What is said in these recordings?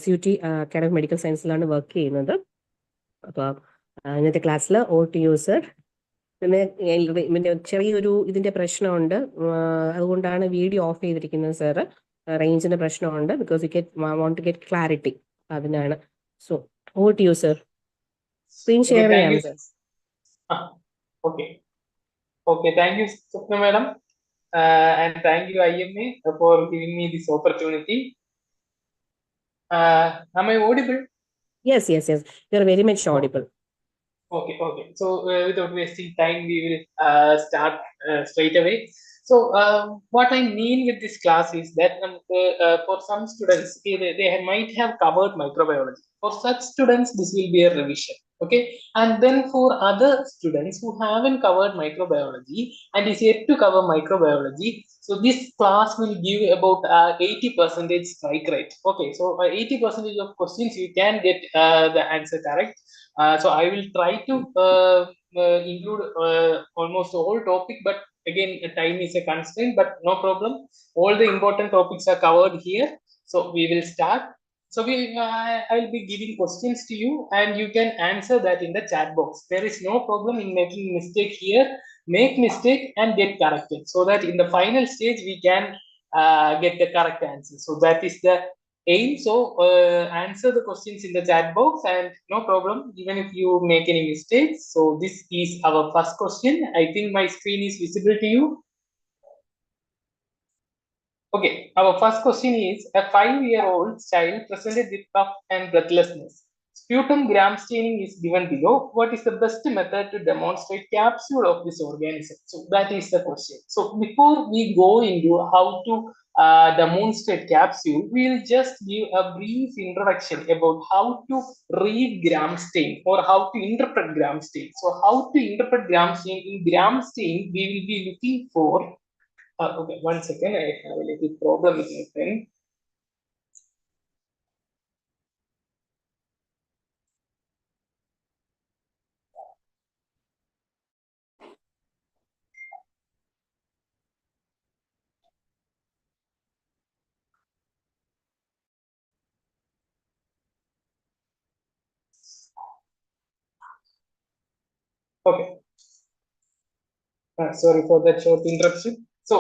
SUT Academy of Medical Science work ചെയ്യുന്നത്. അപ്പോൾ ഇന്നത്തെ ക്ലാസ്സിൽ ഓവർ ടു യു സർ. പിന്നെ ചെറിയൊരു ഇതിന്റെ പ്രശ്നമുണ്ട്, അതുകൊണ്ടാണ് വീഡിയോ ഓഫ് ചെയ്തിരിക്കുന്നത് സാർ. റേഞ്ചിന്റെ പ്രശ്നമുണ്ട്, because you want to get clarity, അതിനാണ്. So over to you sir. Screen share ചെയ്യാം sir. Okay, thank you, Swapna madam, and thank you IMA for giving me this opportunity. Am I audible? Yes. You are very much audible. Okay. So without wasting time, we will start straight away. So what I mean with this class is that for some students, they might have covered microbiology. For such students, this will be a revision. Okay, and then for other students who haven't covered microbiology and is yet to cover microbiology, so this class will give about 80% strike rate. Okay, so 80% of questions you can get the answer correct. So I will try to include almost the whole topic, but again time is a constraint, but no problem. All the important topics are covered here. So we will start. So I will be giving questions to you and you can answer that in the chat box. There is no problem in making mistake here. Make mistake and get corrected, so that in the final stage we can get the correct answer. So that is the aim. So answer the questions in the chat box and no problem even if you make any mistakes. So this is our first question. I think my screen is visible to you. Okay, our first question is: a 5-year-old child presented with cough and breathlessness. Sputum gram staining is given below. What is the best method to demonstrate capsule of this organism? So that is the question. So before we go into how to demonstrate capsule, we will just give a brief introduction about how to read gram stain or how to interpret gram stain. So how to interpret gram stain? In gram stain, we will be looking for okay, 1 second. I have a little problem with my pen. Okay. Sorry for that short interruption. So,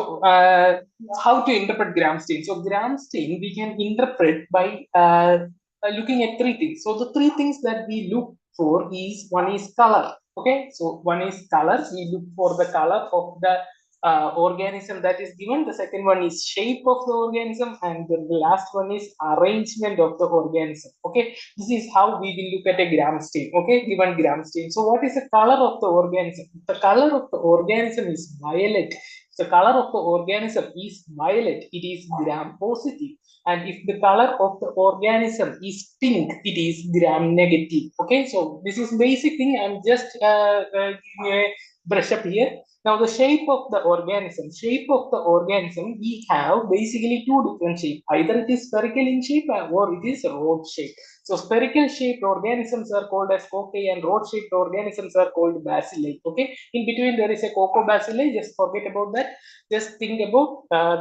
how to interpret gram stain? So, gram stain we can interpret by looking at 3 things. So, the 3 things that we look for is, one is color. Okay, so one is colors. We look for the color of the organism that is given. The second one is shape of the organism, and the last one is arrangement of the organism. Okay, this is how we will look at a gram stain. Okay, given gram stain. So what is the color of the organism? The color of the organism is violet. The color of the organism is violet. It is gram positive. And if the color of the organism is pink, it is gram negative. Okay, so this is basic thing. I'm just giving a brush up here. Now the shape of the organism. Shape of the organism, we have basically 2 different shapes. Either it is spherical in shape or it is rod shape. So spherical shaped organisms are called as cocci and rod shaped organisms are called bacilli. Okay, in between there is a cocobacilli. Just forget about that. Just think about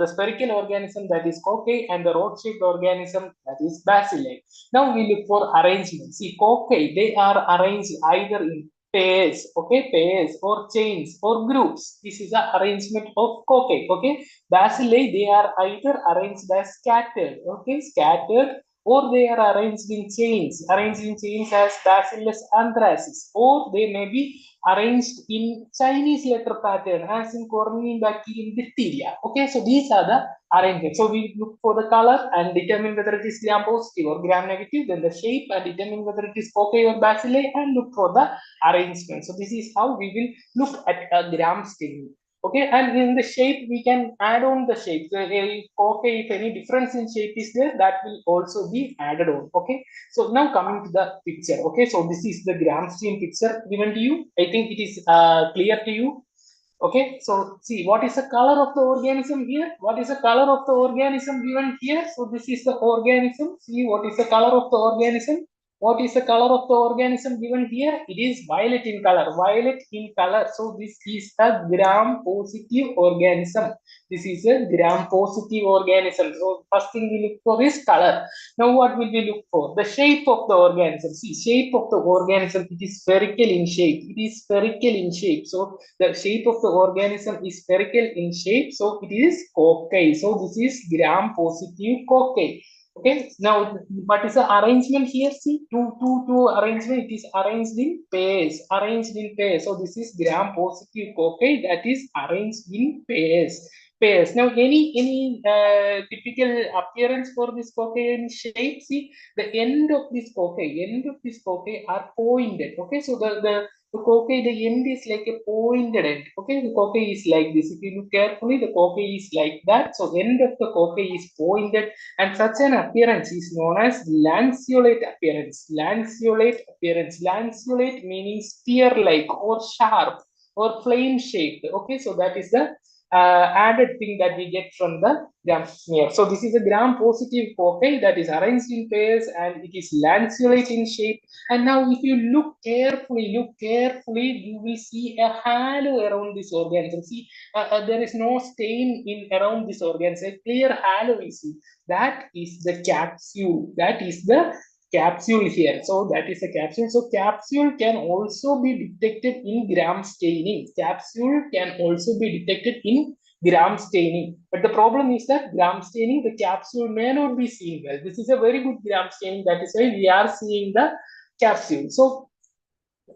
the spherical organism, that is cocci, and the rod shaped organism, that is bacilli. Now we look for arrangement. See, cocci, they are arranged either in pairs, okay, pairs or chains or groups. This is the arrangement of cocci. Okay, bacilli, they are either arranged as scattered, okay, scattered, or they are arranged in chains as Bacillus anthracis, or they may be arranged in Chinese letter pattern as in Corynebacterium diphtheria. Okay, so these are the arrangements. So we look for the color and determine whether it is gram positive or gram negative, then the shape and determine whether it is cocci or bacilli, and look for the arrangement. So this is how we will look at a gram stain. Okay, and in the shape we can add on the shape. So okay, if any difference in shape is there, that will also be added on. Okay, so now coming to the picture. Okay, so this is the gram stain picture given to you. I think it is clear to you. Okay, so see, what is the color of the organism here? What is the color of the organism given here? So this is the organism. See, what is the color of the organism? What is the color of the organism given here? It is violet in color. Violet in color. So this is a gram positive organism. This is a gram-positive organism. So first thing we look for is color. Now what will we look for? The shape of the organism. See, shape of the organism, it is spherical in shape. It is spherical in shape. So the shape of the organism is spherical in shape. So it is cocci. So this is gram-positive cocci. Okay, now what is the arrangement here? See, two arrangement. It is arranged in pairs. Arranged in pairs. So this is gram-positive cocci that is arranged in pairs. Pairs. Now, any typical appearance for this cocci shape? See, the end of this cocci are pointed. Okay, so the cocci, the end is like a pointed end. Okay, the cocci is like this. If you look carefully, the cocci is like that. So end of the cocci is pointed, and such an appearance is known as lanceolate appearance. Lanceolate appearance. Lanceolate meaning spear-like or sharp or flame-shaped. Okay, so that is the added thing that we get from the gram smear. So this is a gram-positive cocci that is arranged in pairs and it is lanceolate in shape. And now if you look carefully, you will see a halo around this organism. See, there is no stain in around this organism. A clear halo is seen. That is the capsule. That is the capsule here. So that is a capsule. So capsule can also be detected in gram staining. Capsule can also be detected in gram staining. But the problem is that gram staining, the capsule may not be seen well. This is a very good gram staining. That is why we are seeing the capsule. So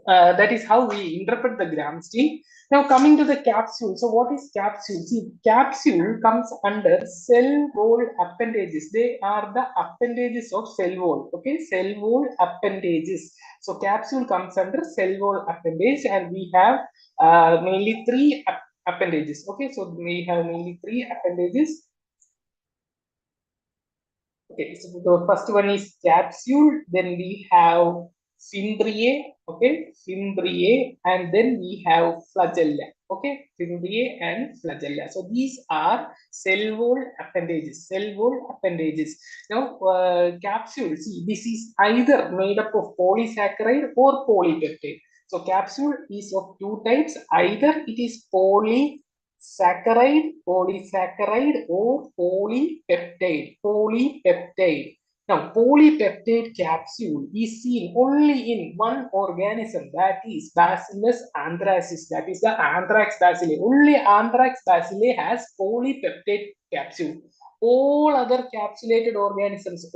that is how we interpret the gram stain. Now coming to the capsule. So what is capsule? See, capsule comes under cell wall appendages. They are the appendages of cell wall. Okay, cell wall appendages. So capsule comes under cell wall appendage, and we have mainly three appendages. Okay, so we have mainly three appendages. Okay, so the first one is capsule, then we have fimbriae, okay, fimbriae, and then we have flagella, okay, fimbriae and flagella. So these are cell wall appendages, cell wall appendages. Now, capsule, see, this is either made up of polysaccharide or polypeptide. So capsule is of two types, either it is polysaccharide, polysaccharide, or polypeptide, polypeptide. Now, polypeptide capsule is seen only in one organism, that is Bacillus anthracis. That is the anthrax bacilli. Only anthrax bacilli has polypeptide capsule. All other capsulated organisms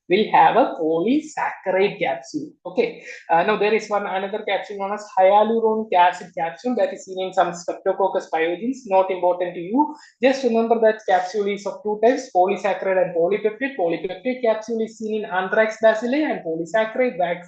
will have a polysaccharide capsule. Okay. Now there is another capsule known as hyaluronic acid capsule that is seen in some Streptococcus pyogenes. Not important to you. Just remember that capsule is of two types, polysaccharide and polypeptide. Polypeptide capsule is seen in anthrax bacilli, and polysaccharide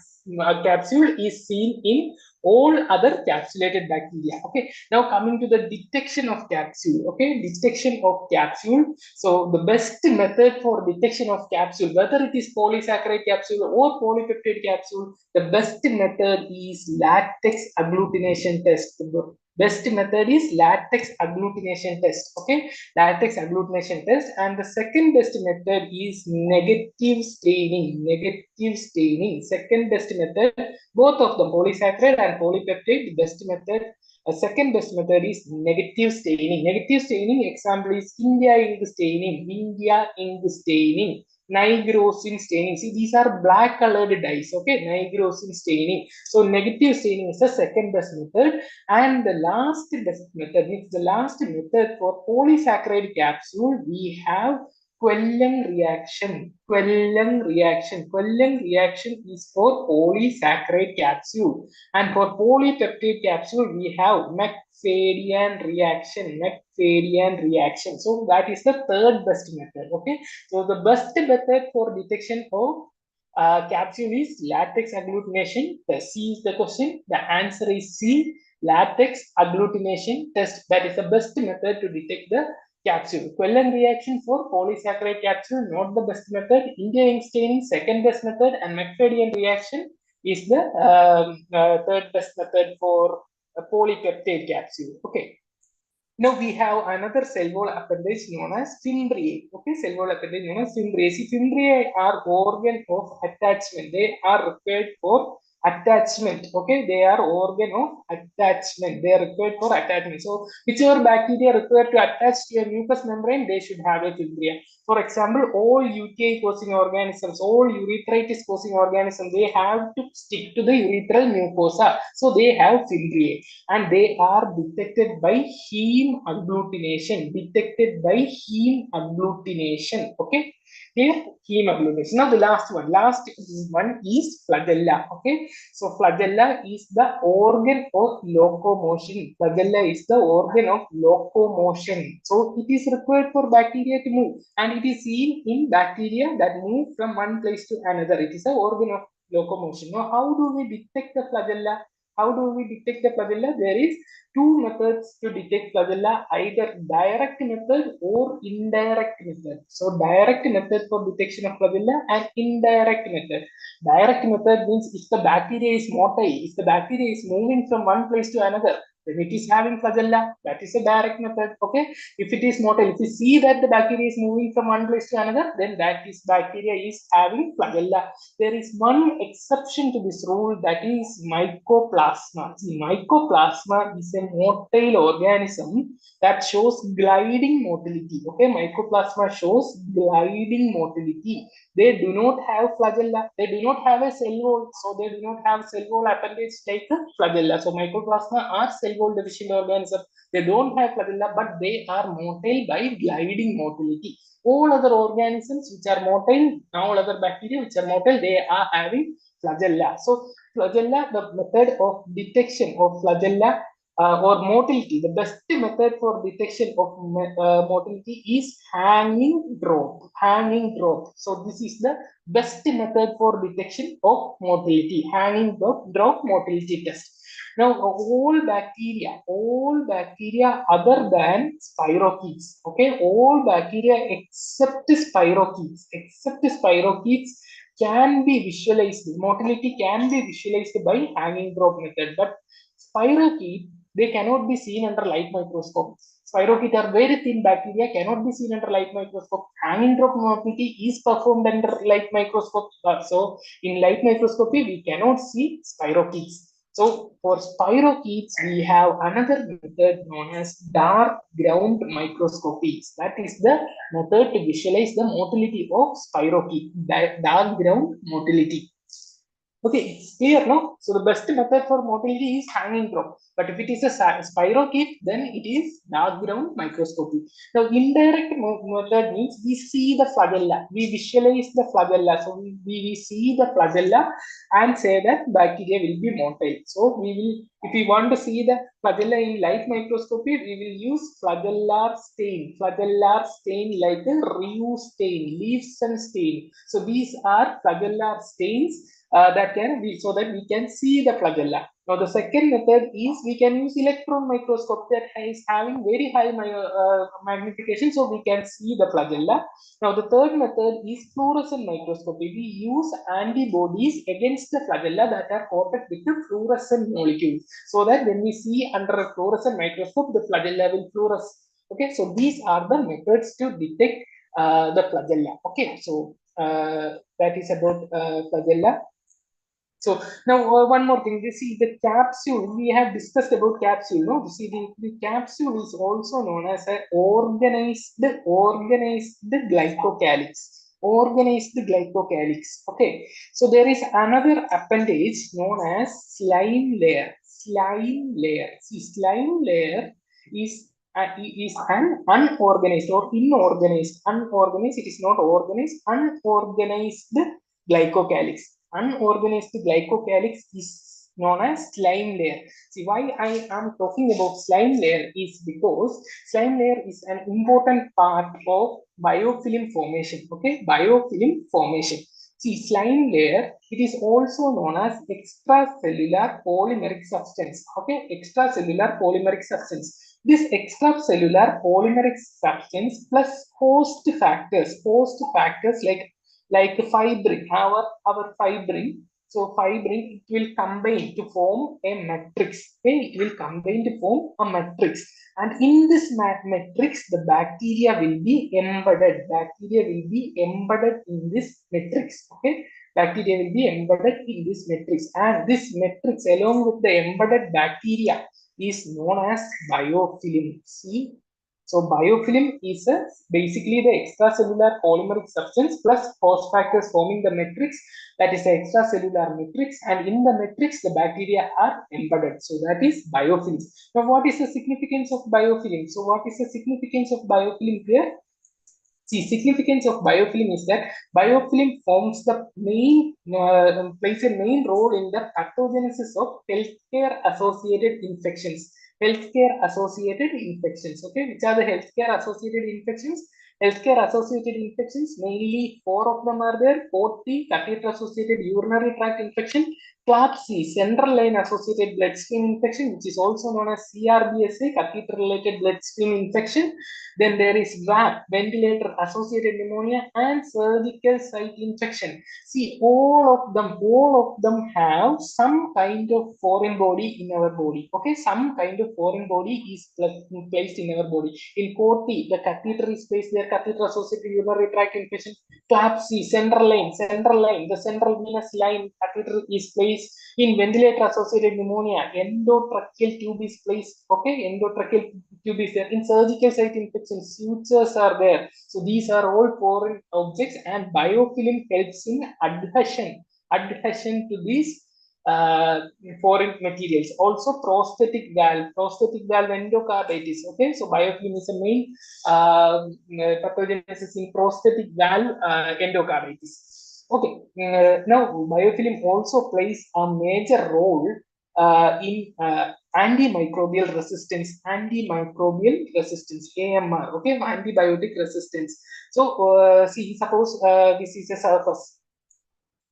capsule is seen in all other capsulated bacteria. Okay, now coming to the detection of capsule. Okay, detection of capsule. So the best method for detection of capsule, whether it is polysaccharide capsule or polypeptide capsule, the best method is latex agglutination test. The best method is latex agglutination test. Okay, latex agglutination test. And the second best method is negative staining. Negative staining. Second best method, both of them, polysaccharide and polypeptide, the best method. Second best method is negative staining. Negative staining example is India ink staining. India ink staining. Nigrosin staining. See, these are black colored dyes. Okay, nigrosin staining. So negative staining is the second best method. And the last best method, means the last method for polysaccharide capsule, we have Quellen reaction. Quellen reaction. Quellen reaction is for polysaccharide capsule. And for polypeptide capsule, we have McFadyen reaction. McFadyen reaction. So that is the third best method. Okay. So the best method for detection of capsule is latex agglutination test. C is the question. The answer is C. Latex agglutination test. That is the best method to detect the capsule. Quellen reaction for polysaccharide capsule, not the best method. India ink staining, second best method, and McFadyen reaction is the third best method for a polypeptide capsule. Okay. Now we have another cell wall appendage known as fimbriae. Okay, cell wall appendage known as fimbriae. See, fimbriae are organ of attachment. They are required for attachment. Okay, they are organ of attachment. They are required for attachment. So whichever bacteria required to attach to your mucous membrane, they should have a fibria. For example, all UTI causing organisms, all urethritis causing organisms, they have to stick to the urethral mucosa. So they have fibria, and they are detected by heme agglutination. Detected by heme agglutination. Okay. Here, heme agglutination. Now the last one is flagella. Okay, so flagella is the organ of locomotion. Flagella is the organ of locomotion. So it is required for bacteria to move, and it is seen in bacteria that move from one place to another. It is the organ of locomotion. Now, how do we detect the flagella? How do we detect the flagella? There is two methods to detect flagella, either direct method or indirect method. So direct method for detection of flagella and indirect method. Direct method means if the bacteria is motile, if the bacteria is moving from one place to another, then it is having flagella. That is a direct method. Okay. If it is motile, if you see that the bacteria is moving from one place to another, then that is bacteria is having flagella. There is one exception to this rule, that is mycoplasma. See, mycoplasma is a motile organism that shows gliding motility. Okay, mycoplasma shows gliding motility. They do not have flagella. They do not have a cell wall, so they do not have cell wall appendage like a flagella. So mycoplasma are cell wall deficient organisms. They don't have flagella, but they are motile by gliding motility. All other organisms which are motile, all other bacteria which are motile, they are having flagella. So flagella, the method of detection of flagella or motility, the best method for detection of motility is hanging drop. Hanging drop. So this is the best method for detection of motility. Hanging drop motility test. Now, all bacteria other than spirochetes, okay, all bacteria except spirochetes can be visualized. Motility can be visualized by hanging drop method, but spirochete, they cannot be seen under light microscope. Spirochete are very thin bacteria, cannot be seen under light microscope. Hanging drop motility is performed under light microscope. So in light microscopy, we cannot see spirochetes. So for spirochetes, we have another method known as dark ground microscopy. That is the method to visualize the motility of spirochete, dark ground motility. Okay, it's clear, no? So the best method for motility is hanging drop. But if it is a spirochete, then it is dark ground microscopy. Now, indirect method means we see the flagella. We visualize the flagella. So we see the flagella and say that bacteria will be motile. So we will, if we want to see the flagella in light microscopy, we will use flagellar stain like a Ryu stain, Leifson stain. So these are flagellar stains that can be, so that we can see the flagella. Now the second method is we can use electron microscope that is having very high magnification, so we can see the flagella. Now the third method is fluorescent microscopy. We use antibodies against the flagella that are coated with the fluorescent molecules, so that when we see under a fluorescent microscope, the flagella will fluoresce. Okay, so these are the methods to detect the flagella. Okay, so that is about flagella. So now one more thing, you see the capsule, we have discussed about capsule, no? You see the capsule is also known as an organized glycocalyx. Organized glycocalyx. Okay. So there is another appendage known as slime layer. Slime layer. See, slime layer is an unorganized or inorganized. Unorganized, it is not organized. Unorganized glycocalyx. Unorganized glycocalyx is known as slime layer. See, why I am talking about slime layer is because slime layer is an important part of biofilm formation. Okay, biofilm formation. See, slime layer, it is also known as extracellular polymeric substance. Okay, extracellular polymeric substance. This extracellular polymeric substance plus host factors like fibrin, our fibrin. So fibrin, it will combine to form a matrix. Okay, it will combine to form a matrix, and in this matrix, the bacteria will be embedded. Bacteria will be embedded in this matrix. Okay, bacteria will be embedded in this matrix, and this matrix along with the embedded bacteria is known as biofilm. See, so biofilm is basically the extracellular polymeric substance plus host factors forming the matrix, that is the extracellular matrix, and in the matrix the bacteria are embedded. So that is biofilm. Now what is the significance of biofilm? So what is the significance of biofilm here? See, significance of biofilm is that biofilm forms the main, plays a main role in the pathogenesis of healthcare associated infections. Healthcare associated infections. Okay, which are the healthcare associated infections? Healthcare associated infections, mainly 4 of them are there. 40 catheter associated urinary tract infection, CLABSI, central line associated bloodstream infection, which is also known as CRBSA, catheter related bloodstream infection. Then there is VAP, ventilator associated pneumonia, and surgical site infection. See, all of them have some kind of foreign body in our body. Okay, some kind of foreign body is placed in our body. In 40, the catheter is placed there, catheter associated urinary tract infection. CLABSI, central line, the central venous line catheter is placed. In ventilator associated pneumonia, endotracheal tube is placed. Okay, endotracheal tube is there. In surgical site infection, sutures are there. So these are all foreign objects, and biofilm helps in adhesion to these foreign materials. Also prosthetic valve endocarditis. Okay, so biofilm is a main pathogenesis in prosthetic valve endocarditis. Okay, now biofilm also plays a major role in antimicrobial resistance, AMR. Okay, antibiotic resistance. So see, suppose this is a surface.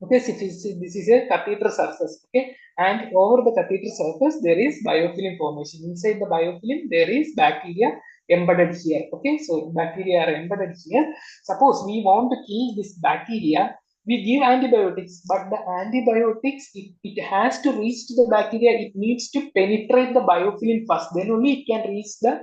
Okay, so this is a catheter surface. Okay, and over the catheter surface there is biofilm formation. Inside the biofilm there is bacteria embedded here. Okay, so bacteria are embedded here. Suppose we want to kill this bacteria, we give antibiotics, but the antibiotics, it has to reach to the bacteria, it needs to penetrate the biofilm first, then only it can reach the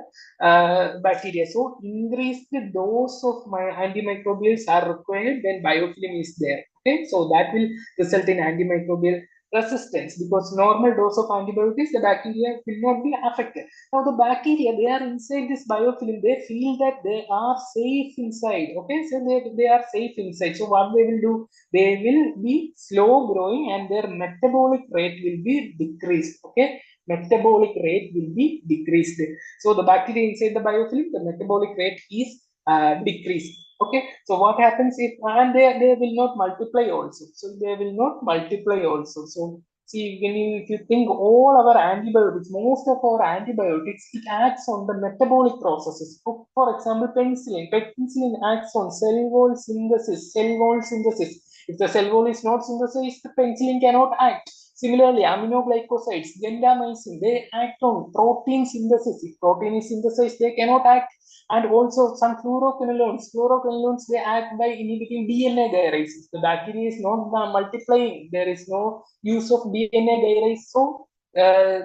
bacteria. So increased dose of my antimicrobials are required when biofilm is there. Okay, so that will result in antimicrobial resistance, because normal dose of antibiotics, the bacteria will not be affected. Now the bacteria, they are inside this biofilm, they feel that they are safe inside. Okay, so they are safe inside. So what they will do, they will be slow growing and their metabolic rate will be decreased. Okay, metabolic rate will be decreased. So the bacteria inside the biofilm, the metabolic rate is decreased. Okay, so what happens if, and they will not multiply also. So they will not multiply also. So see, if you think all our antibiotics, most of our antibiotics, it acts on the metabolic processes. For example, penicillin acts on cell wall synthesis. If the cell wall is not synthesized, the penicillin cannot act. Similarly, aminoglycosides, gentamicin, they act on protein synthesis. If protein is synthesized, they cannot act. And also some fluoroquinolones, they act by inhibiting DNA dialysis. The bacteria is not multiplying. There is no use of DNA dialysis. So the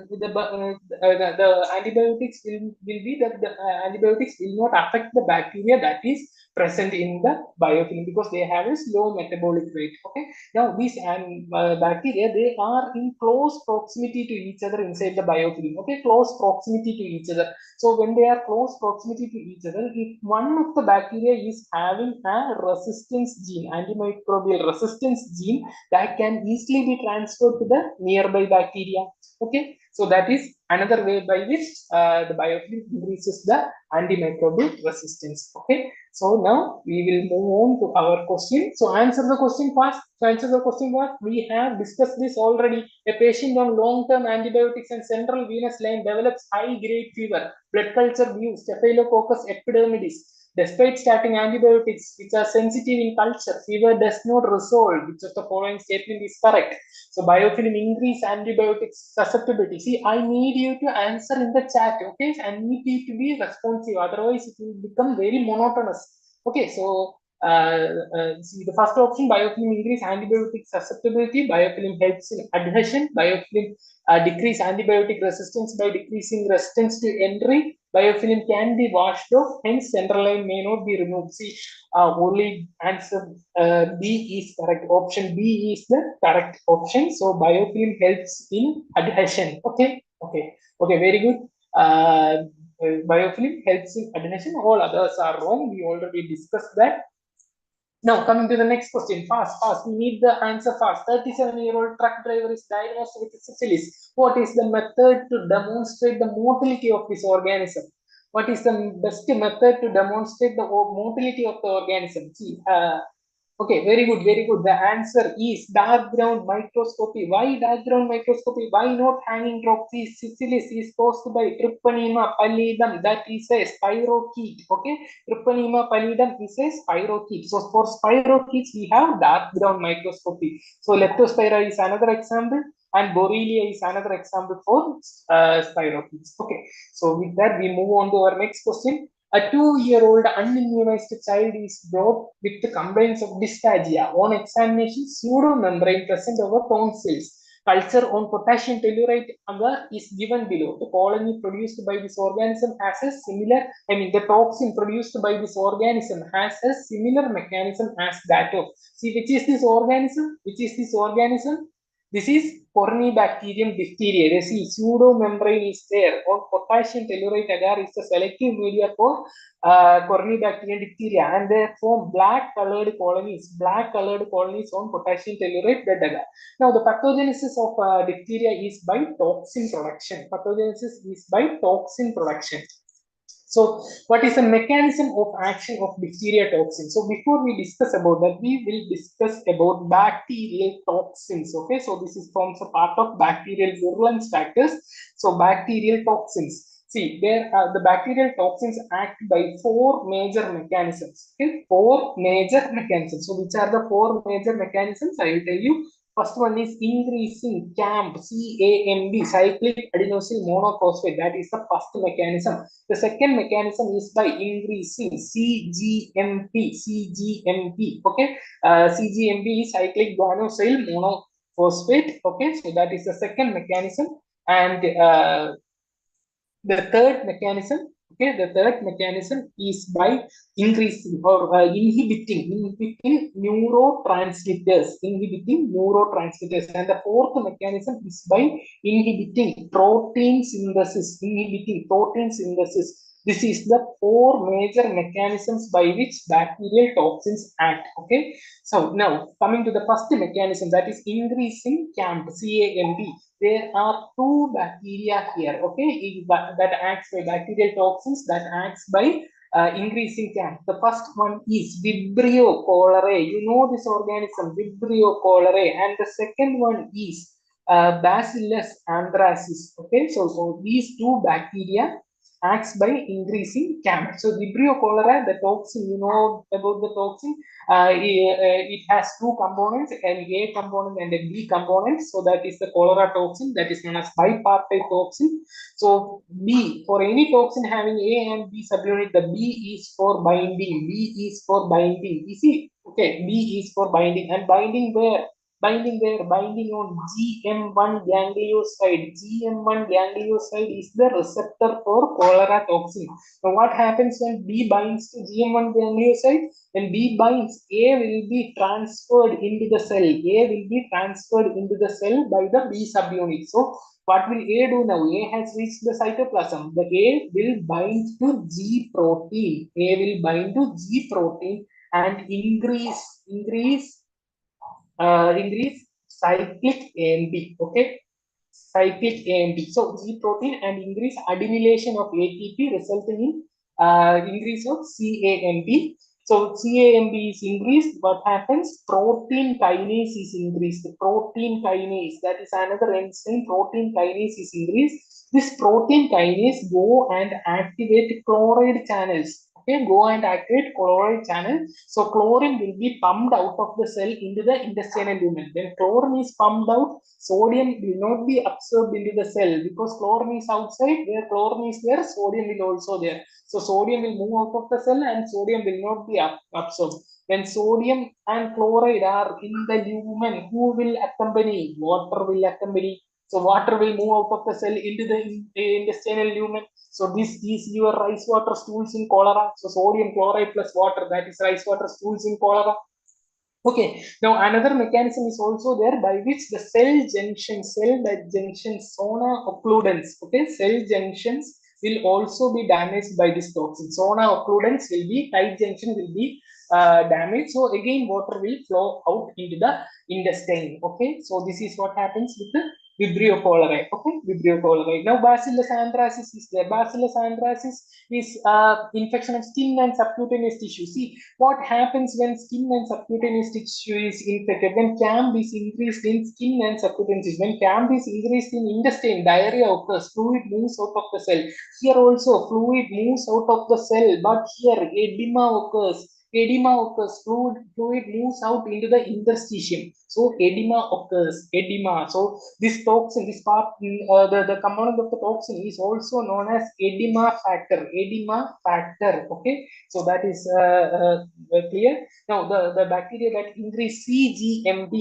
antibiotics will be that the antibiotics will not affect the bacteria that is present in the biofilm, because they have a slow metabolic rate. Okay, now these bacteria, they are in close proximity to each other inside the biofilm. Okay, close proximity to each other. So when they are close proximity to each other, if one of the bacteria is having a resistance gene, antimicrobial resistance gene, that can easily be transferred to the nearby bacteria. Okay, so that is another way by which the biofilm increases the antimicrobial resistance. Okay, so now we will move on to our question. So answer the question fast. We have discussed this already. A patient on long-term antibiotics and central venous line develops high-grade fever. Blood culture views Staphylococcus epidermidis. Despite starting antibiotics which are sensitive in culture, fever does not resolve. Which of the following statement is correct? So biofilm increase antibiotic susceptibility. See, I need you to answer in the chat. Okay, I need you to be responsive. Otherwise, it will become very monotonous. Okay, so see, the first option, biofilm increase antibiotic susceptibility. Biofilm helps in adhesion. Biofilm decrease antibiotic resistance by decreasing resistance to entry. Biofilm can be washed off, hence central line may not be removed. See, only answer B is correct. Option B is the correct option. So biofilm helps in adhesion. Okay, very good. Biofilm helps in adhesion. All others are wrong. We already discussed that. Now, coming to the next question, fast. We need the answer fast. 37-year-old truck driver is diagnosed with syphilis. What is the method to demonstrate the motility of this organism? What is the best method to demonstrate the motility of the organism? See, okay, very good, very good. The answer is dark ground microscopy. Why dark ground microscopy? Why not hanging drop? Syphilis is caused by Trypanema pallidum. That is a spirochete. Okay, Trypanema pallidum is a spirochete. So for spirochetes, we have dark ground microscopy. So Leptospira is another example, and Borrelia is another example for spirochetes. Okay, so with that, we move on to our next question. A 2-year-old unimmunized child is brought with the complaints of dysphagia. On examination, pseudomembrane present over tonsils. Culture on potassium tellurite agar is given below. The colony produced by this organism has a similar, the toxin produced by this organism has a similar mechanism as that of. See, which is this organism? This is Corynebacterium diphtheria. They see pseudomembrane is there, or potassium tellurite agar is the selective media for Corynebacterium diphtheria, and they form black-colored colonies on potassium tellurate dead agar. Now, the pathogenesis of diphtheria is by toxin production. So, what is the mechanism of action of diphtheria toxin? So, before we discuss about that, we will discuss about bacterial toxins. Okay, so this is forms a part of bacterial virulence factors. So, bacterial toxins. See, the bacterial toxins act by 4 major mechanisms. Okay, 4 major mechanisms. So, which are the 4 major mechanisms? I will tell you. First one is increasing CAMP, CAMP, cyclic adenosyl monophosphate. That is the first mechanism. The second mechanism is by increasing CGMP. Okay, CGMP is cyclic guanosyl monophosphate. Okay, so that is the second mechanism. And the third mechanism is by increasing or inhibiting neurotransmitters. And the fourth mechanism is by inhibiting protein synthesis. This is the 4 major mechanisms by which bacterial toxins act. Okay, so now coming to the first mechanism, that is increasing CAMP, CAMP. There are 2 bacteria here, okay, that acts by bacterial toxins, that acts by increasing CAMP. The first one is Vibrio cholerae. You know this organism, Vibrio cholerae, and the second one is Bacillus anthracis. Okay, so these 2 bacteria acts by increasing CAMP. So Vibrio cholerae, the toxin, you know about the toxin. It has 2 components, an A component and a B component. So that is the cholera toxin, that is known as bipartite toxin. So B, for any toxin having A and B subunit, the B is for binding. You see, okay, B is for binding, and binding where? Binding on GM1 ganglioside. GM1 ganglioside is the receptor for cholera toxin. Now, what happens when B binds to GM1 ganglioside? When B binds, A will be transferred into the cell. By the B subunit. So, what will A do now? A has reached the cytoplasm. The A will bind to G protein. And increase cyclic AMP. Okay, cyclic AMP. So G protein and increase adenylation of ATP, resulting in increase of CAMP. So CAMP is increased. What happens? Protein kinase is increased. That is another enzyme. Protein kinase is increased. This protein kinase go and activate chloride channels. Okay, So chlorine will be pumped out of the cell into the intestinal lumen. When chlorine is pumped out, sodium will not be absorbed into the cell, because chlorine is outside. Where chlorine is there, sodium will also there. So sodium will move out of the cell and sodium will not be absorbed. When sodium and chloride are in the lumen, who will accompany? Water will accompany. So water will move out of the cell into the intestinal lumen. So this is your rice water stools in cholera. So sodium chloride plus water, that is rice water stools in cholera. Okay, now another mechanism is also there by which the cell junction zona occludens, okay, cell junctions will also be damaged by this toxin. Zona occludens will be, tight junction will be damaged. So again, water will flow out into the intestine. Okay, so this is what happens with the Vibrio cholerae. Okay, Vibrio cholerae. Now Bacillus anthracis is there. Bacillus anthracis is infection of skin and subcutaneous tissue. See what happens when skin and subcutaneous tissue is infected. When CAM is increased in skin and subcutaneous tissue, when CAM is increased in intestine, diarrhea occurs, fluid moves out of the cell. Here also fluid moves out of the cell, but here edema occurs. Fluid moves out into the interstitium. So edema occurs, edema. So this toxin, this part, the component of the toxin is also known as edema factor, okay. So that is clear. Now the bacteria that increase CGMB,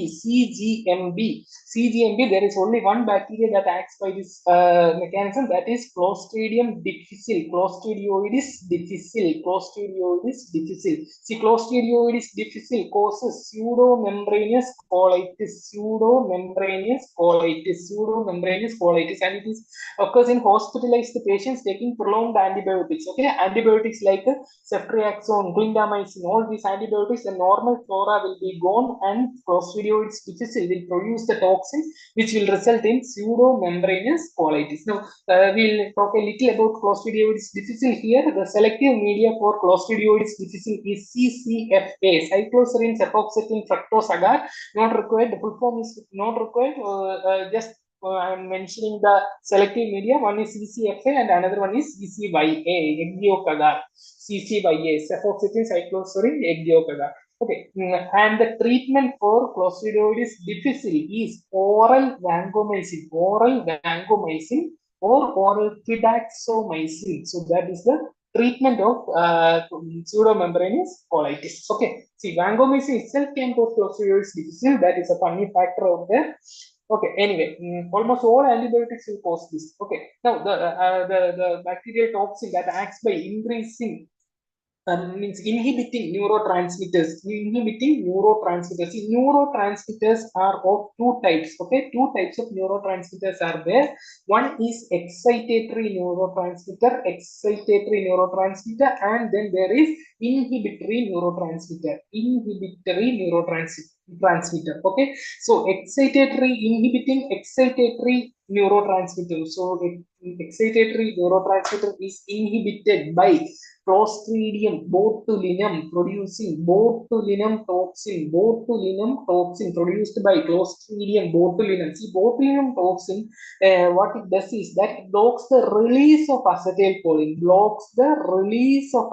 there is only one bacteria that acts by this mechanism, that is Clostridium difficile, Clostridioides difficile. See, Clostridioides difficile causes pseudomembranous colitis, and it is occurs in hospitalized patients taking prolonged antibiotics. Okay, antibiotics like ceftriaxone, clindamycin, all these antibiotics, the normal flora will be gone, and Clostridioides difficile will produce the toxin which will result in pseudomembranous colitis. Now we'll talk a little about Clostridioides difficile here. The selective media for Clostridioides difficile is CCFA, cycloserine cefoxetine fructose agar. Not required. The full form is not required. Just I'm mentioning the selective media. One is CCFA and another one is CCYA, Egiocagar. CCYA, cefoxetine cycloserine Egiocagar. Okay, and the treatment for Clostridioides difficile is oral vancomycin, or oral fidaxomicin. So that is the treatment of pseudomembranous colitis. Okay, see, vancomycin itself can cause Clostridioides difficile. That is a funny factor out there. Okay, anyway, almost all antibiotics will cause this. Okay, now the bacterial toxin that acts by increasing means inhibiting neurotransmitters. See, neurotransmitters are of two types. Okay, two types of neurotransmitters are there. One is excitatory neurotransmitter, and then there is inhibitory neurotransmitter. Okay, so inhibiting excitatory neurotransmitter. So excitatory neurotransmitter is inhibited by Clostridium botulinum producing botulinum toxin produced by Clostridium botulinum. See, botulinum toxin, what it does is that it blocks the release of acetylcholine. Release of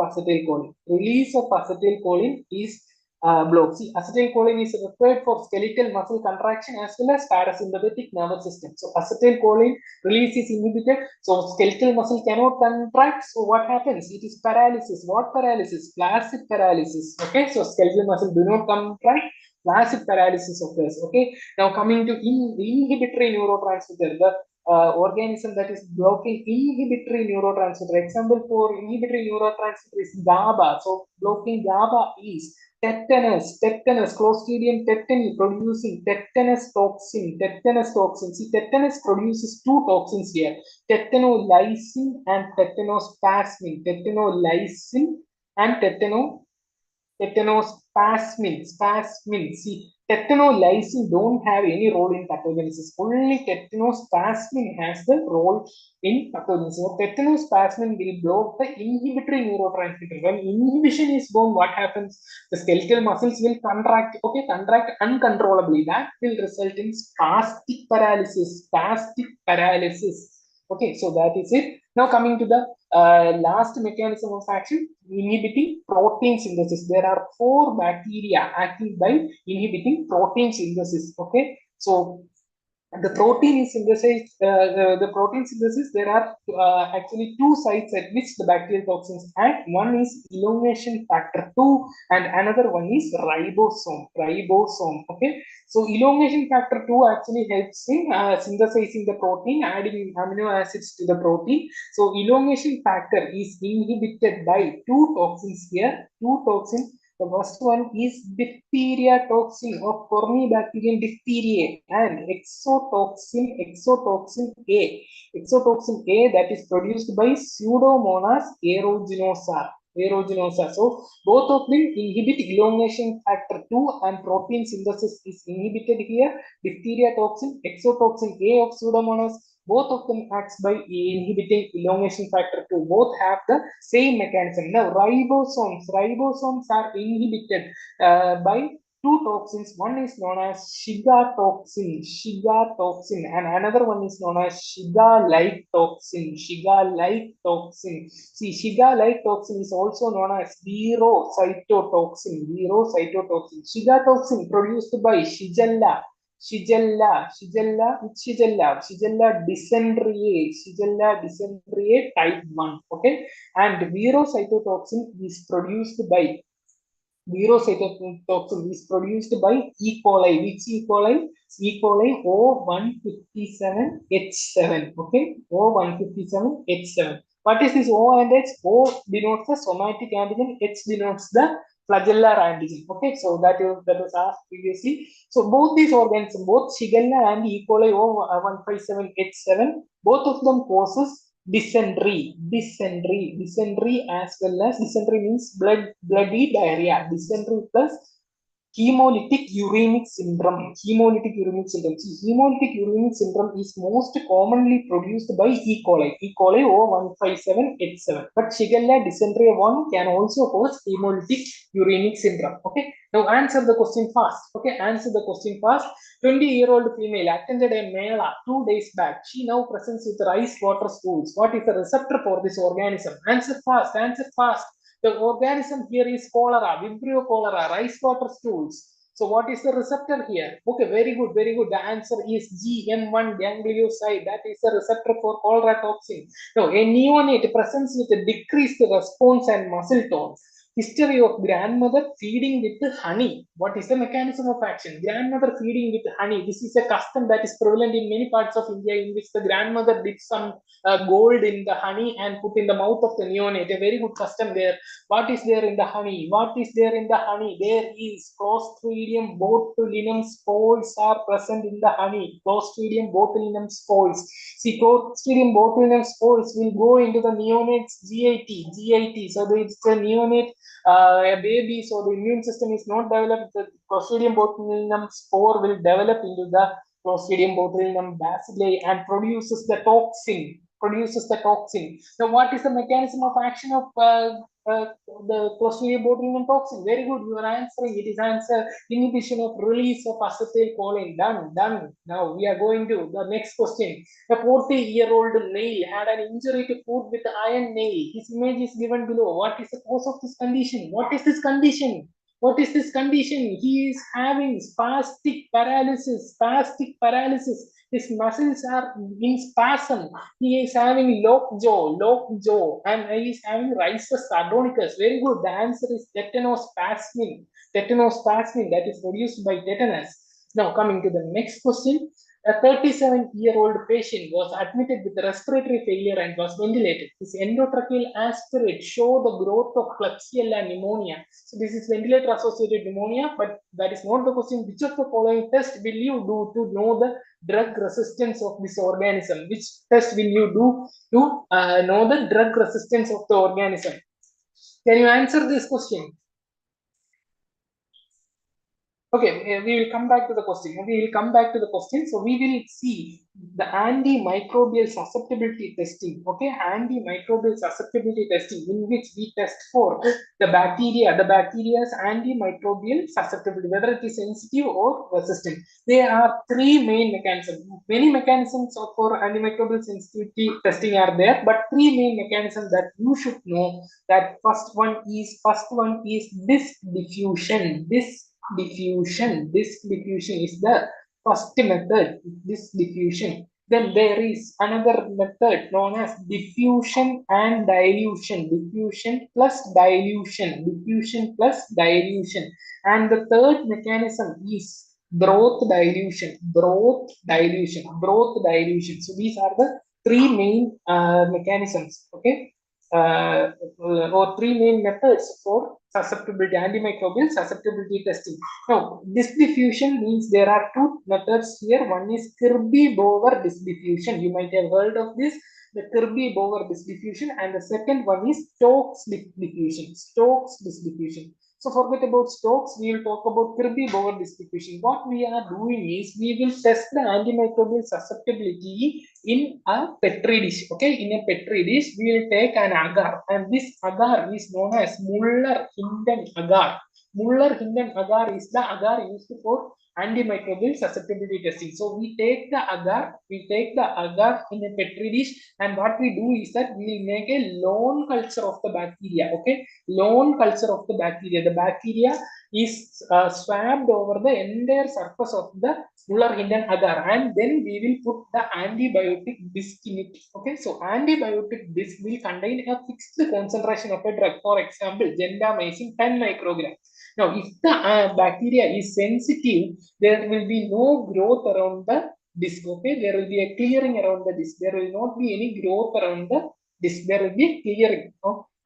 acetylcholine is blocked. See, acetylcholine is required for skeletal muscle contraction as well as parasympathetic nervous system. So acetylcholine release is inhibited, so skeletal muscle cannot contract. So what happens? It is paralysis. What paralysis? Flaccid paralysis. Okay, so skeletal muscle do not contract, flaccid paralysis occurs. Okay, now coming to inhibitory neurotransmitter, the organism that is blocking inhibitory neurotransmitter. Example for inhibitory neurotransmitter is GABA. So blocking GABA is tetanus, Clostridium tetani producing tetanus toxin. See, tetanus produces two toxins here, tetanolysin and tetanospasmin. Tetanospasmin. See, tetanolysin don't have any role in pathogenesis. Only tetanospasmin has the role in pathogenesis. So tetanospasmin will block the inhibitory neurotransmitter. When inhibition is gone, what happens? The skeletal muscles will contract. Okay, contract uncontrollably. That will result in spastic paralysis. Okay, so that is it. Now coming to the last mechanism of action, inhibiting protein synthesis. There are 4 bacteria acting by inhibiting protein synthesis. Okay, so the protein is synthesized, the protein synthesis, there are actually two sites at which the bacterial toxins act. One is elongation factor 2 and another one is ribosome. Okay, so elongation factor 2 actually helps in synthesizing the protein, adding amino acids to the protein. So elongation factor is inhibited by two toxins here, two toxins. The first one is diphtheria toxin of Corynebacterium diphtheriae and exotoxin A. Exotoxin A that is produced by Pseudomonas aeruginosa. So both of them inhibit elongation factor 2 and protein synthesis is inhibited here. Diphtheria toxin, exotoxin A of Pseudomonas, both of them acts by inhibiting elongation factor 2. Both have the same mechanism. Now, ribosomes are inhibited by two toxins. One is known as Shiga toxin, and another one is known as Shiga-like toxin. See, Shiga-like toxin is also known as verocytotoxin. Shiga toxin produced by Shigella dysenteriae type 1. Okay, and verocytotoxin is produced by E. coli. Which E. coli? E. coli O157H7. Okay, O157H7. What is this O and H? O denotes the somatic antigen, H denotes the flagellar antigen. Okay, so that was asked previously. So both these organisms, both Shigella and E. coli O157H7, both of them causes dysentery as well as dysentery means bloody diarrhea. Dysentery plus hemolytic uremic syndrome. See, hemolytic uremic syndrome is most commonly produced by E. coli O157H7. But Shigella dysentery 1 can also cause hemolytic uremic syndrome. Okay, now answer the question fast. 20-year-old female attended a mela 2 days back. She now presents with rice water stools. What is the receptor for this organism? Answer fast. The organism here is cholera, Vibrio cholera, rice water stools. So what is the receptor here? Okay, very good. The answer is GM1 ganglioside. That is the receptor for cholera toxin. Now, a neonate presents with a decreased response and muscle tone. History of grandmother feeding with honey. What is the mechanism of action? Grandmother feeding with honey. This is a custom that is prevalent in many parts of India, in which the grandmother did some gold in the honey and put in the mouth of the neonate. A very good custom there. What is there in the honey? There is Clostridium botulinum spores are present in the honey. Clostridium botulinum spores. See, Clostridium botulinum spores will go into the neonate's GIT. So it's a neonate, a baby, so the immune system is not developed. The Clostridium botulinum spore will develop into the Clostridium botulinum bacilli and produces the toxin. Now, what is the mechanism of action of the Clostridium botulinum toxin? Very good, you are answering. It is answer inhibition of release of acetylcholine. Done. Now we are going to the next question. A 40-year-old male had an injury to foot with iron nail. His image is given below. What is the cause of this condition? He is having spastic paralysis. His muscles are in spasm. He is having lockjaw, and he is having rhizus sardonicus. Very good. The answer is tetanospasmin. That is produced by tetanus. Now, coming to the next question. A 37-year-old patient was admitted with respiratory failure and was ventilated. His endotracheal aspirate showed the growth of Klebsiella pneumonia. So this is ventilator-associated pneumonia, but that is not the question. Which of the following tests will you do to know the drug resistance of this organism? Which test will you do to know the drug resistance of the organism? Can you answer this question? Okay, we will come back to the question. So we will see the antimicrobial susceptibility testing. Okay, antimicrobial susceptibility testing, in which we test for the bacteria's antimicrobial susceptibility, whether it is sensitive or resistant. There are three main mechanisms. Many mechanisms for antimicrobial sensitivity testing are there, but three main mechanisms that you should know. That first one is disk diffusion. Disk diffusion is the first method, this diffusion. Then there is another method known as diffusion and dilution. Diffusion plus dilution. Diffusion plus dilution. And the third mechanism is broth dilution. Broth dilution. Broth dilution. So these are the three main mechanisms. Okay. Or three main methods for susceptibility, antimicrobial susceptibility testing. Now, disk diffusion means there are two methods here. One is Kirby-Bower disk diffusion. You might have heard of this, the Kirby-Bower disk diffusion, and the second one is Stokes disk diffusion. Stokes disk diffusion. So forget about Stokes, we will talk about Kirby-Bower disk diffusion. What we are doing is we will test the antimicrobial susceptibility in a petri dish. Okay, in a petri dish, we will take an agar, and this agar is known as Muller-Hinton agar. Muller-Hinton agar is the agar used for antimicrobial susceptibility testing. So we take the agar in a petri dish, and what we do is that we will make a lone culture of the bacteria. Okay, lone culture of the bacteria. The bacteria is swabbed over the entire surface of the Muller-Hinton agar, and then we will put the antibiotic disc in it. Okay, so antibiotic disc will contain a fixed concentration of a drug. For example, gentamicin 10 micrograms. Now, if the bacteria is sensitive, there will be no growth around the disc. Okay, there will be a clearing around the disc. There will not be any growth around the disc. There will be clearing.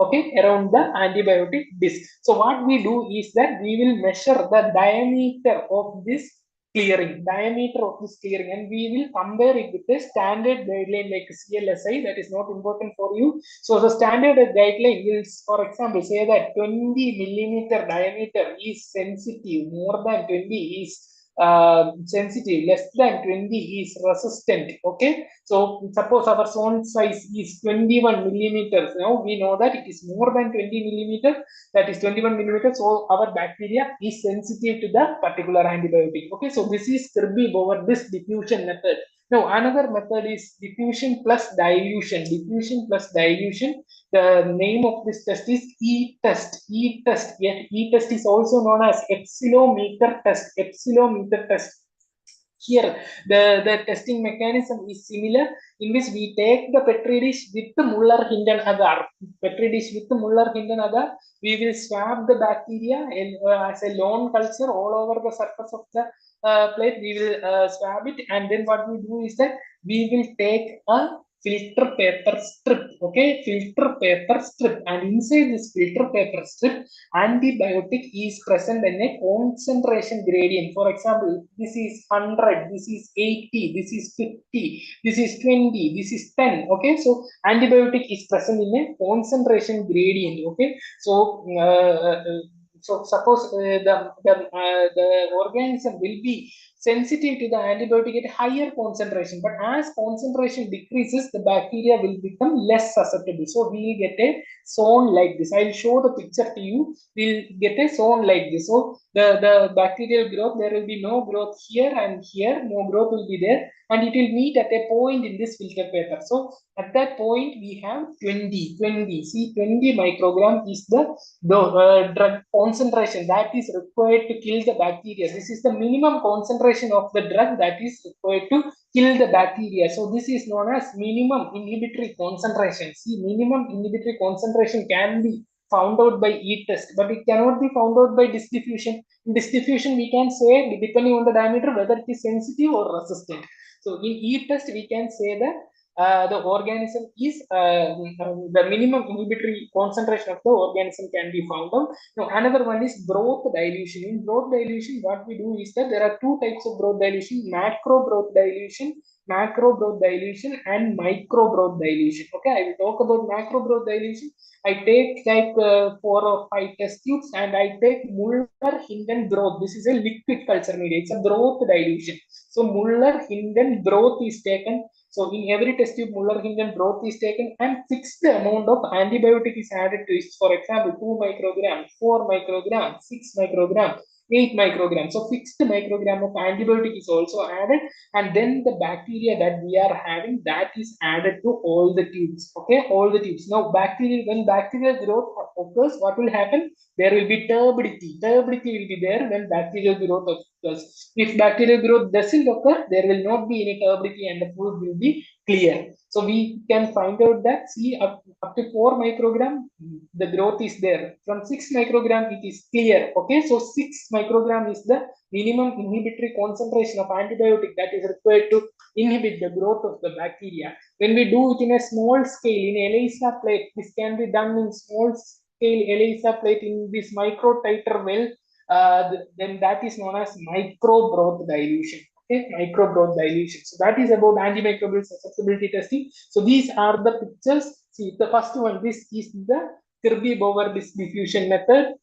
Okay, around the antibiotic disc. So what we do is that we will measure the diameter of this clearing, and we will compare it with a standard guideline like CLSI. That is not important for you. So the standard guideline will, for example, say that 20 millimeter diameter is sensitive, more than 20 is sensitive, less than 20 is resistant. Okay, so suppose our zone size is 21 millimeters. Now we know that it is more than 20 millimeters, that is 21 millimeters. So our bacteria is sensitive to the particular antibiotic. Okay, so this is Kirby-Bower disk diffusion method. Now another method is diffusion plus dilution. Diffusion plus dilution. The name of this test is E-test. E-test. Yet E-test is also known as epsilometer test. Epsilometer test. Here, the testing mechanism is similar, in which we take the petri dish with the Muller-Hinton agar. Petri dish with the Muller-Hinton agar, we will swab the bacteria as a lone culture all over the surface of the plate. We will swab it, and then what we do is that we will take a filter paper strip. Okay, filter paper strip, and inside this filter paper strip, antibiotic is present in a concentration gradient. For example, this is 100, this is 80, this is 50, this is 20, this is 10. Okay, so antibiotic is present in a concentration gradient. Okay, so so suppose the organism will be sensitive to the antibiotic at higher concentration, but as concentration decreases, the bacteria will become less susceptible. So we will get a zone like this. I'll show the picture to you. We'll get a zone like this. So the bacterial growth, there will be no growth here and here, no growth will be there, and it will meet at a point in this filter paper. So at that point we have 20. See, 20 microgram is the drug concentration that is required to kill the bacteria. This is the minimum concentration of the drug that is required to kill the bacteria. So this is known as minimum inhibitory concentration. See, minimum inhibitory concentration can be found out by E-test, but it cannot be found out by disk diffusion. In disk diffusion, we can say, depending on the diameter, whether it is sensitive or resistant. So in E-test, we can say that the organism is the minimum inhibitory concentration of the organism can be found out. Now another one is broth dilution. In broth dilution, what we do is that there are two types of broth dilution: macro broth dilution and micro broth dilution. Okay, I will talk about macro broth dilution. I take like 4 or 5 test tubes, and I take Muller-Hinton broth. This is a liquid culture media. It's a broth dilution. So Muller-Hinton broth is taken. So in every test tube, Muller-Hinton broth is taken, and fixed amount of antibiotic is added to it. For example, 2 micrograms, 4 micrograms, 6 micrograms. 8 micrograms. So fixed microgram of antibiotic is also added, and then the bacteria that we are having, that is added to all the tubes. Okay, all the tubes. Now bacterial, when bacterial growth occurs, what will happen? There will be turbidity. Turbidity will be there when bacterial growth occurs. If bacterial growth doesn't occur, there will not be any turbidity and the fluid will be clear. So we can find out that, see, up to 4 microgram, the growth is there. From 6 microgram, it is clear. Okay, so 6 microgram is the minimum inhibitory concentration of antibiotic that is required to inhibit the growth of the bacteria. When we do it in a small scale, in ELISA plate, this can be done in small scale ELISA plate in this micro titer well, then that is known as micro broth dilution. Okay, micro broth dilution. So that is about antimicrobial susceptibility testing. So these are the pictures. See, the first one, this is the Kirby-Bower diffusion method.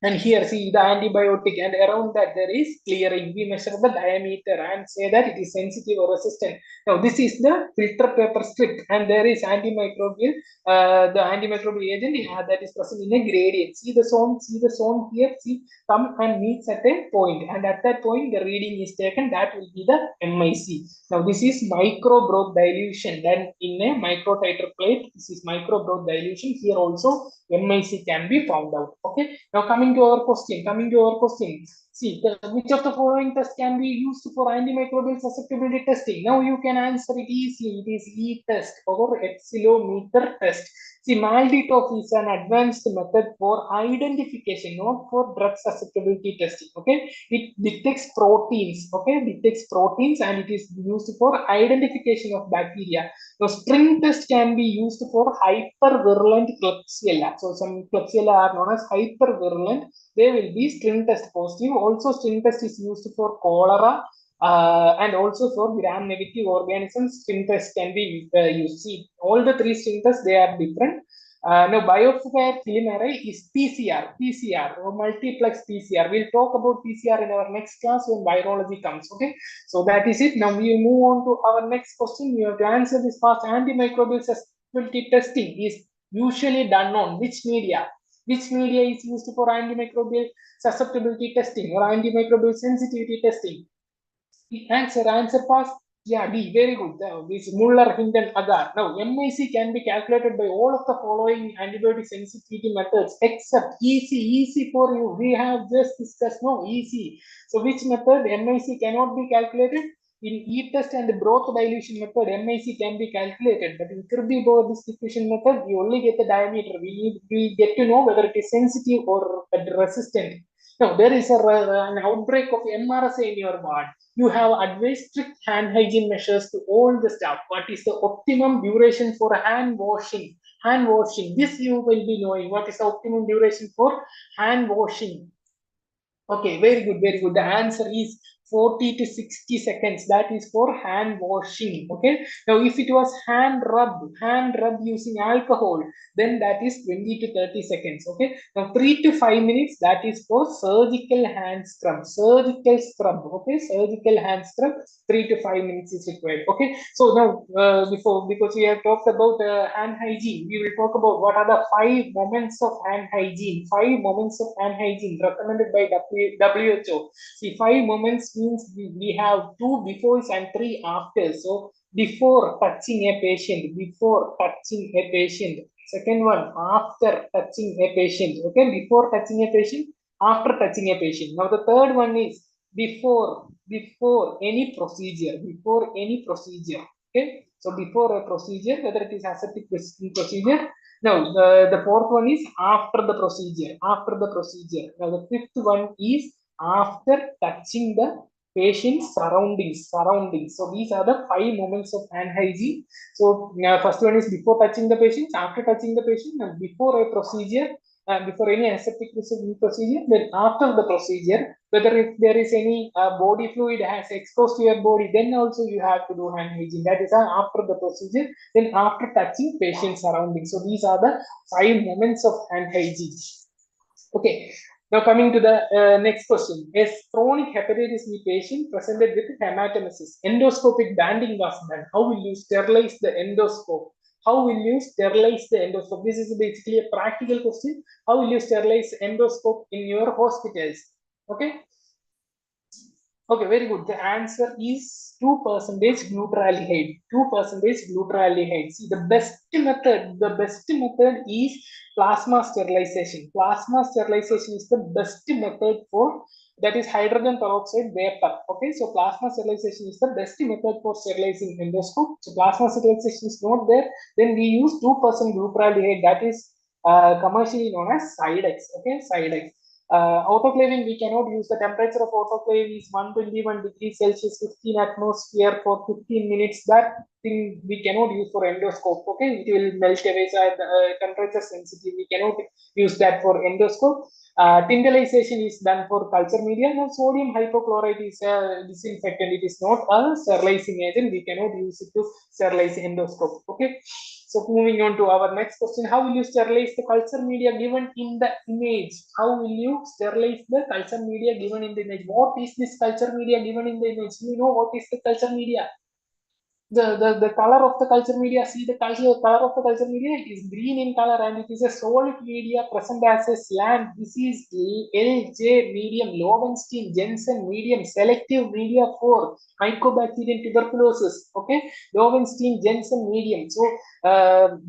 And here, see the antibiotic, and around that there is clearing. We measure the diameter and say that it is sensitive or resistant. Now, this is the filter paper strip, and there is antimicrobial, the antimicrobial agent that is present in a gradient. See the zone here, see, come and meets at a point, and at that point the reading is taken. That will be the MIC. Now, this is micro broth dilution done in a micro titer plate. This is micro broth dilution. Here also MIC can be found out. Okay. Now coming to our question. See, which of the following tests can be used for antimicrobial susceptibility testing? Now you can answer it easily. It is E-test or epsilometer test. See, MALDI-TOF is an advanced method for identification, not for drug susceptibility testing. Okay, it detects proteins. Okay, detects proteins, and it is used for identification of bacteria. Now, string test can be used for hypervirulent Klebsiella. So some Klebsiella are known as hypervirulent. They will be string test positive. Also, string test is used for cholera. And also for gram-negative organisms, string test can be used. See, all the 3 string tests, they are different. Now, biopsy film array is PCR or multiplex PCR. We'll talk about PCR in our next class when virology comes. Okay, so that is it. Now we move on to our next question. You have to answer this fast. Antimicrobial susceptibility testing is usually done on which media? Which media is used for antimicrobial susceptibility testing or antimicrobial sensitivity testing? Answer fast. Yeah, D. Very good. This Muller, Hinton, Agar. Now, MIC can be calculated by all of the following antibiotic sensitivity methods except easy for you. We have just discussed. No, easy. So, which method MIC cannot be calculated? In E-test and broth dilution method, MIC can be calculated, but in Kirby-Bower diffusion method, we only get the diameter. We get to know whether it is sensitive or resistant. Now, there is an outbreak of MRSA in your ward. You have advised strict hand hygiene measures to all the staff. What is the optimum duration for hand washing? Hand washing. This you will be knowing. What is the optimum duration for hand washing? Okay, very good, very good. The answer is 40 to 60 seconds. That is for hand washing. Okay. Now, if it was hand rub using alcohol, then that is 20 to 30 seconds. Okay. Now, 3 to 5 minutes, that is for surgical hand scrub. Surgical scrub. Okay. Surgical hand scrub, 3 to 5 minutes is required. Okay. So now, because we have talked about hand hygiene, we will talk about what are the 5 moments of hand hygiene. 5 moments of hand hygiene recommended by WHO. See, 5 moments means we have 2 befores and 3 afters. So before touching a patient, second one, after touching a patient. Okay, before touching a patient, after touching a patient. Now the third one is before any procedure. Okay, so before a procedure, whether it is aseptic procedure. Now the fourth one is after the procedure. Now the fifth one is after touching the patient's surroundings. So these are the 5 moments of hand hygiene. So first one is before touching the patient, after touching the patient, and before a procedure, before any aseptic procedure, then after the procedure, whether if there is any body fluid has exposed to your body, then also you have to do hand hygiene. That is after the procedure, then after touching patient surroundings. So these are the 5 moments of hand hygiene. Okay. Now coming to the next question. A chronic hepatitis B patient presented with hematemesis. Endoscopic banding was done. How will you sterilize the endoscope? This is basically a practical question. How will you sterilize endoscope in your hospitals? Okay. Okay, very good. The answer is 2% glutaraldehyde. 2% glutaraldehyde. See, the best method is plasma sterilization. Plasma sterilization is the best method for, that is hydrogen peroxide vapor. Okay, so plasma sterilization is the best method for sterilizing endoscope. So plasma sterilization is not there, then we use 2% glutaraldehyde, that is commercially known as Sidex. Okay, Sidex. Autoclaving, we cannot use. The temperature of autoclave is 121 degrees Celsius, 15 atmosphere for 15 minutes. That thing we cannot use for endoscope. Okay, it will melt away. So temperature sensitive, we cannot use that for endoscope. Tindelization is done for culture media. Now, sodium hypochlorite is a disinfectant. It is not a sterilizing agent. We cannot use it to sterilize endoscope. Okay. So moving on to our next question, how will you sterilize the culture media given in the image? How will you sterilize the culture media given in the image? What is this culture media given in the image? You know what is the culture media? The color of the culture media, see the color of the culture media, it is green in color and it is a solid media present as a slant. This is LJ medium, Lowenstein Jensen medium, selective media for Mycobacterium tuberculosis. Okay, Lowenstein Jensen medium. So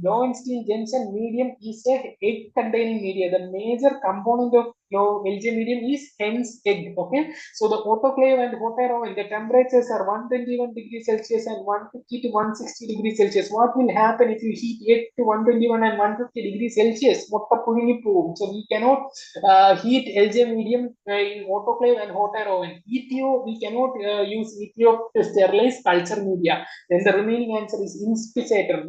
Lowenstein Jensen medium is a egg containing media. The major component of LJ medium is hen's egg. Okay, so the autoclave and hot air oven, the temperatures are 121 degrees Celsius and 150 to 160 degrees Celsius. What will happen if you heat it to 121 and 150 degrees Celsius? So we cannot heat LJ medium in autoclave and hot air oven. ETO, we cannot use ETO to sterilize culture media. Then the remaining answer is inspissator.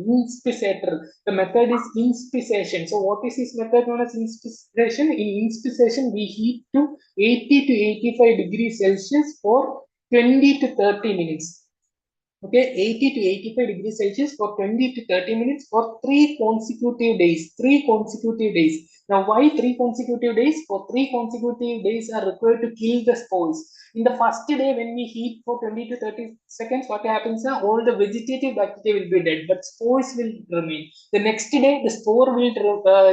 The method is inspisation. So what is this method known as inspisation? In inspisation, we heat to 80 to 85 degrees Celsius for 20 to 30 minutes. Okay, 80 to 85 degrees Celsius for 20 to 30 minutes for 3 consecutive days. 3 consecutive days. Now, why 3 consecutive days? For 3 consecutive days are required to kill the spores. In the first day, when we heat for 20 to 30 seconds, what happens? All the vegetative bacteria will be dead, but spores will remain. The next day, the spore will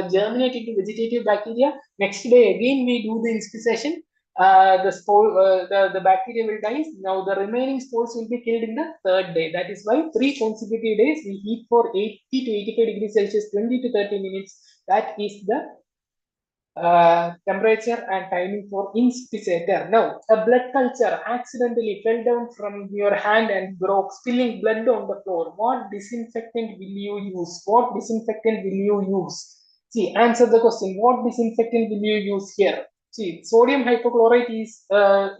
germinate into vegetative bacteria. Next day, again, we do the inspisation. The bacteria will die. Now the remaining spores will be killed in the third day. That is why 3 consecutive days we heat for 80 to 85 degrees Celsius, 20 to 30 minutes. That is the temperature and timing for inspissator. Now, a blood culture accidentally fell down from your hand and broke, spilling blood on the floor. What disinfectant will you use? What disinfectant will you use? See, answer the question. What disinfectant will you use here? See, sodium hypochlorite is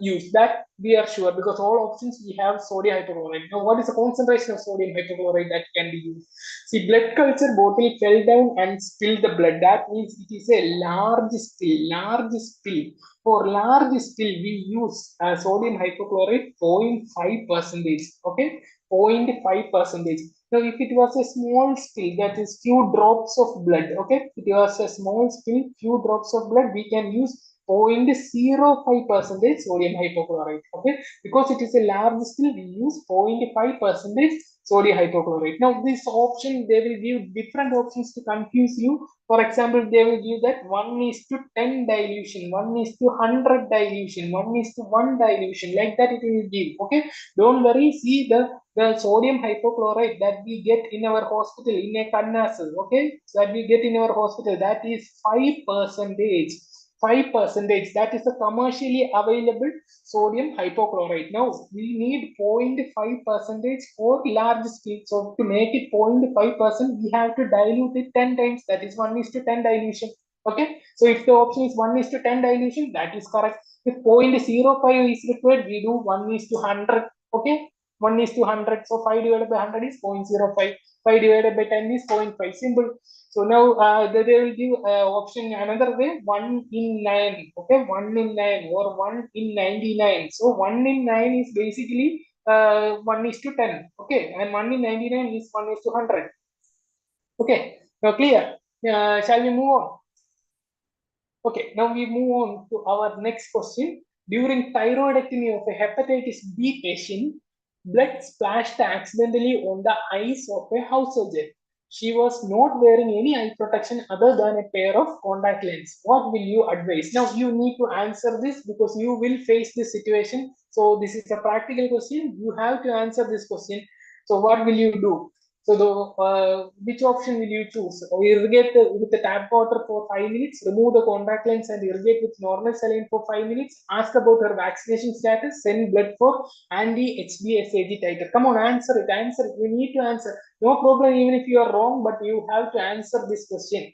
used. That we are sure because all options we have sodium hypochlorite. Now, what is the concentration of sodium hypochlorite that can be used? See, blood culture bottle fell down and spilled the blood. That means it is a large spill. Large spill. For large spill, we use sodium hypochlorite 0.5%. Okay, 0.5%. Now, if it was a small spill, that is few drops of blood. Okay, if it was a small spill, few drops of blood, we can use 0.05% sodium hypochlorite. Okay, because it is a large spill, we use 0.5% sodium hypochlorite. Now, this option, they will give different options to confuse you. For example, they will give that 1:10 dilution, 1:100 dilution, 1:1 dilution, like that it will give. Okay, don't worry. See the sodium hypochlorite that we get in our hospital in a cannas. Okay, so that we get in our hospital, that is 5%. 5%. That is the commercially available sodium hypochlorite. Now we need 0.5% for large spill. So to make it 0.5%, we have to dilute it 10 times. That is 1:10 dilution. Okay. So if the option is 1:10 dilution, that is correct. If 0.05 is required, we do 1:100. Okay. 1:100. So 5 divided by 100 is 0.05. 5 divided by 10 is 0.5. Simple. So now they will give option another way, 1 in 9. Okay, 1 in 9 or 1 in 99. So 1 in 9 is basically 1:10. Okay, and 1 in 99 is 1:100. Okay, now clear. Shall we move on? Okay, now we move on to our next question. During thyroidectomy of a hepatitis B patient, blood splashed accidentally on the eyes of a house surgeon. She was not wearing any eye protection other than a pair of contact lens. What will you advise? Now you need to answer this because you will face this situation. So this is a practical question. You have to answer this question. So what will you do? So which option will you choose? Or irrigate with the tap water for 5 minutes, remove the contact lens and irrigate with normal saline for 5 minutes, ask about her vaccination status, send blood for anti-HBsAg titer. Come on, answer it, answer it. You need to answer. No problem, even if you are wrong, but you have to answer this question.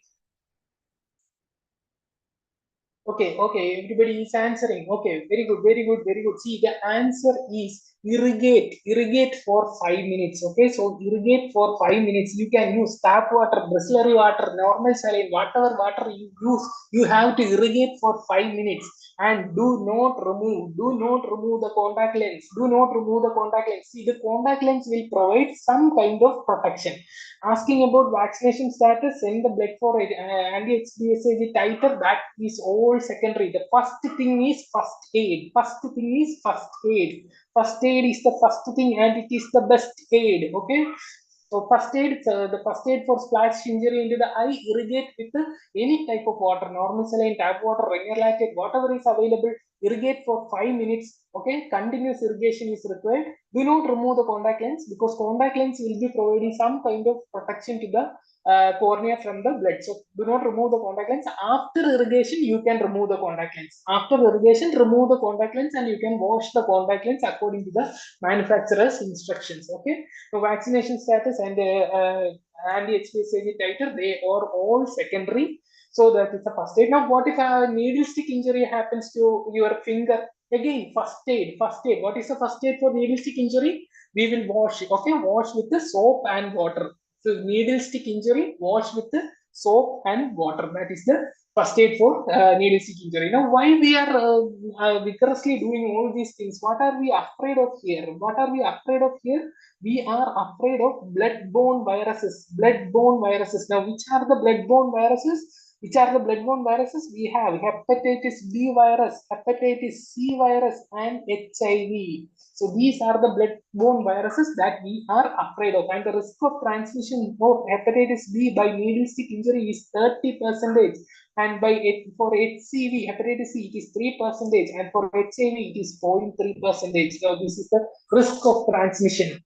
Okay, everybody is answering. Okay, very good, very good, very good. See, the answer is irrigate for 5 minutes. Okay, so irrigate for 5 minutes. You can use tap water, bristlery water, normal saline, whatever water you use. You have to irrigate for 5 minutes and do not remove the contact lens. Do not remove the contact lens. See, the contact lens will provide some kind of protection. Asking about vaccination status, send the blood for anti-HBsAg titer. That is all secondary. The first thing is first aid. First thing is first aid. First aid is the first thing, and it is the best aid. Okay. So first aid, the first aid for splash injury into the eye, irrigate with any type of water, normal saline, tap water, regular lactate, whatever is available. Irrigate for 5 minutes. Okay, continuous irrigation is required. Do not remove the contact lens because contact lens will be providing some kind of protection to the cornea from the blood. So do not remove the contact lens. After irrigation, you can remove the contact lens. After irrigation, remove the contact lens and you can wash the contact lens according to the manufacturer's instructions. Okay. So vaccination status and anti-HBsAg titer, they are all secondary. So that is the first aid. Now, what if a needle stick injury happens to your finger? Again, first aid. First aid. What is the first aid for needle stick injury? We will wash it. Okay, wash with the soap and water. So needle stick injury, wash with the soap and water. That is the first aid for needle stick injury. Now, why we are vigorously doing all these things? What are we afraid of here? What are we afraid of here? We are afraid of blood-borne viruses. Blood-borne viruses. Now, which are the blood-borne viruses? Which are the blood-borne viruses? We have hepatitis B virus, hepatitis C virus, and HIV. So these are the blood-borne viruses that we are afraid of. And the risk of transmission of hepatitis B by needle stick injury is 30%. And for HCV, hepatitis C, it is 3%. And for HIV, it is 0.3%. So this is the risk of transmission.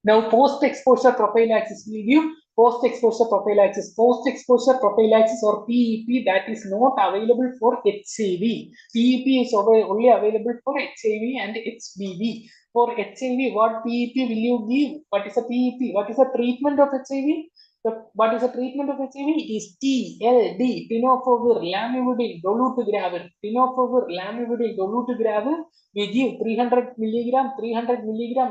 Now, post-exposure prophylaxis, we give post-exposure prophylaxis. Post-exposure prophylaxis or PEP, that is not available for HCV. PEP is only available for HIV and HBV. For HIV, what PEP will you give? What is a PEP? What is the treatment of HIV? What is the treatment of HIV? It is TLD, tenofovir lamivudine dolutegravir. Tenofovir lamivudine dolutegravir. We give 300 milligram,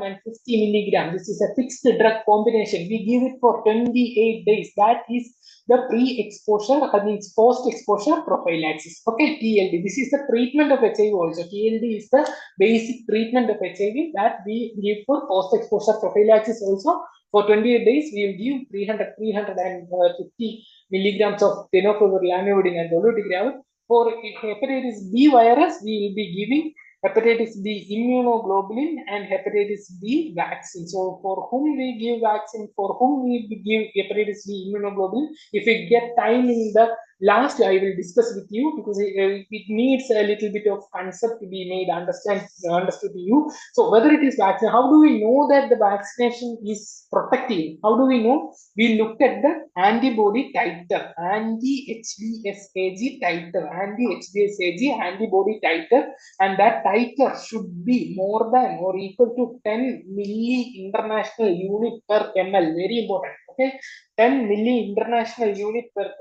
and 50 milligram. This is a fixed drug combination. We give it for 28 days. That is the pre-exposure, means post-exposure prophylaxis. Okay, TLD. This is the treatment of HIV also. TLD is the basic treatment of HIV that we give for post-exposure prophylaxis also. For 28 days, we will give 350 milligrams of tenofovir lamivudine and dolutegravir. For hepatitis B virus, we will be giving hepatitis B immunoglobulin and hepatitis B vaccine. So for whom we give vaccine, for whom we give hepatitis B immunoglobulin, if we get time in the last, I will discuss with you because it needs a little bit of concept to be made understood to you. So whether it is vaccine, how do we know that the vaccination is protective? How do we know? We look at the antibody titer, anti-HBsAg titer, anti-HBsAg antibody titer, and that titer should be more than or equal to 10 milli international unit per ml. Very important. Okay, 10 milli international unit per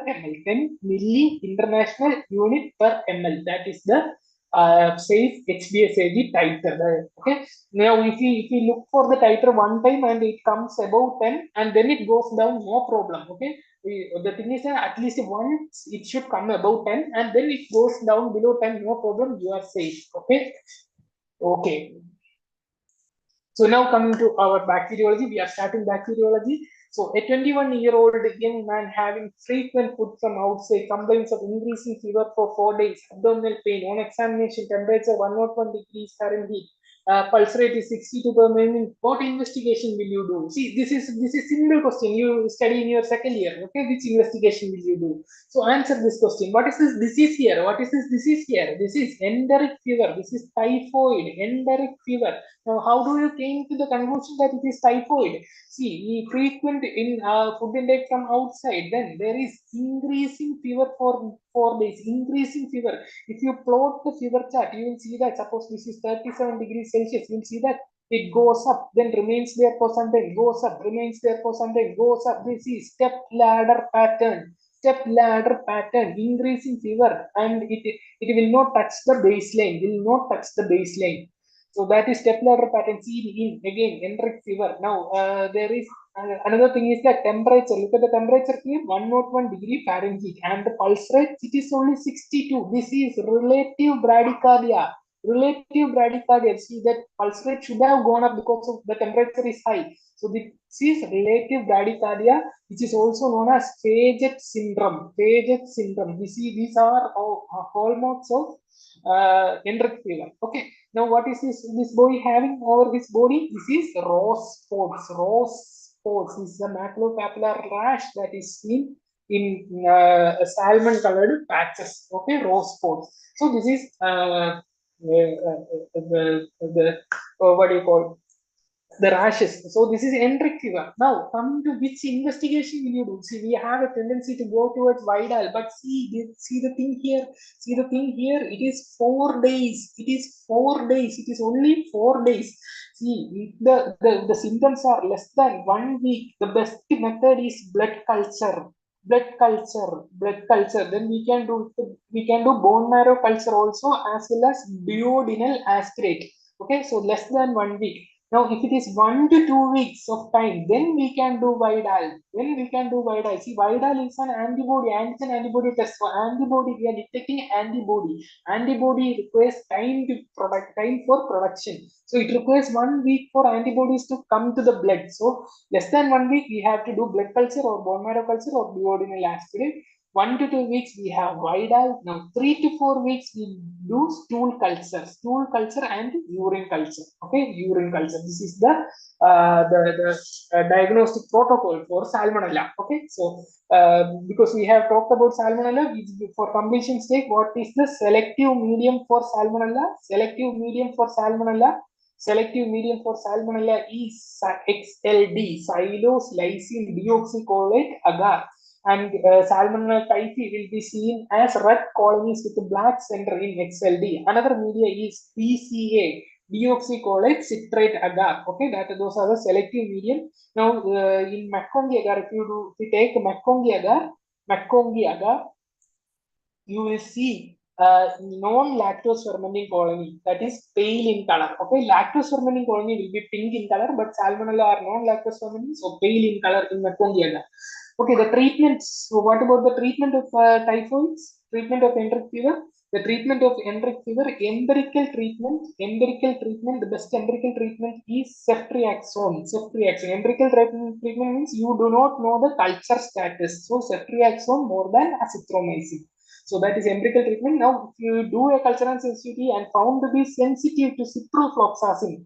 ml. 10 milli international unit per ml. That is the safe HBsAg titer. Okay. Now, if you look for the titer one time and it comes above 10 and then it goes down, no problem. Okay. The thing is that at least once it should come above 10 and then it goes down below 10, no problem. You are safe. Okay. Okay. So now coming to our bacteriology, we are starting bacteriology. So a 21-year-old young man having frequent food from outside, complaints of increasing fever for 4 days, abdominal pain, on examination temperature 101 degrees Fahrenheit, pulse rate is 62 per minute, what investigation will you do? See, this is single question you study in your second year. Okay, which investigation will you do? So answer this question. What is this disease here? What is this disease here? This is enteric fever. This is typhoid, enteric fever. Now, how do you came to the conclusion that it is typhoid? See, we frequent in food intake from outside, then there is increasing fever for 4 days. Increasing fever. If you plot the fever chart, you will see that suppose this is 37 degrees Celsius, you will see that it goes up, then remains there for some time, goes up, remains there for some time, goes up. This is step ladder pattern. Step ladder pattern, increasing fever, and it will not touch the baseline, will not touch the baseline. So that is step ladder pattern. See in again enteric fever. Now there is another thing is that temperature. Look at the temperature here, 101 degree Fahrenheit, and the pulse rate it is only 62. This is relative bradycardia. Relative bradycardia. See that pulse rate should have gone up because of the temperature is high. So this is relative bradycardia, which is also known as Paget syndrome. Paget syndrome. We see these are all hallmarks of enteric fever. Okay. Now, what is this boy having over his body? This is rose spots. Rose spots. This is a maculopapular rash that is seen in salmon-colored patches. Okay, rose spots. So this is what do you call the rashes. So this is enteric fever. Now come to which investigation will you do? See, we have a tendency to go towards Vidal, but see the thing here. See the thing here. It is 4 days. It is 4 days. It is only 4 days. See, the symptoms are less than 1 week. The best method is blood culture. Blood culture. Then we can do bone marrow culture also, as well as duodenal aspirate. Okay, so less than 1 week. Now, if it is 1 to 2 weeks of time, then we can do Vidal. See, Vidal is an antigen-antibody test. For antibody, we are detecting antibody. Antibody requires time for production. So it requires 1 week for antibodies to come to the blood. So less than 1 week, we have to do blood culture or bone marrow culture or duodenal aspirate. 1 to 2 weeks we have Vidal. Now 3 to 4 weeks we do stool culture and urine culture. Okay, urine culture. This is the diagnostic protocol for salmonella. Okay, so because we have talked about salmonella, for completion sake, what is the selective medium for salmonella? Selective medium for salmonella is XLD, xylose lysine deoxycholate agar. And Salmonella typhi will be seen as red colonies with a black center in XLD. Another media is PCA, deoxycholate citrate agar. Okay, those are the selective medium. Now in McConkie agar, if you take McConkie agar, you will see non-lactose fermenting colony that is pale in color. Okay, lactose fermenting colony will be pink in color, but Salmonella are non-lactose fermenting, so pale in color in McConkie agar. Okay, the treatments. So what about the treatment of typhoids? Treatment of enteric fever? The treatment of enteric fever, empirical treatment, the best empirical treatment is ceftriaxone. Empirical treatment means you do not know the culture status. So ceftriaxone more than azithromycin. So that is empirical treatment. Now, if you do a cultural sensitivity and found to be sensitive to ciprofloxacin,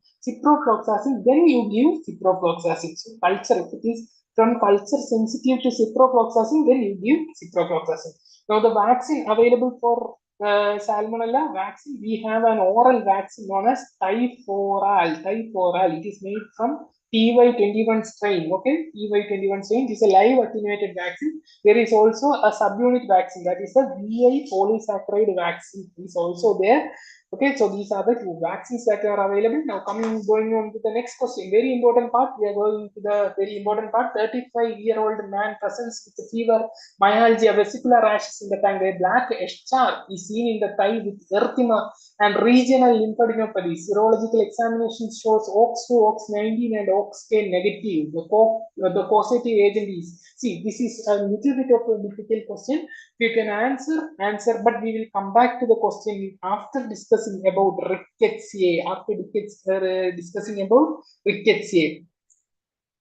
then you give ciprofloxacin. So culture, if it is from culture sensitive to ciprofloxacin, then you give ciprofloxacin. Now the vaccine available for Salmonella vaccine, we have an oral vaccine known as Typhoral. It is made from TY21 strain. Okay, TY21 strain is a live attenuated vaccine. There is also a subunit vaccine, that is a VI polysaccharide vaccine is also there. Okay, so these are the two vaccines that are available. Now going on to the next question. Very important part. We are going to the very important part. 35-year-old man presents with fever, myalgia, vesicular rashes in the tongue. A black eschar is seen in the thigh with erythema and regional lymphadenopathy. Serological examination shows OX2, OX19 and OX10 negative. The causative agent is, see, this is a little bit of a difficult question. You can answer, but we will come back to the question after discussing about rickettsia.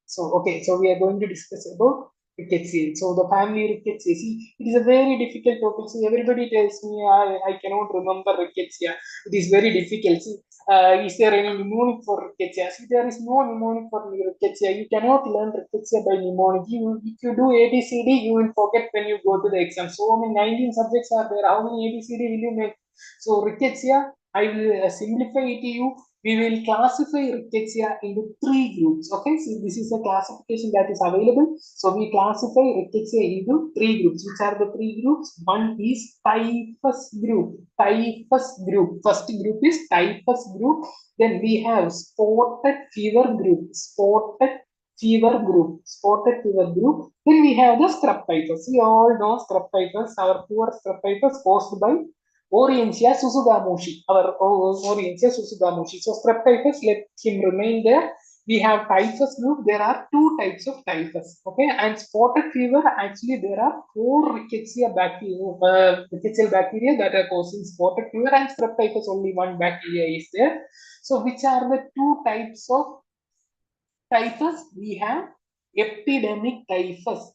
So, okay, so we are going to discuss about Rickettsia. So the family Rickettsia. See, it is a very difficult topic. See, everybody tells me I cannot remember Rickettsia. It is very difficult. See, is there any mnemonic for Rickettsia? See, there is no mnemonic for Rickettsia. You cannot learn Rickettsia by mnemonic. If you do ABCD, you will forget when you go to the exam. So many 19 subjects are there. How many ABCD will you make? So Rickettsia, I will simplify it to you. We will classify Rickettsia into 3 groups. Okay, so this is a classification that is available. So we classify Rickettsia into 3 groups. Which are the 3 groups? One is typhus group. Typhus group. First group is typhus group. Then we have spotted fever group. Spotted fever group. Spotted fever group. Then we have the scrub typhus. We all know scrub typhus. Our poor scrub typhus caused by Orientia susugamushi, our Orientia susugamushi. So scrub typhus, let him remain there. We have typhus group. There are 2 types of typhus. Okay, and spotted fever. Actually, there are 4 rickettsial bacteria that are causing spotted fever, and scrub typhus only 1 bacteria is there. So, which are the 2 types of typhus? We have epidemic typhus,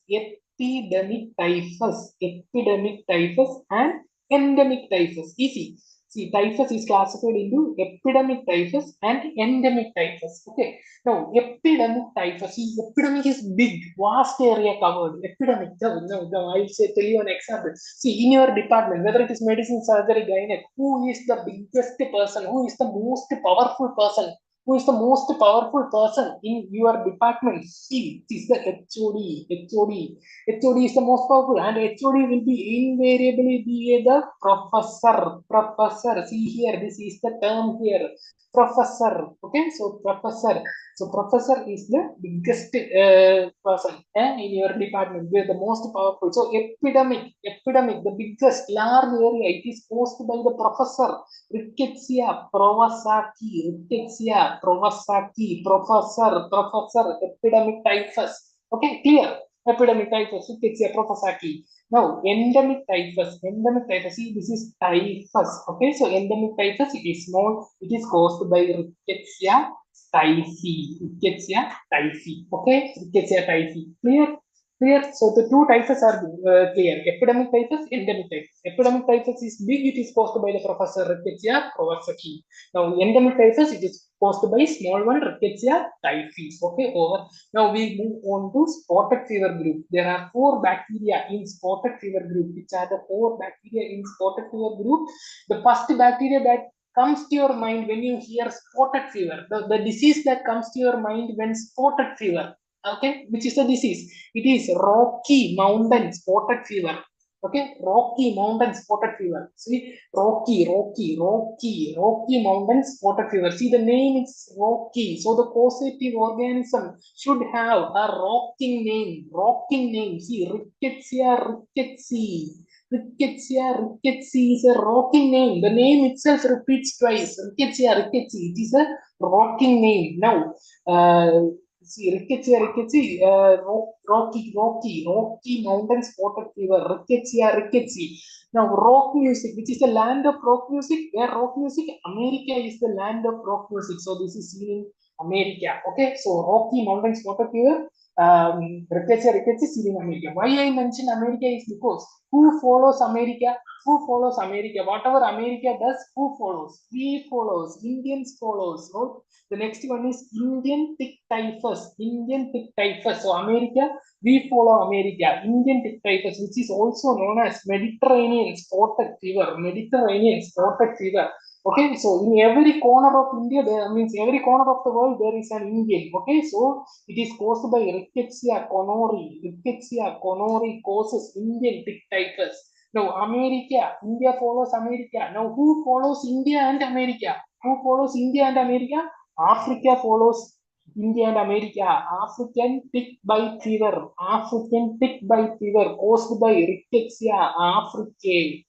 and endemic typhus. Easy. See, typhus is classified into epidemic typhus and endemic typhus. Okay. Now, epidemic typhus. See, epidemic is big, vast area covered. Epidemic. No. I will say, tell you an example. See, in your department, whether it is medicine, surgery, gynec, who is the biggest person? Who is the most powerful person? Who is the most powerful person in your department? See, it is the HOD. HOD is the most powerful, and HOD will be invariably be the professor. Professor. See here, this is the term here. Professor. Okay, so professor. So professor is the biggest person in your department. They are the most powerful. So epidemic, the biggest, large area. It is caused by the professor. Rickettsia prowazekii, professor, epidemic typhus. Okay, clear? Epidemic typhus, Rickettsia prowazekii. Now, endemic typhus. See, this is typhus. Okay, so endemic typhus, it is small. It is caused by Rickettsia typhi. Okay, Rickettsia typhi. Clear? So the 2 typhus are clear. Epidemic typhus, endemic typhus. Epidemic typhus is big. It is caused by the professor Rickettsia prowazekii. Now, endemic typhus, it is caused by small one, Rickettsia typhi. Okay, over. Now we move on to spotted fever group. There are 4 bacteria in spotted fever group. Which are the 4 bacteria in spotted fever group? The first bacteria that comes to your mind when you hear spotted fever, the disease that comes to your mind when spotted fever. Okay, which is the disease? It is Rocky Mountain spotted fever. Okay, Rocky Mountain spotted fever. See, Rocky Mountain spotted fever. See, the name is Rocky. So the causative organism should have a rocking name. See, Rickettsia is a rocking name. The name itself repeats twice. Rickettsia. It is a rocking name. Now, see, Rickettsia, Rocky Mountain spotted fever, Rickettsia. Now, rock music, which is the land of rock music. Where rock music? America is the land of rock music. So this is seen in America. Okay, so Rocky Mountain spotted fever, Rickettsia seen in America. Why I mention America is because who follows America? Whatever America does, who follows? We follows. Indians follows. Right? The next one is Indian tick typhus. So America, we follow America. Indian tick typhus, which is also known as Mediterranean spotted fever. Okay, so in every corner of India, there means every corner of the world, there is an Indian. Okay, so it is caused by Rickettsia conori. Causes Indian tick typhus. Now, India follows America. Now, who follows India and America? Africa follows India and America. African tick bite fever caused by Rickettsia africae.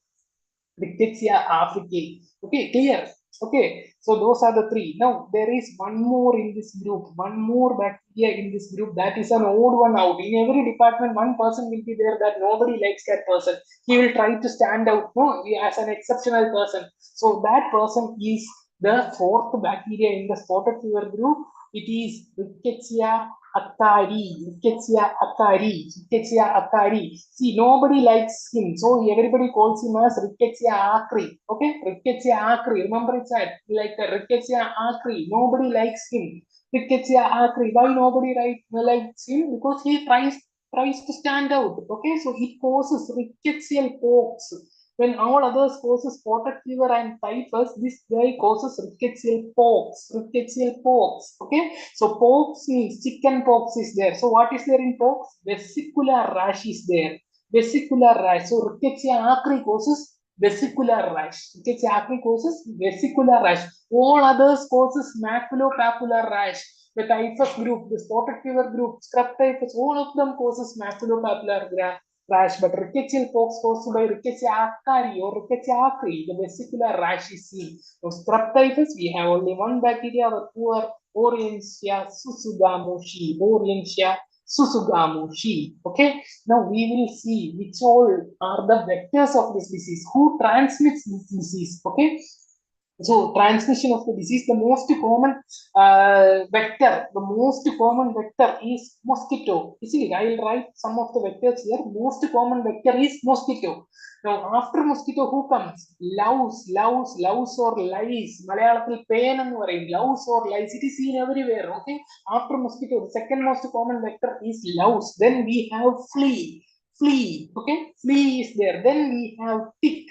Okay, clear? Okay, so those are the 3. Now, there is one more in this group, one more bacteria in this group. That is an odd one out. In every department, one person will be there that nobody likes that person. He will try to stand out, no, as an exceptional person. So that person is The fourth bacteria in the spotted fever group, it is Rickettsia acari. Rickettsia acari. Rickettsia acari. See, nobody likes him, so everybody calls him as Rickettsia acri. Okay, Rickettsia acri. Remember it's like Rickettsia acri. Nobody likes him. Rickettsia acri. Why nobody likes him? Because he tries to stand out. Okay, so it causes rickettsial pox. When all others causes spotted fever and typhus, this guy causes rickettsial pox. Rickettsial pox. Okay, so pox means chicken pox is there. So what is there in pox? Vesicular rash is there. Vesicular rash. So rickettsia acri causes vesicular rash. Rickettsia acri causes vesicular rash. All others causes maculopapular rash. The typhus group, the spotted fever group, scrub typhus, all of them causes maculopapular rash, but rickettsial pox caused by Rickettsia acari or Rickettsia acri, the vesicular rash is seen. So scrub typhus, we have only one bacteria, the poor Orientia susugamushi. Orientia susugamushi. Okay, now we will see which all are the vectors of this disease, who transmits this disease. Okay, so transmission of the disease, the most common vector is mosquito. You see, I will write some of the vectors here. Most common vector is mosquito. Now, after mosquito, who comes? Louse or lice. Malayalam pain and louse or lice. It is seen everywhere. Okay. After mosquito, the second most common vector is louse. Then we have flea. Okay, flea is there. Then we have tick.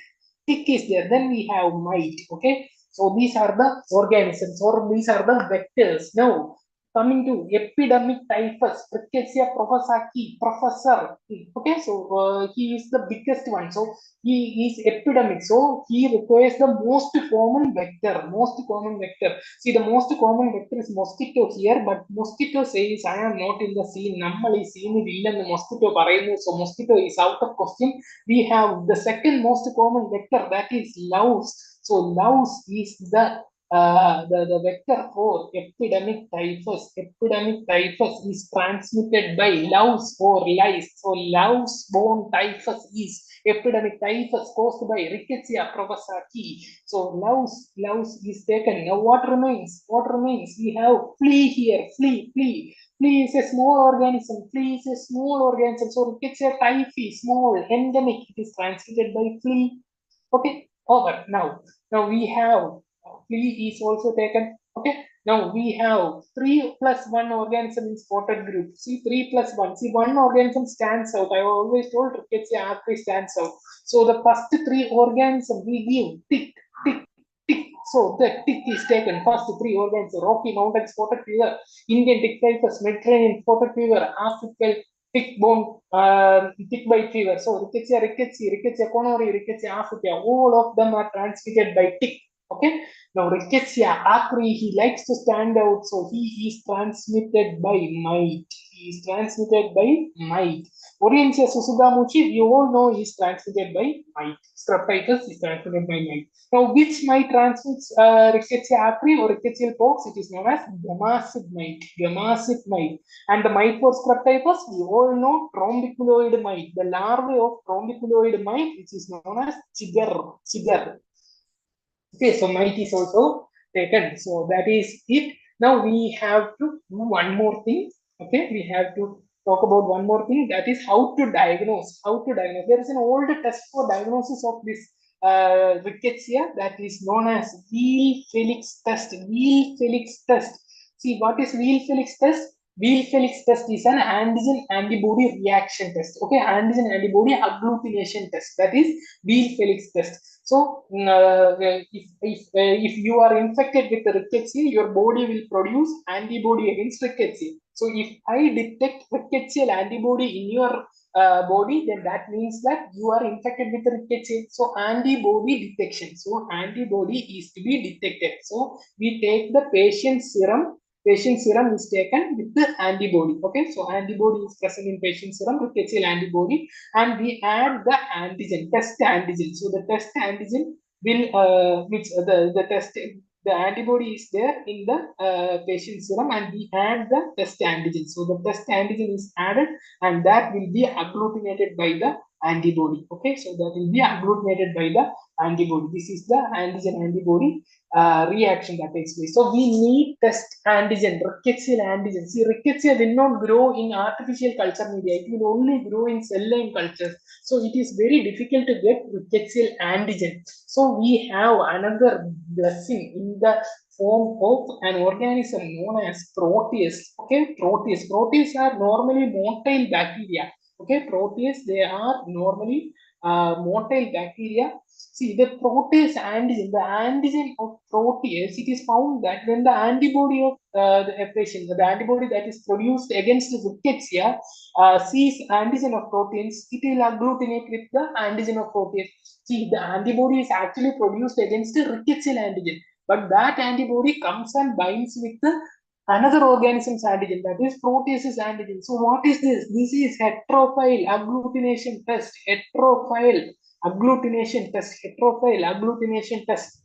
Tick is there. Then we have mite. Okay. So these are the organisms or these are the vectors. Now, coming to epidemic typhus, Rickettsia professaki, professor. Okay, so he is the biggest one. So he is epidemic. So he requires the most common vector. Most common vector. See, the most common vector is mosquito here, but mosquito says I am not in the scene. Nammali scene villain mosquito parayunu. So mosquito is out of question. We have the second most common vector, that is louse. So louse is the vector for epidemic typhus. Epidemic typhus is transmitted by louse or lice. So louse-borne typhus is epidemic typhus caused by Rickettsia professaki. So louse is taken. Now what remains? We have flea here. Flea is a small organism. So Rickettsia typhi, small, endemic. It is transmitted by flea. Okay, over. Now we have flea is also taken. Okay, now we have 3 plus 1 organism in spotted group. See, 3 plus 1. See, one organism stands out. I always told Rickettsia acri stands out. So the first 3 organisms we give tick. So the tick is taken. First 3 organisms: Rocky Mountain spotted fever, Indian tick typhus, Mediterranean spotted fever, African tick-borne tick bite fever. So Rickettsia conuri, Rickettsia africa, all of them are transmitted by tick. Okay. Now Rickettsia acri, he likes to stand out, so he is transmitted by mite. Orientia susugamushi, we all know is transmitted by mite. Strep typhus is transmitted by mite. Now, which mite transmits Rickettsia acri or rickettsial pox? It is known as gammasid mite. And the mite for strep typhus, we all know trombiculoid mite. The larvae of trombiculoid mite, which is known as chigger. Okay, so mite is also taken. So that is it. Now we have to do one more thing. Okay, we have to talk about one more thing, that is how to diagnose. There is an old test for diagnosis of this rickettsia, that is known as Weil-Felix test. See, what is Weil-Felix test? Weil-Felix test is an antigen antibody reaction test. Okay, antigen antibody agglutination test. That is Weil-Felix test. So, if you are infected with the rickettsia, your body will produce antibody against rickettsia. So, if I detect rickettsial antibody in your body, then that means that you are infected with rickettsia. So, antibody detection. So, antibody is to be detected. So, we take the patient's serum. Patient serum is taken with the antibody. Okay, so antibody is present in patient serum, rickettsial antibody, and we add the antigen, test antigen. So the test antigen will, the antibody is there in the patient serum, and we add the test antigen. So the test antigen is added, and that will be agglutinated by the antibody. Okay, so that will be agglutinated by the antibody. This is the antigen antibody reaction that takes place. So we need test antigen, rickettsial antigen. See, rickettsia will not grow in artificial culture media. It will only grow in cell line cultures. So it is very difficult to get rickettsial antigen. So we have another blessing in the form of an organism known as proteus. Okay, proteus. Proteus are normally motile bacteria. Okay, proteus, they are normally motile bacteria. See, the protease antigen, the antigen of protease, it is found that when the antibody of the patient, the antibody that is produced against the rickettsia sees antigen of proteins, it will agglutinate with the antigen of protease. See, the antibody is actually produced against the rickettsial antigen, but that antibody comes and binds with the another organism's antigen, that is protease's antigen. So what is this? This is heterophile agglutination test. Heterophile agglutination test. Heterophile agglutination test.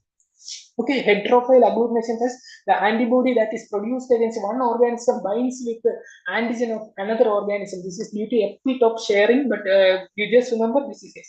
Okay, heterophile agglutination test. The antibody that is produced against one organism binds with the antigen of another organism. This is due to epitope sharing, but you just remember this is the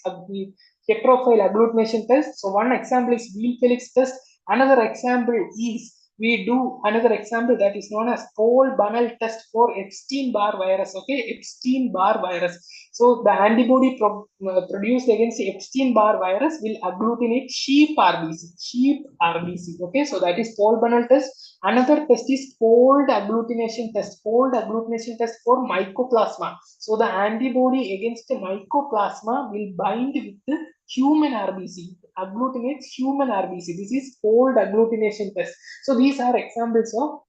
heterophile agglutination test. So one example is Wheel-Felix test. Another example is we do another example that is known as Paul-Bunel test for Epstein-Barr virus. Okay, Epstein-Barr virus. So the antibody produced against the Epstein-Barr virus will agglutinate sheep RBC. Sheep RBC. Okay, so that is Paul-Bunel test. Another test is fold agglutination test. Fold agglutination test for mycoplasma. So the antibody against the mycoplasma will bind with the human RBC, agglutinates human RBC. This is fold agglutination test. So these are examples of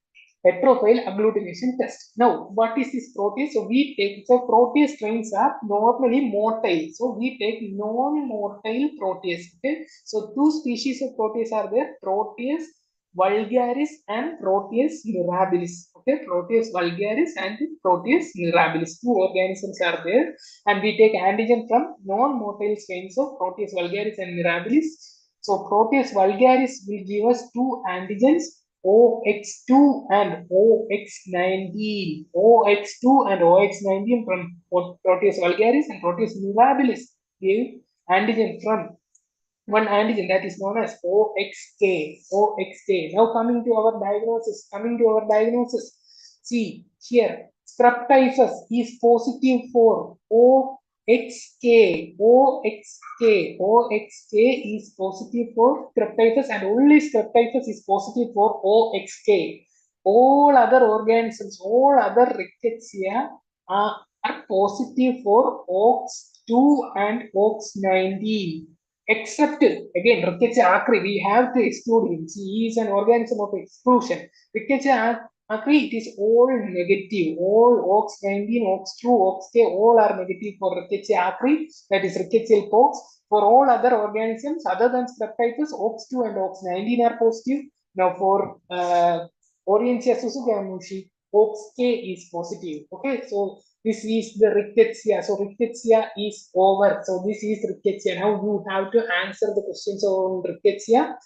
heterophile agglutination test. Now, what is this protease? So we take, so protease strains are normally motile. So we take non-motile protease. Okay. So two species of protease are there: Proteus vulgaris and Proteus mirabilis. Okay, Proteus vulgaris and Proteus mirabilis. Two organisms are there, and we take antigen from non-motile strains of Proteus vulgaris and mirabilis. So Proteus vulgaris will give us two antigens, OX2 and OX19. OX2 and OX19 from Proteus vulgaris, and Proteus mirabilis give antigen from one antigen that is known as OXK. OXK. Now coming to our diagnosis. See here, strep typhus is positive for OXK. OXK is positive for strep typhus, and only strep typhus is positive for OXK. All other organisms, all other rickettsia are positive for OX2 and OX19. Except, again, Rickettsia acri, we have to exclude him. He is an organism of exclusion. Rickettsia acri, it is all negative. All OX19, OX2, OXK, all are negative for Rickettsia acri, that is rickettsial pox. For all other organisms, other than strep typhus, OX2 and OX19 are positive. Now, for Orientia susugamushi, OXK is positive. Okay, so this is the rickettsia. So rickettsia is over. So this is rickettsia. Now you have to answer the questions on rickettsia.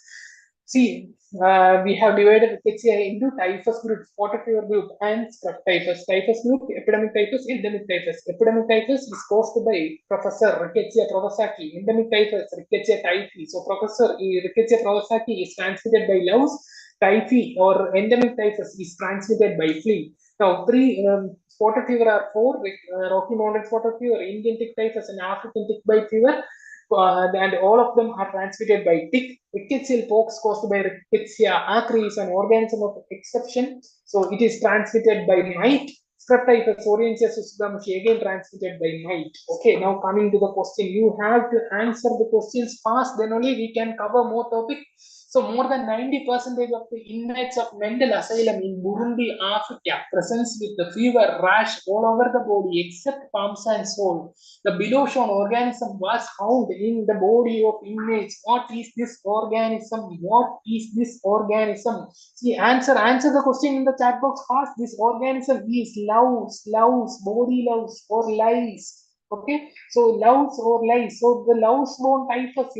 See, we have divided rickettsia into typhus group, spotted fever group, and strep typhus. Typhus group, epidemic typhus, endemic typhus. Epidemic typhus is caused by Professor Rickettsia provosaki. Endemic typhus, Rickettsia typhi. So Professor Rickettsia provosaki is transmitted by louse. Typhi or endemic typhus is transmitted by flea. Now, three spotted fever are four: Rocky Mountain spotted fever, Indian tick typhus, and African tick bite fever. And all of them are transmitted by tick. Rickettsial pox caused by Rickettsia acri is an organism of exception. So it is transmitted by mite. Strep typhus, Orientia susugamushi, again transmitted by mite. Okay, now coming to the question, you have to answer the questions fast, then only we can cover more topic. So more than 90% of the inmates of mental asylum in Burundi, Africa, presents with the fever, rash all over the body except palms and soul. The below shown organism was found in the body of inmates. What is this organism? What is this organism? See, answer the question in the chat box fast. This organism is louse, body louse or lice. Okay, so louse or lice. So the louse-borne typhus,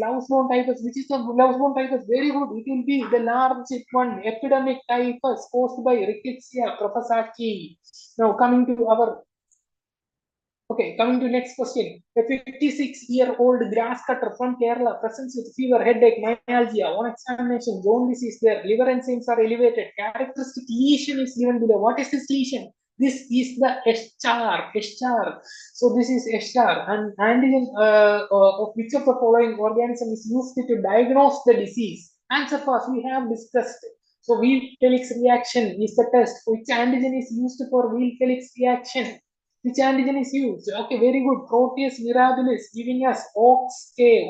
which is the louse-borne typhus? Very good. It will be the largest one, epidemic typhus caused by Rickettsia provosaki. Now coming to our Okay, coming to next question. A 56-year-old grass cutter from Kerala presents with fever, headache, myalgia. On examination, jaundice is there. Liver enzymes are elevated. Characteristic lesion is given below. What is this lesion? This is the eschar. So this is eschar. And antigen of which of the following organism is used to diagnose the disease? Answer first. We have discussed. So Wheat-Felix reaction is the test. Which antigen is used for Wheat-Felix reaction? Which antigen is used? Okay, very good. Proteus mirabilis giving us OX-K.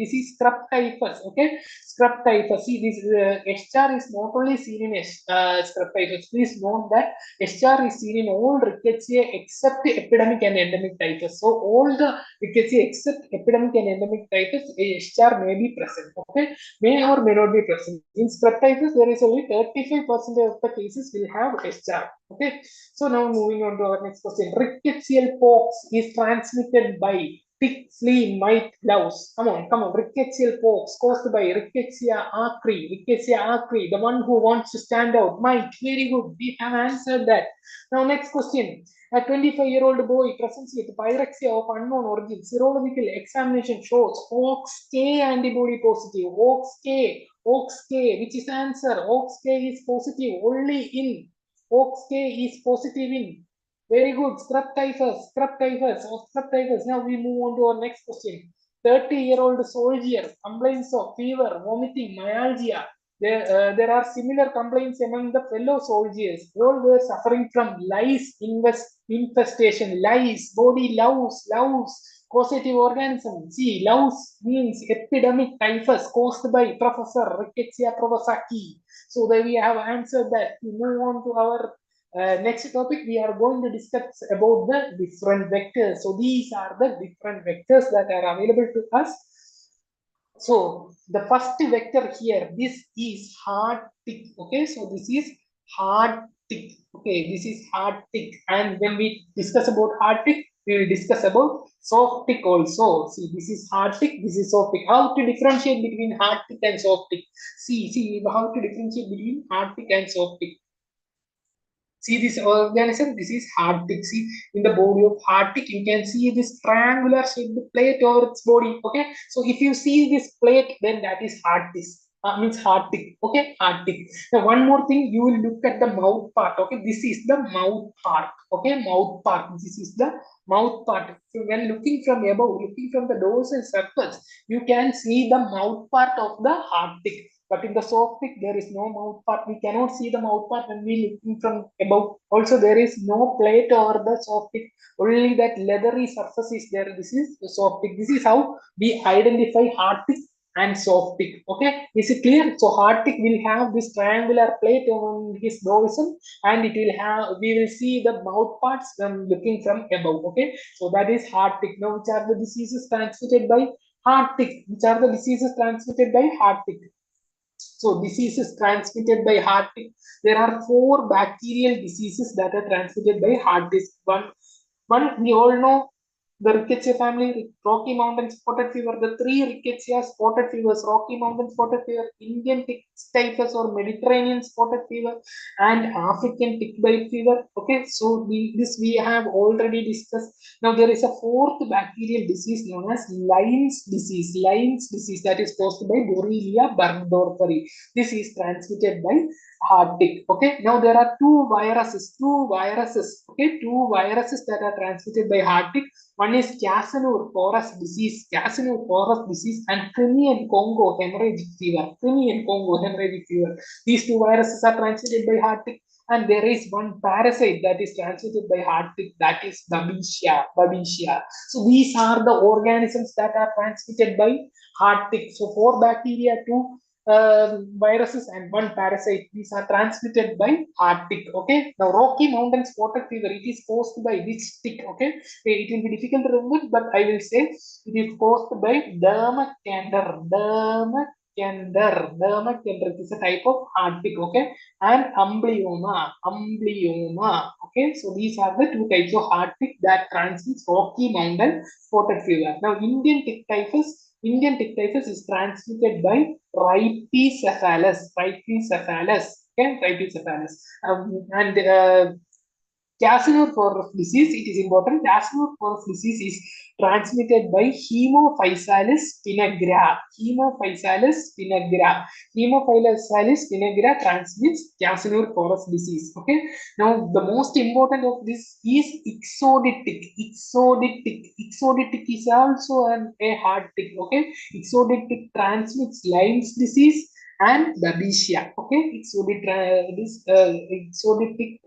This is scrub typhus. Okay, scrub typhus. See, this eschar is not only seen in scrub typhus. Please note that eschar is seen in all rickettsia except epidemic and endemic typhus. So all the rickettsia except epidemic and endemic typhus, eschar may be present. Okay, may or may not be present. In scrub typhus, there is only 35% of the cases will have eschar. Okay, so now moving on to our next question. Rickettsial pox is transmitted by tick, flea, mite, louse. Come on. Rickettsial pox caused by Rickettsia acri, the one who wants to stand out. Mite, very good. We have answered that. Now next question. A 25-year-old boy presents with pyrexia of unknown origin. Serological examination shows OX-K antibody positive. OX-K, which is answer? OX-K is positive only in OX-K is positive in. Very good. Scrub typhus. Now we move on to our next question. 30-year-old soldier complains of fever, vomiting, myalgia. There are similar complaints among the fellow soldiers. All were suffering from lice infestation. Lice, body louse, causative organism. See, louse means epidemic typhus caused by Professor Rickettsia provosaki. So there we have answered that. We move on to our next topic. We are going to discuss about the different vectors. So these are the different vectors that are available to us. So the first vector here, this is hard tick. Okay, so this is hard tick. Okay, this is hard tick. And when we discuss about hard tick, we will discuss about soft tick also. See, this is hard tick, this is soft tick. How to differentiate between hard tick and soft tick? See how to differentiate between hard tick and soft tick. See this organism, this is hard tick. See, in the body of hard tick, you can see this triangular shaped plate over its body. Okay, so if you see this plate, then that is hard tick. Means hard tick. Okay, hard tick. Now one more thing, you will look at the mouth part. Okay, this is the mouth part. Okay, mouth part. This is the mouth part. So when looking from above, looking from the dorsal surface, you can see the mouth part of the hard tick. But in the soft tick, there is no mouth part. We cannot see the mouth part when we looking from above. Also, there is no plate over the soft tick. Only that leathery surface is there. This is the soft tick. This is how we identify hard tick and soft tick. Okay, is it clear? So hard tick will have this triangular plate on his dorsum, and it will have. We will see the mouth parts when looking from above. Okay, so that is hard tick. Now, which are the diseases transmitted by hard tick? Which are the diseases transmitted by hard tick? So diseases transmitted by hard tick. There are 4 bacterial diseases that are transmitted by hard tick. One we all know, the Rickettsia family, Rocky Mountain spotted fever, the 3 Rickettsia spotted fevers, Rocky Mountain spotted fever, Indian tick typhus or Mediterranean spotted fever, and African tick bite fever. Okay, so this we have already discussed. Now there is a 4th bacterial disease known as Lyme's disease. Lyme's disease that is caused by Borrelia burgdorferi. This is transmitted by hard tick. Okay, now there are two viruses. Okay, 2 viruses that are transmitted by hard tick. One is Casanur porous disease, and Crimean Congo hemorrhagic fever. These 2 viruses are transmitted by hard tick. And there is one parasite that is transmitted by hard tick, that is Babesia. So these are the organisms that are transmitted by hard tick. So 4 bacteria, 2 viruses, and 1 parasite. These are transmitted by hard tick. Okay, now Rocky Mountain spotted fever, it is caused by which tick? Okay, it will be difficult to remember, but I will say it is caused by Dermacander. Dermacander is a type of hard tick. Okay, and amblyoma. Okay, so these are the 2 types of hard tick that transmits Rocky Mountain spotted fever. Now Indian tick typhus is transmitted by Rhipicephalus. Okay, Rhipicephalus. And Cassinovirus disease, it is important. Cassinovirus disease is transmitted by Haemophilus spinagra. Haemophilus spinagra. Haemophilus spinagra transmits cassinovirus disease. Okay. Now, the most important of this is ixotic. Ixotic is also a hard tick. Okay. Ixotic transmits Lyme's disease and babesia. Okay. Ixotic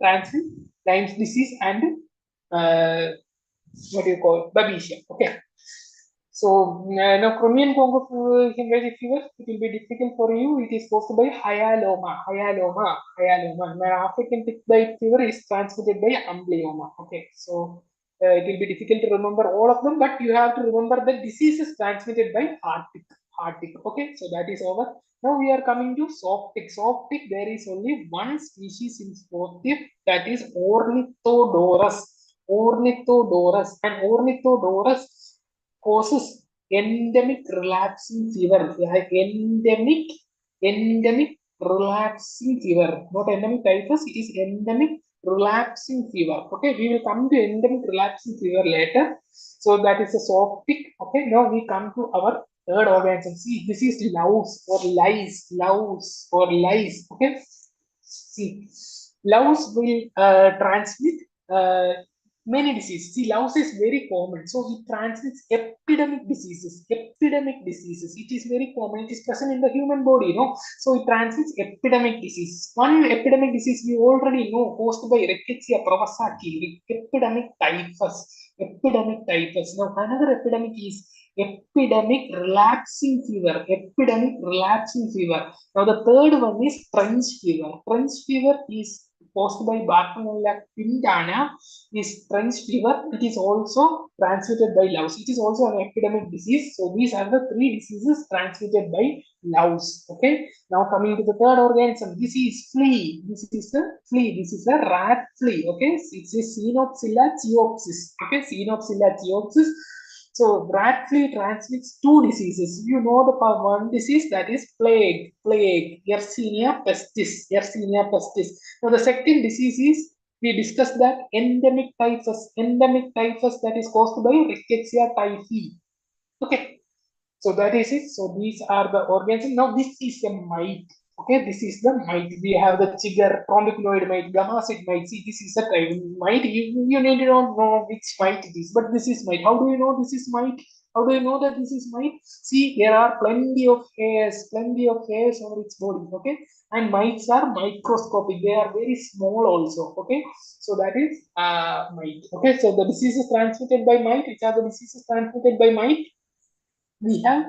transmits Lyme's disease and what do you call babesia. Okay. So now Crimean Congo hemorrhagic fever, it will be difficult for you. It is caused by hyaloma. Now African tick bite fever is transmitted by amblyoma. Okay, so it will be difficult to remember all of them, but you have to remember the diseases transmitted by heart tick. Okay, so that is over. Now we are coming to soft tick. Soft tick, there is only one species in soft tick, that is Ornithodorus. And Ornithodorus causes endemic relapsing fever. Like endemic relapsing fever. Not endemic typhus, it is endemic relapsing fever. Okay, we will come to endemic relapsing fever later. So that is a soft tick. Okay, now we come to our third organism. See, this is louse or lice. Okay, see, louse will transmit many diseases. See, louse is very common, so it transmits epidemic diseases. It is very common. It is present in the human body, so it transmits epidemic diseases. One epidemic disease we already know, caused by Rickettsia prowazaki, epidemic typhus. Now another epidemic is epidemic relapsing fever. Now the third one is French fever. Is caused by Bartonella pintana. Is French fever. It is also transmitted by louse. It is also an epidemic disease. So these are the three diseases transmitted by louse. Okay. Now coming to the third organism, this is flea. This is a rat flea. Okay. It is Xenopsilla cheopsis. Okay. Xenopsilla cheopsis. So rat flea transmits two diseases. You know the one disease, that is plague, Yersinia pestis. Now the second disease is, we discussed that, endemic typhus, that is caused by Rickettsia typhi. Okay, so that is it. So these are the organisms. Now this is a mite. Okay, this is the mite. We have the chigger, trombiculoid mite, gamassid mite. See, this is a type mite. You need to know which mite it is, but this is mite. How do you know this is mite? How do you know that this is mite? See, there are plenty of hairs on its body. Okay, and mites are microscopic. They are very small also. Okay, so that is mite. Okay, so the diseases transmitted by mite. Which are the diseases transmitted by mite? We have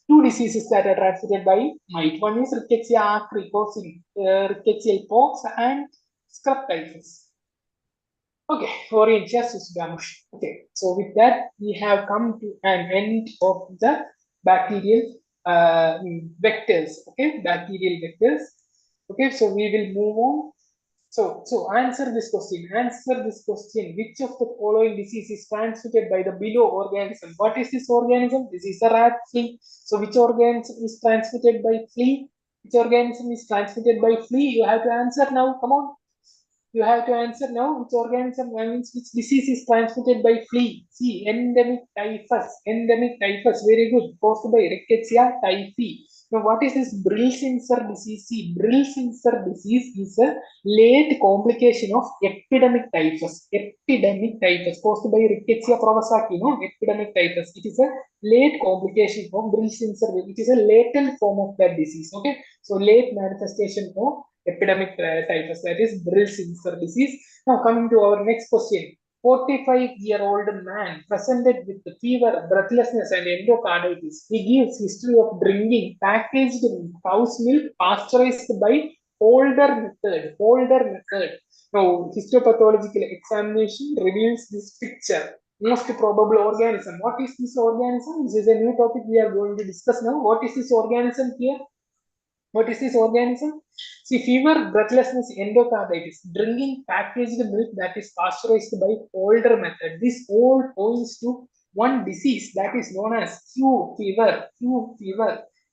two diseases that are transmitted by mite. One is Rickettsia acri, causing rickettsial pox, and scrub typhus. Okay, Orientia susgamush. Okay, so with that, we have come to an end of the bacterial vectors. Okay, bacterial vectors. Okay, so we will move on. So answer this question. Which of the following disease is transmitted by the below organism? What is this organism? This is a rat flea. So which organism is transmitted by flea? You have to answer now. Come on. You have to answer now. Which organism, means which disease is transmitted by flea? See, endemic typhus. Very good. Caused by Rickettsia typhi. Now, what is this Brill-Simpson disease? See, Brill-Simpson disease is a late complication of epidemic typhus. Caused by Rickettsia prowazaki. Epidemic typhus. It is a late complication of Brill-Simpson. It is a latent form of that disease. Okay, so late manifestation of epidemic typhus, that is Brill-Simpson disease. Now coming to our next question. 45-year-old man presented with fever, breathlessness, and endocarditis. He gives history of drinking packaged cow's milk pasteurized by older method. Now, histopathological examination reveals this picture. Most probable organism. What is this organism? This is a new topic we are going to discuss now. What is this organism here? What is this organism? See, fever, breathlessness, endocarditis, drinking packaged milk that is pasteurized by older method. This all points to one disease that is known as Q fever.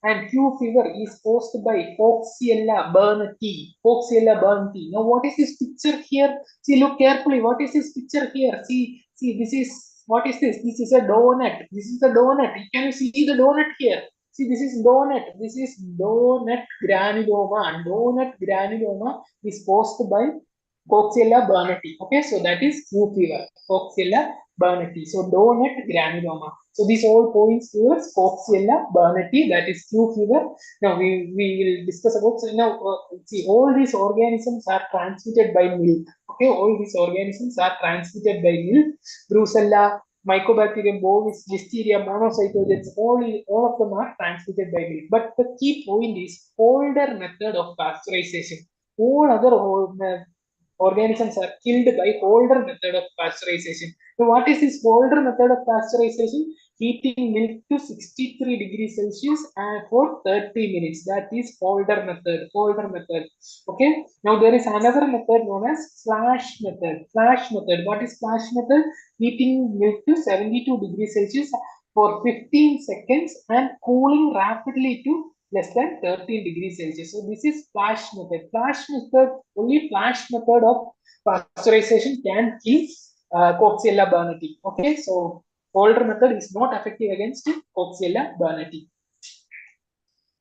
and Q fever is caused by Coxiella burnetii. Coxiella burnetii. Now, what is this picture here? See, look carefully. What is this picture here? See, this is, what is this? This is a donut. This is a donut. Can you see the donut here? See, this is donut. This is donut granuloma. Donut granuloma is caused by Coxiella burnetii. Okay, so that is Q fever. Coxiella burnetii. So donut granuloma. So this all points towards Coxiella burnetii, that is Q fever. Now we will discuss about, so now see, all these organisms are transmitted by milk. Okay, all these organisms are transmitted by milk. Brucella, Mycobacterium bovis, Listeria, monocytogenes, all of them are transmitted by milk. But the key point is older method of pasteurization. All other organisms are killed by older method of pasteurization. So what is this older method of pasteurization? Heating milk to 63 degrees Celsius for 30 minutes. That is older method. Older method. Okay. Now there is another method known as flash method. Flash method. What is flash method? Heating milk to 72 degrees Celsius for 15 seconds and cooling rapidly to less than 13 degrees Celsius. So this is flash method. Flash method, only flash method of pasteurization can kill Coxiella burnetii. Okay, so older method is not effective against Coxiella burnetii.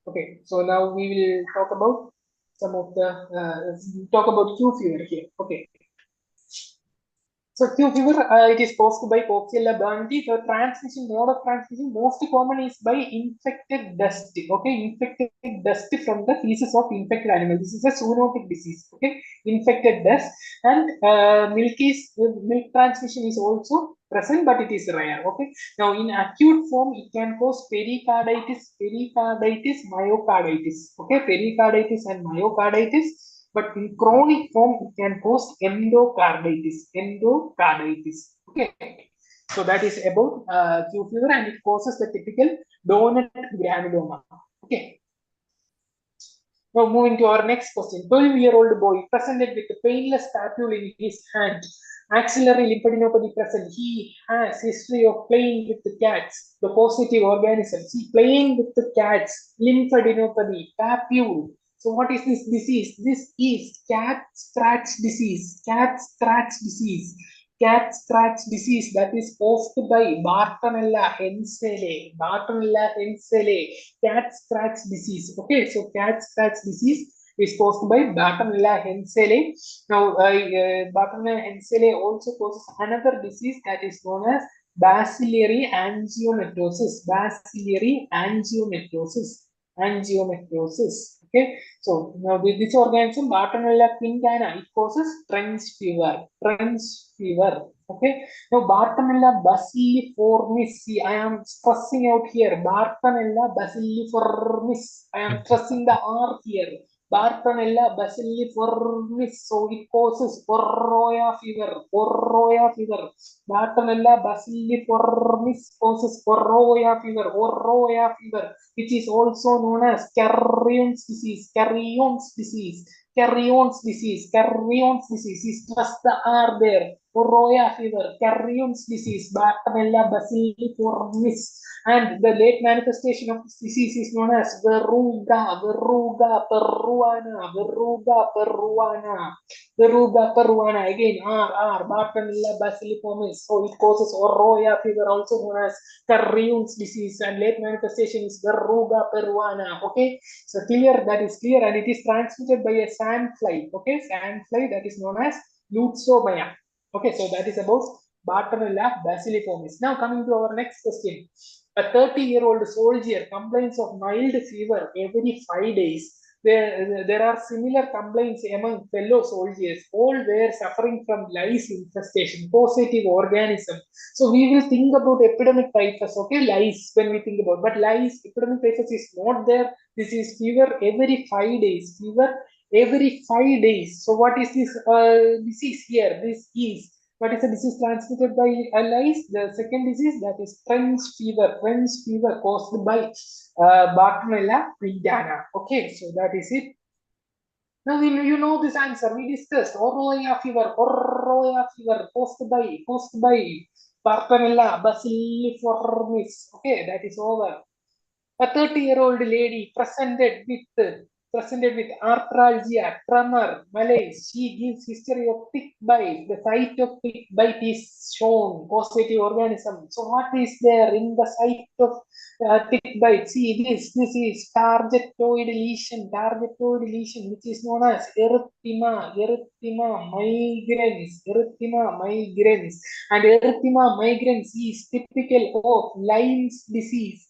Okay, so now we will talk about some of the talk about Q fever here. Okay. So Q fever, it is caused by Coxiella burnetii. The transmission, mode of transmission, most common is by infected dust. Okay, infected dust from the feces of infected animal. This is a zoonotic disease. Okay, infected dust, and milk transmission is also present, but it is rare. Okay, now in acute form, it can cause pericarditis, myocarditis. Okay, pericarditis and myocarditis. But in chronic form, it can cause endocarditis. Okay. So that is about Q fever, and it causes the typical donut granuloma. Okay. Now moving to our next question. 12-year-old boy presented with a painless papule in his hand. Axillary lymphadenopathy present. He has history of playing with the cats, the positive organisms. He playing with the cats, lymphadenopathy, papule. So what is this disease? This is cat scratch disease. Cat scratch disease. Cat scratch disease that is caused by Bartonella henselae. Bartonella henselae. Cat scratch disease. Okay, so cat scratch disease is caused by Bartonella henselae. Now, Bartonella henselae also causes another disease that is known as bacillary angiomatosis. Bacillary angiomatosis. Okay, so now this organism, Bartonella quintana, it causes trench fever. Okay, now Bartonella bacilliformis. See, I am stressing out here. Bartonella bacilliformis. I am stressing the R here. Bartonella bacilliformis. So it causes Borroya fever. Bartonella bacilliformis causes Borroya fever. Which is also known as Carrion's disease. Carrion's disease. Is just the R there. Borroya fever, Carrion's disease, Bartonella bacilliformis, and the late manifestation of this disease is known as verruga peruana. Again, Bartonella bacilliformis. So it causes Borroya fever, also known as Carrion's disease, and late manifestation is verruga peruana. Okay, so clear, that is clear, and it is transmitted by a sandfly. Okay, sandfly, that is known as Lutzomia. Okay, so that is about Bartonella bacilliformis. Now coming to our next question. A 30-year-old soldier complains of mild fever every 5 days. There are similar complaints among fellow soldiers. All were suffering from lice infestation, positive organism. So we will think about epidemic typhus, okay, lice when we think about, but lice, epidemic typhus is not there. This is fever every 5 days. So what is this disease here? What is the disease transmitted by lice? The second disease, that is trench fever caused by Bartonella quintana. Okay, so that is it. Now you know this answer. We discussed Borroya fever caused by Bartonella bacilliformis. Okay, that is over. A 30-year-old lady presented with arthralgia, tremor, malaise. She gives history of tick bite. The site of tick bite is shown, causative organism. So what is there in the site of tick bite? See this is targetoid lesion, which is known as erythema migrans, and erythema migrans is typical of Lyme's disease,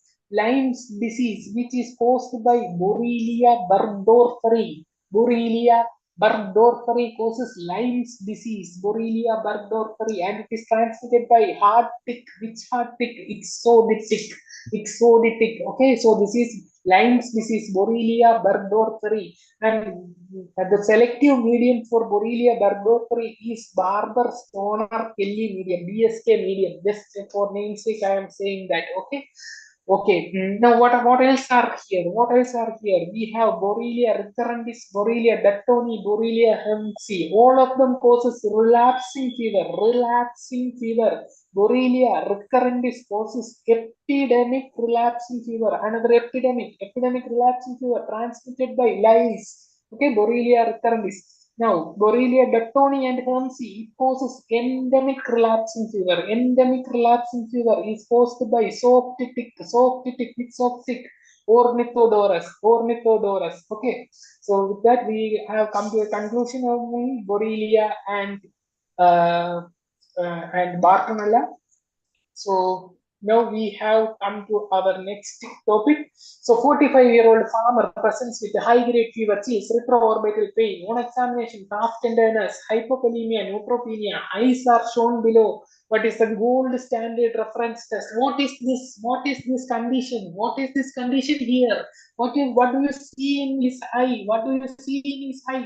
which is caused by Borrelia burgdorferi. Borrelia burgdorferi causes Lyme's disease, Borrelia burgdorferi, and it is transmitted by heart tick. Which heart tick? Ixotic. Okay, so this is Lyme's disease, Borrelia burgdorferi, and the selective medium for Borrelia burgdorferi is Barber Stoner Kelly medium, BSK medium. Just for namesake, I am saying that. Okay. Okay, now what else are here? We have Borrelia recurrentis, Borrelia dactoni, Borrelia hemsey. All of them causes relapsing fever. Borrelia recurrentis causes epidemic relapsing fever. Another epidemic relapsing fever transmitted by lice. Okay, Borrelia recurrentis. Now, Borrelia dactoni and hemsey causes endemic relapsing fever. Endemic relapsing fever is caused by soft tick, ornithodorus. Okay, so with that we have come to a conclusion of Borrelia and Bartonella. So now we have come to our next topic. So 45-year-old farmer presents with high-grade fever, chills, retroorbital pain. On examination, calf tenderness, hypokalemia, neutropenia. Eyes are shown below. What is the gold standard reference test? What is this condition? What is this condition here? What do you see in his eye?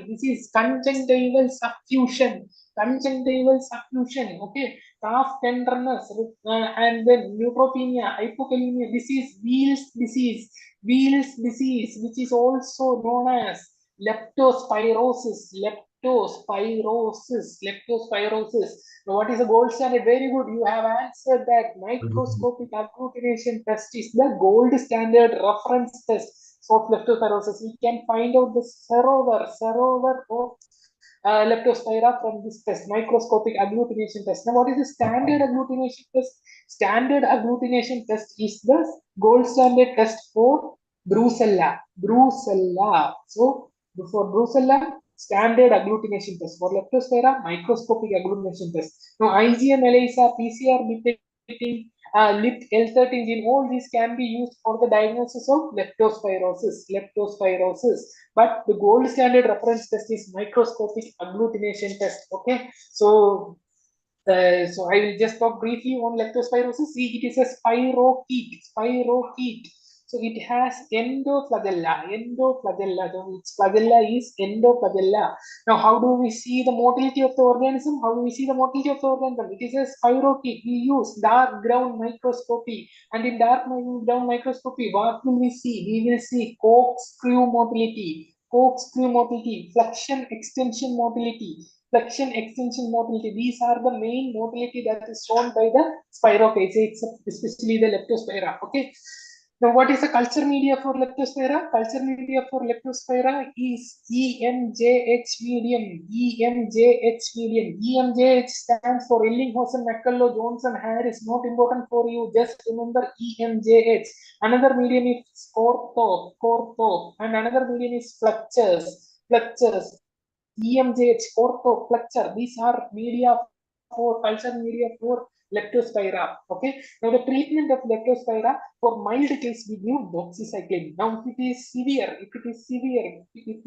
This is conjunctival suffusion. Okay, calf tenderness, and then neutropenia, hypokalemia. This is Weil's disease, which is also known as leptospirosis. Now, what is the gold standard? Very good. You have answered that. Microscopic agglutination test is the gold standard reference test of leptospirosis. We can find out the serover of leptospira from this test, microscopic agglutination test. Now, what is the standard agglutination test? Standard agglutination test is the gold standard test for brucella. So, for brucella, standard agglutination test. For leptospira, microscopic agglutination test. Now, IgM, ELISA, PCR detecting lip L13 gene, all these can be used for the diagnosis of leptospirosis. But the gold standard reference test is microscopic agglutination test. Okay, so I will just talk briefly on leptospirosis. See, it is a spirochete. So it has endoflagella. So its flagella is endoflagella. Now, how do we see the motility of the organism? It is a spirochete. We use dark ground microscopy. And in dark ground microscopy, what will we see? We will see corkscrew motility, flexion extension motility. These are the main motility that is shown by the spirochete, especially the leptospira. Okay. Now, what is the culture media for leptospira? Culture media for leptospira is EMJH medium. EMJH stands for Ellinghausen, McCullough, Johnson, Harris. Not important for you. Just remember EMJH. Another medium is Cortho, and another medium is Fletcher's. EMJH, Cortho, Fletcher. These are culture media for leptospira. Okay. Now, the treatment of leptospira, for mild case, we give doxycycline. Now, if it is severe, if it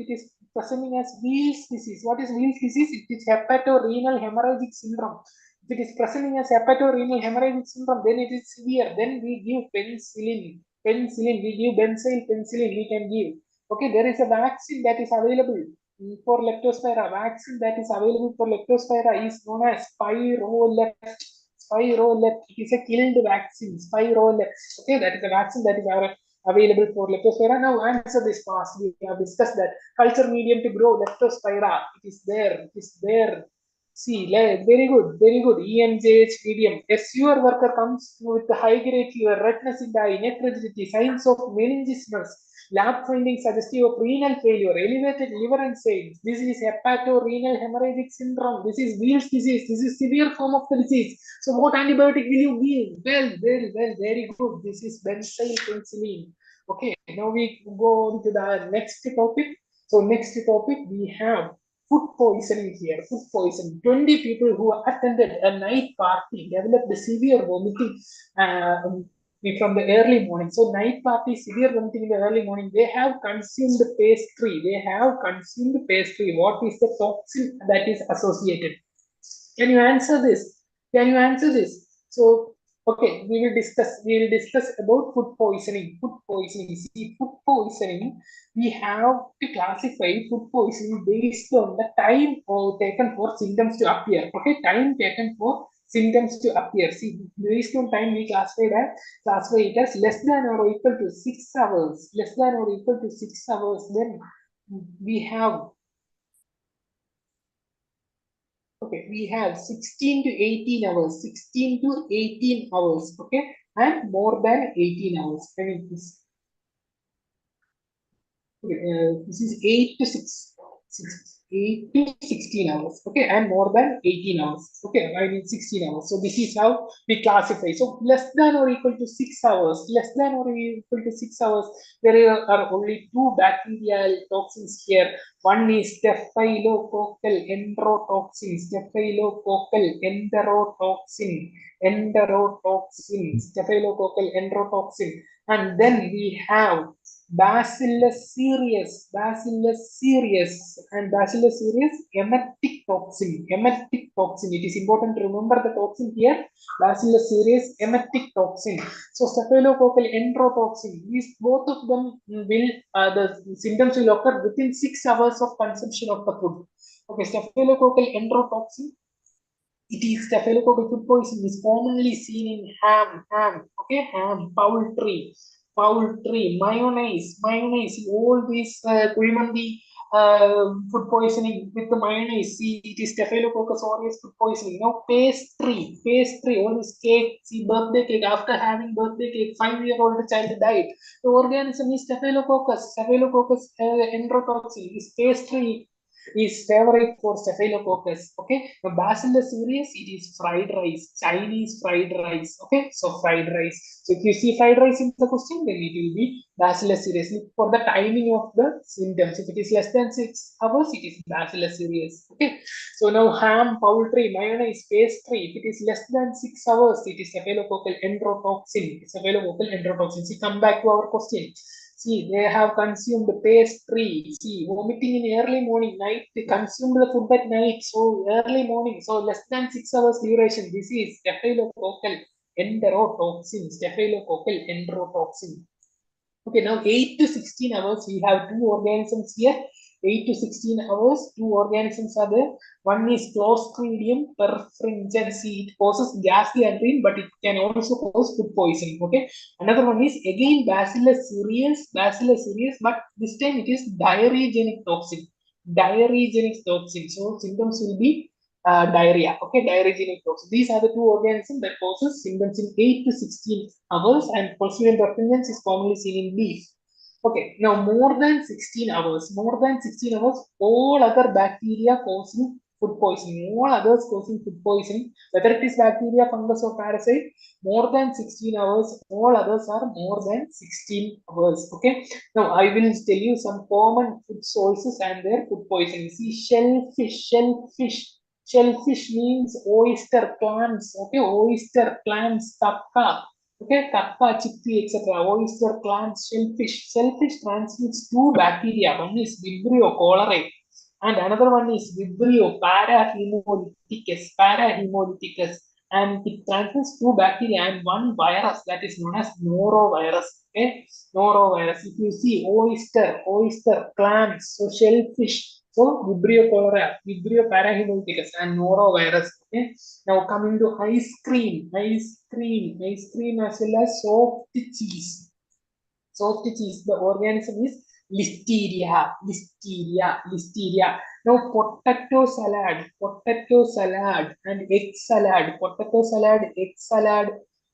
is presenting as Weil's disease, what is Weil's disease? It is hepatorenal hemorrhagic syndrome. If it is presenting as hepatorenal hemorrhagic syndrome, then it is severe. Then we give penicillin. We give benzyl penicillin. We can give. Okay, there is a vaccine that is available for leptospira. Vaccine that is available for leptospira is known as Spirolept. It is a killed vaccine. Spirolept. Okay, that is a vaccine that is available for leptospira. Now, answer this fast. We have discussed that culture medium to grow leptospira. It is there. See, very good, very good. EMJH medium. A sewer worker comes with high grade fever, redness in the eye, neck rigidity, signs of meningismus. Lab findings suggestive of renal failure, elevated liver enzymes. This is hepatorenal hemorrhagic syndrome. This is Weil's disease. This is severe form of the disease. So, what antibiotic will you give? Well, very good. This is benzyl penicillin. Okay, now we go on to the next topic. So, next topic we have food poisoning here. Food poisoning. 20 people who attended a night party developed severe vomiting from the early morning. So night party, severe vomiting in the early morning. They have consumed pastry. They have consumed pastry. What is the toxin that is associated? Can you answer this? Can you answer this? So, okay, we will discuss. We will discuss about food poisoning. Food poisoning. See, food poisoning. We have to classify food poisoning based on the time taken for symptoms to appear. Okay, time taken for symptoms to appear. See, based on time, we classify it as less than or equal to 6 hours. Less than or equal to 6 hours. Then we have. Okay, we have 16 to 18 hours, 16 to 18 hours, okay, and more than 18 hours. I mean, this is 8 to 8 to 16 hours, okay, and more than 18 hours, okay, I mean 16 hours. So this is how we classify. So less than or equal to 6 hours, less than or equal to 6 hours, there are only two bacterial toxins here. One is staphylococcal enterotoxin, staphylococcal enterotoxin, and then we have Bacillus cereus, and Bacillus cereus emetic toxin, It is important to remember the toxin here, Bacillus cereus emetic toxin. So staphylococcal enterotoxin, these both of them will the symptoms will occur within 6 hours of consumption of the food. Okay, staphylococcal enterotoxin. It is staphylococcal food poisoning is commonly seen in ham, okay, ham, poultry, mayonnaise, all these kuimandi food poisoning with the mayonnaise. See, it is staphylococcus aureus food poisoning. Now, pastry, all this cake, see, birthday cake, after having birthday cake, 5-year-old child died. The organism is staphylococcus enterotoxin, is pastry is favorite for staphylococcus. Okay, now Bacillus cereus, it is fried rice, Chinese fried rice. Okay, so fried rice. So if you see fried rice in the question, then it will be Bacillus cereus. Look for the timing of the symptoms. If it is less than 6 hours, it is Bacillus cereus. Okay, so now ham, poultry, mayonnaise, pastry. If it is less than 6 hours, it is staphylococcal enterotoxin. See, come back to our question. See, they have consumed pastry. See, vomiting in early morning, night. They consumed the food at night. So early morning. So less than 6 hours duration. This is staphylococcal enterotoxin. Okay, now 8 to 16 hours. We have two organisms here. 8 to 16 hours. Two organisms are there. One is Clostridium perfringens. It causes gas gangrene, but it can also cause food poisoning. Okay. Another one is again Bacillus cereus, but this time it is diarrheagenic toxin. So symptoms will be diarrhea. Okay, diarrheagenic toxin. These are the two organisms that causes symptoms in 8 to 16 hours, and Clostridium perfringens is commonly seen in beef. Okay, now more than 16 hours, all other bacteria causing food poisoning, whether it is bacteria, fungus, or parasite, more than 16 hours, all others are more than 16 hours. Okay, now I will tell you some common food sources and their food poisoning. See, shellfish means oyster clams. Okay, oyster clams, kappa. Okay, kappa, chickpea, etc. Oyster, clams, shellfish. Shellfish transmits two bacteria. One is Vibrio cholerae, and another one is Vibrio parahemolyticus. And it transmits two bacteria and one virus that is known as norovirus. Okay, norovirus. If you see oyster, clams, so shellfish. So Vibrio cholerae, Vibrio parahemolyticus, and norovirus. Okay. Now coming to ice cream as well as soft cheese. The organism is listeria. Now potato salad, and egg salad, potato salad, egg salad.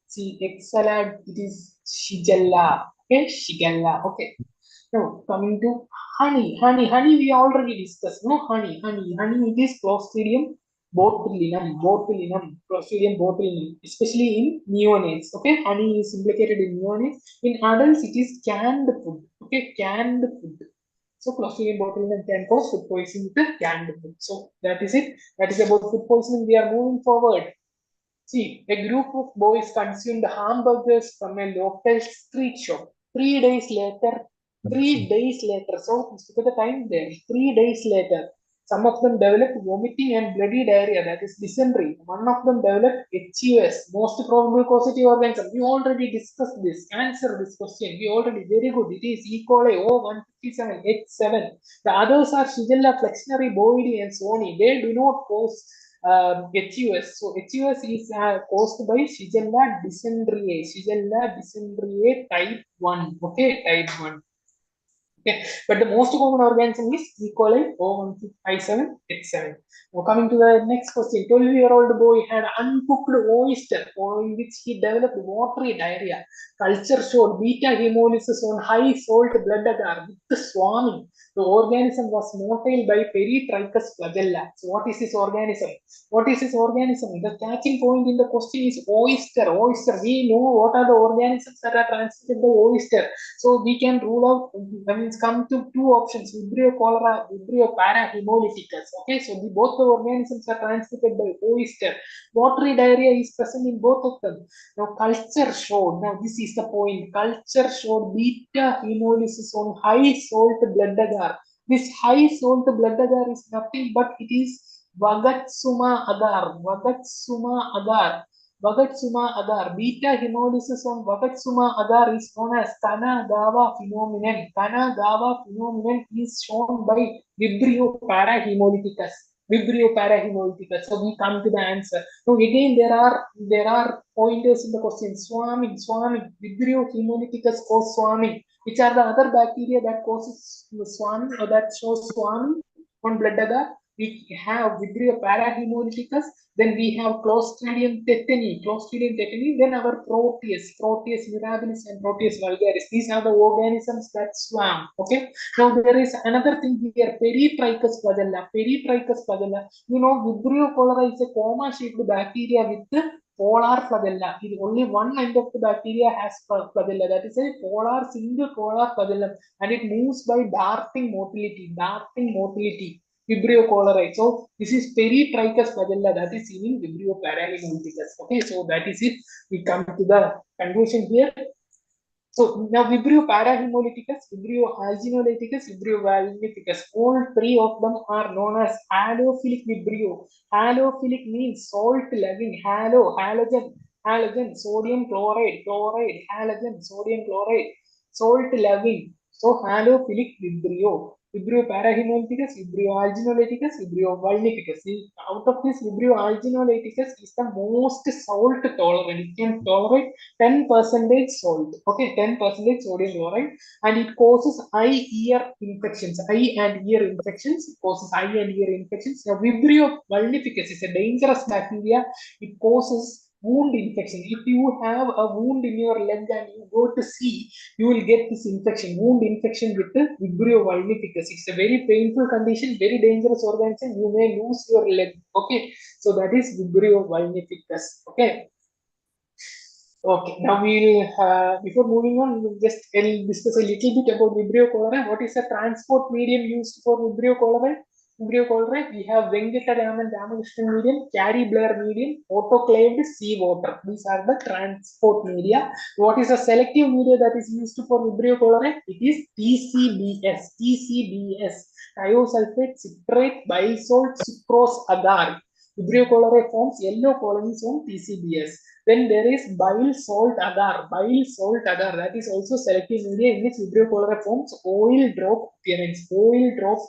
See, egg salad, it is shigella. Okay, shigella. Okay. Now coming to honey we already discussed. No, honey it is Clostridium Clostridium botulinum, especially in neonates. Okay, honey is implicated in neonates. In adults, it is canned food. Okay, canned food. So Clostridium botulinum can cause food poisoning with canned food. So that is it. That is about food poisoning. We are moving forward. See, a group of boys consumed hamburgers from a local street shop. 3 days later, 3 days later, so look at the time there. 3 days later, some of them developed vomiting and bloody diarrhea, that is dysentery. One of them developed HUS, most probable causative organism. We already discussed this. Answer this question. We already, very good. It is E. coli O157H7. The others are Shigella flexneri, bovidii, and soni. They do not cause HUS. So HUS is caused by Shigella dysenteriae type 1. Okay, type 1. Okay, but the most common organism is E. coli O157H7. Now coming to the next question, 12-year-old boy had uncooked oyster in which he developed watery diarrhea. Culture showed beta hemolysis on high salt blood agar with swarming. The organism was motile by Peritrichus flagella. So what is this organism? What is this organism? The catching point in the question is oyster. Oyster. We know what are the organisms that are transmitted by oyster. So we can rule out, that means come to two options, Vibrio cholera, Vibrio parahemolyticus. Okay, so both the organisms are transmitted by oyster. Watery diarrhea is present in both of them. Now culture showed, now this is the point, culture showed beta hemolysis on high salt blood agar. This high salt blood agar is nothing but it is Vagatsuma agar. Vagatsuma agar. Beta hemolysis on Vagatsuma agar is known as Kanagawa phenomenon. Kanagawa phenomenon is shown by Vibrio parahemolyticus. So we come to the answer. So again, there are pointers in the question. Swarming. Vibrio hemolyticus cause swarming. Which are the other bacteria that causes swarming or that shows swarming on blood agar? We have Vibrio parahemolyticus, then we have Clostridium tetani, then our Proteus mirabilis and Proteus vulgaris. These are the organisms that swarm. Okay. Now there is another thing here, Peritrichus flagella. You know, Vibrio cholera is a comma-shaped bacteria with the polar flagella. Only one end of the bacteria has flagella. That is a single polar flagellum, and it moves by darting motility. Vibrio cholerae. So this is Peritrichus flagella that is seen in Vibrio parahemolyticus. Okay, so that is it. We come to the conclusion here. So now Vibrio parahemolyticus, Vibrio alginolyticus, Vibrio valnificus, all three of them are known as halophilic Vibrio. Halophilic means salt-loving. Halogen, sodium chloride, halogen, sodium chloride, salt-loving. So halophilic Vibrio. Vibrio parahemolyticus, Vibrio alginolyticus, Vibrio vulnificus. Out of this, Vibrio alginolyticus is the most salt tolerant. It can tolerate 10% salt. Okay, 10% sodium chloride, and it causes eye and ear infections. It causes eye and ear infections. Now, Vibrio vulnificus is a dangerous bacteria. It causes wound infection. If you have a wound in your leg and you go to see, you will get this infection, wound infection with the Vibrio vulnificus. It's a very painful condition, very dangerous organism. You may lose your leg. Okay, so that is Vibrio vulnificus. Okay. Okay, now we'll, before moving on, we'll just discuss a little bit about Vibrio cholerae. What is the transport medium used for Vibrio cholerae? We have Venkataraman Ramakrishnan medium, Carey Blair medium, autoclaved seawater. These are the transport media. What is the selective media that is used for Vibrio cholerae? It is TCBS, thiosulfate, citrate, bile salt, sucrose, agar. Vibrio cholerae forms yellow colonies on TCBS. Then there is bile salt agar. That is also selective media in which Vibrio cholerae forms oil drop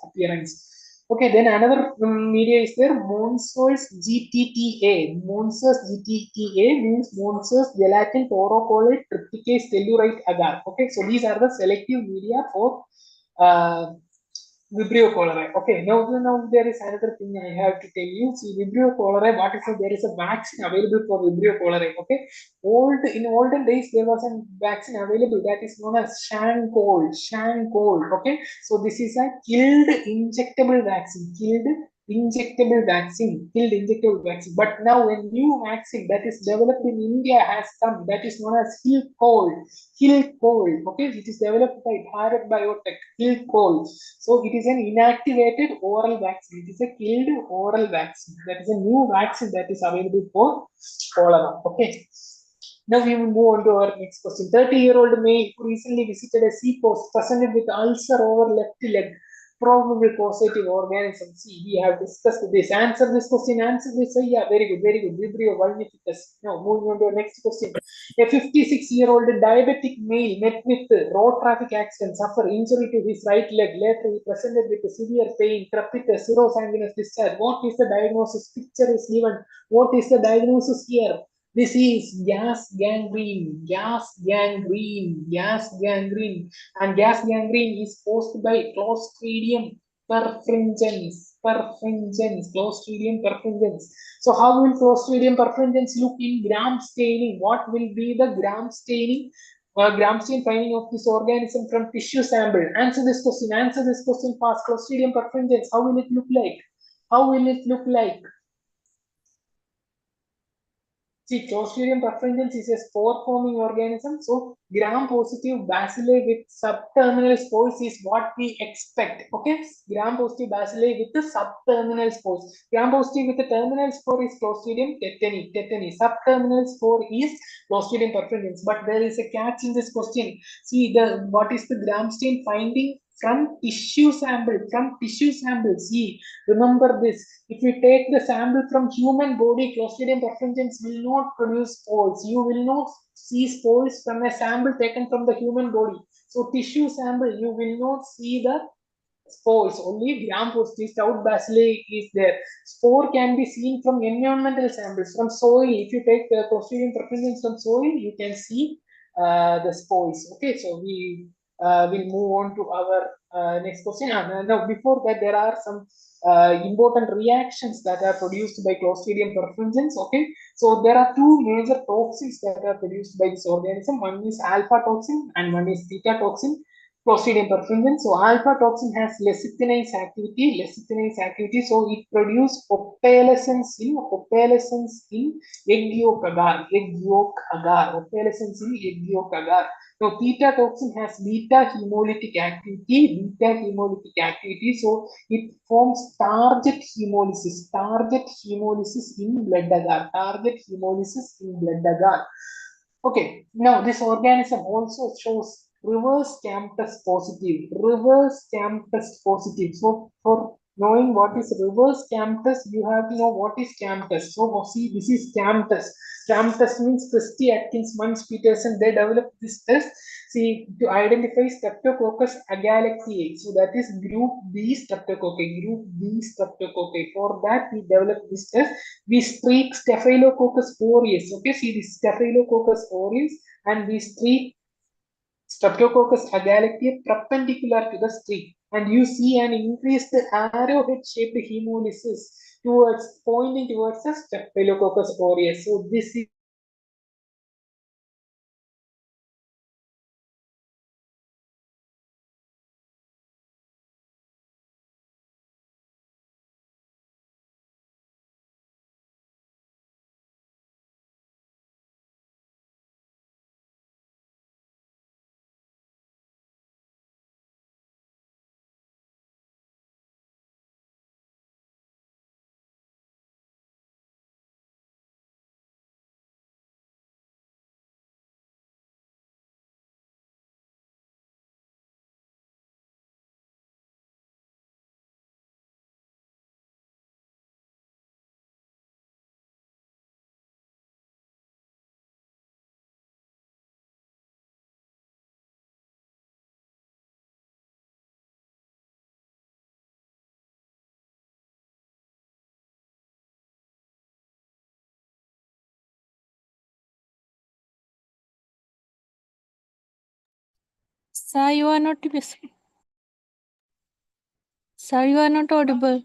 appearance. Okay, then another media is there, Monceau's GTTA. Monceau's GTTA means Monceau's gelatin taurocolate trypticase tellurite agar. Okay, so these are the selective media for Vibrio cholerae. Okay, now there is another thing I have to tell you. See, Vibrio cholerae, what is it? There is a vaccine available for Vibrio cholerae. Okay, in olden days there was a vaccine available that is known as Shancold. Shancold. Okay, so this is a killed injectable vaccine. Killed injectable vaccine. But now a new vaccine that is developed in India has come. That is known as Kill Cold. Okay, it is developed by Bharat Biotech. Kill Cold. So it is an inactivated oral vaccine. It is a killed oral vaccine. That is a new vaccine that is available for cholera. Okay. Now we will move on to our next question. 30-year-old male who recently visited a sea coast presented with ulcer over left leg, probable causative organism. See, we have discussed this. Answer this question. Answer this. So yeah, very good, very good. Vibrio vulnificus. Now moving on to our next question. A 56-year-old diabetic male met with road traffic accident, suffered injury to his right leg. Later, he presented with severe pain, crepitus, serosanguinous discharge. What is the diagnosis? Picture is given. What is the diagnosis here? This is gas gangrene, and gas gangrene is caused by Clostridium perfringens, Clostridium perfringens. So how will Clostridium perfringens look in gram staining? What will be the gram staining? Gram stain finding of this organism from tissue sample. Answer this question fast. Clostridium perfringens, how will it look like? How will it look like? See, Clostridium perfringens is a spore-forming organism. So, gram-positive bacilli with subterminal spores is what we expect. Okay, gram-positive bacilli with the subterminal spores. Gram-positive with the terminal spore is Clostridium tetani. Subterminal spore is Clostridium perfringens. But there is a catch in this question. See, what is the gram stain finding? From tissue sample. See, remember this. If you take the sample from human body, Clostridium perfringens will not produce spores. You will not see spores from a sample taken from the human body. So tissue sample, you will not see the spores. Only gram-positive stout bacilli is there. Spore can be seen from environmental samples, from soil. If you take the Clostridium perfringens from soil, you can see the spores. Okay, so we will move on to our next question. Now, before that, there are some important reactions that are produced by Clostridium perfringens. Okay, so there are two major toxins that are produced by this organism. One is alpha toxin and one is theta toxin. Clostridium perfringens. So alpha toxin has lecithinase activity. So it produces opalescence in egg yolk agar. Opalescence in egg yolk agar. Now theta toxin has beta hemolytic activity. So it forms target hemolysis in blood agar. Okay, now this organism also shows reverse Campus positive. So for knowing what is reverse Campus, you have to know what is Campus. So see, this is Campus. Campus means Christy Atkins, Munch Peterson. They developed this test. See, to identify Streptococcus agalactiae. So that is group B streptococci. For that, we developed this test. We streak Staphylococcus aureus. Okay, see this Staphylococcus aureus, and we streak Streptococcus agalactiae perpendicular to the streak, and you see an increased arrowhead-shaped hemolysis pointing towards the Staphylococcus aureus. So this is Sir, you are not visible. Sir, you are not audible.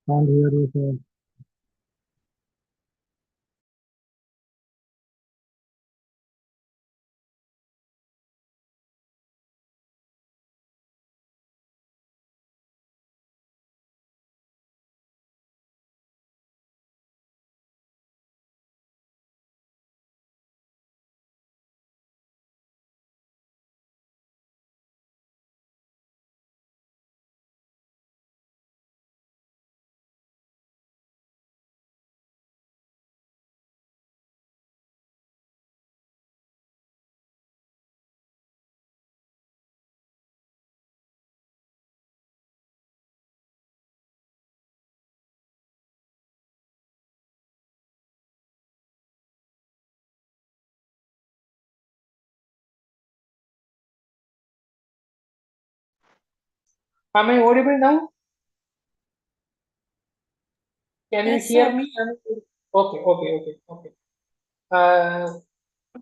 Can't hear you, sir. Am I audible now? Can you Yes, hear sir. me? Okay. Uh,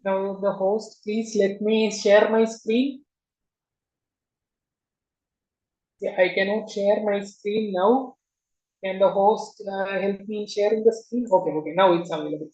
now the host, please let me share my screen. Yeah, I cannot share my screen now. Can the host help me in sharing the screen? Okay. Now it's available.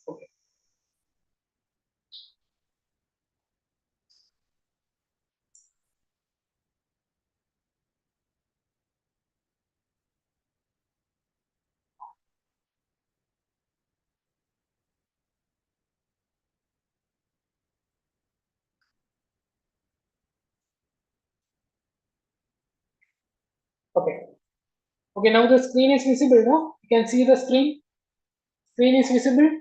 Okay. Okay. Now the screen is visible. No, you can see the screen. Screen is visible.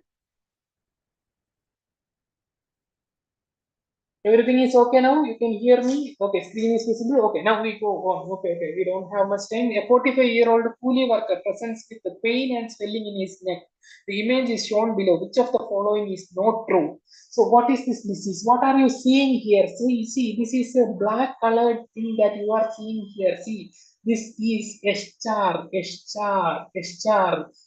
Everything is okay now. You can hear me. Okay, screen is visible. Okay, now we go on. Okay. We don't have much time. A 45-year-old coolie worker presents with the pain and swelling in his neck. The image is shown below. Which of the following is not true? So, what is this disease? What are you seeing here? See, this is a black colored thing that you are seeing here. See, this is S-char.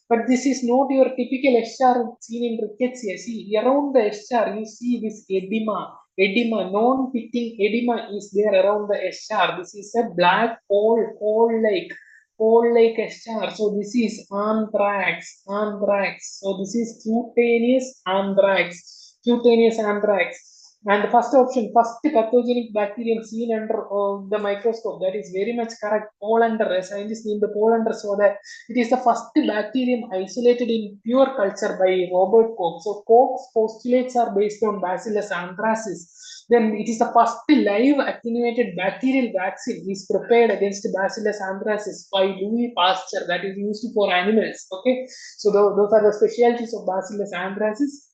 But this is not your typical S-char seen in rickettsia. See, around the S-char, you see this edema, non-pitting edema is there around the S-char. This is a black hole-like S-char. So this is anthrax. So this is cutaneous anthrax. And the first option, first pathogenic bacterium seen under the microscope, that is very much correct. Polander, a scientist named Polander saw that it is the first bacterium isolated in pure culture by Robert Koch. So Koch's postulates are based on Bacillus anthracis. Then it is the first live attenuated bacterial vaccine is prepared against Bacillus anthracis by Louis Pasteur, that is used for animals. Okay, so those are the specialties of Bacillus anthracis.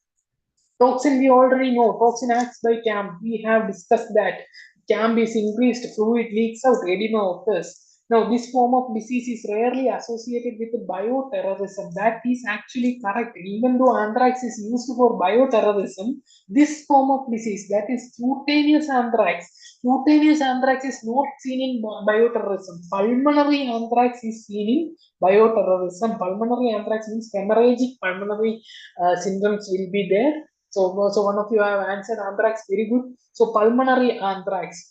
Toxin, we already know. Toxin acts by CAM. We have discussed that. CAM is increased, fluid leaks out, edema occurs. Now, this form of disease is rarely associated with bioterrorism. That is actually correct. Even though anthrax is used for bioterrorism, this form of disease, that is cutaneous anthrax is not seen in bioterrorism. Pulmonary anthrax is seen in bioterrorism. Pulmonary anthrax means hemorrhagic pulmonary symptoms will be there. So one of you have answered anthrax, very good. So pulmonary anthrax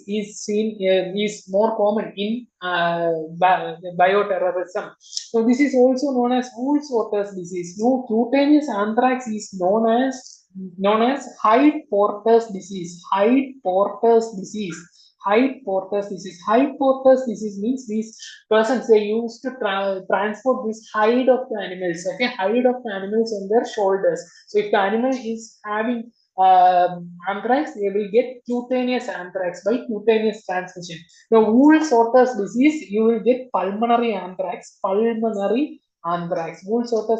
is seen is more common in bioterrorism. So this is also known as Wool's disease. No, cutaneous anthrax is known as Hyde-Porter's disease. Hyde-Porter's disease means these persons, they used to transport this hide of the animals, hide of the animals on their shoulders. So if the animal is having anthrax, they will get cutaneous anthrax by cutaneous transmission. Now, Wool-Sorter's disease, you will get pulmonary anthrax. Wool-Sorter's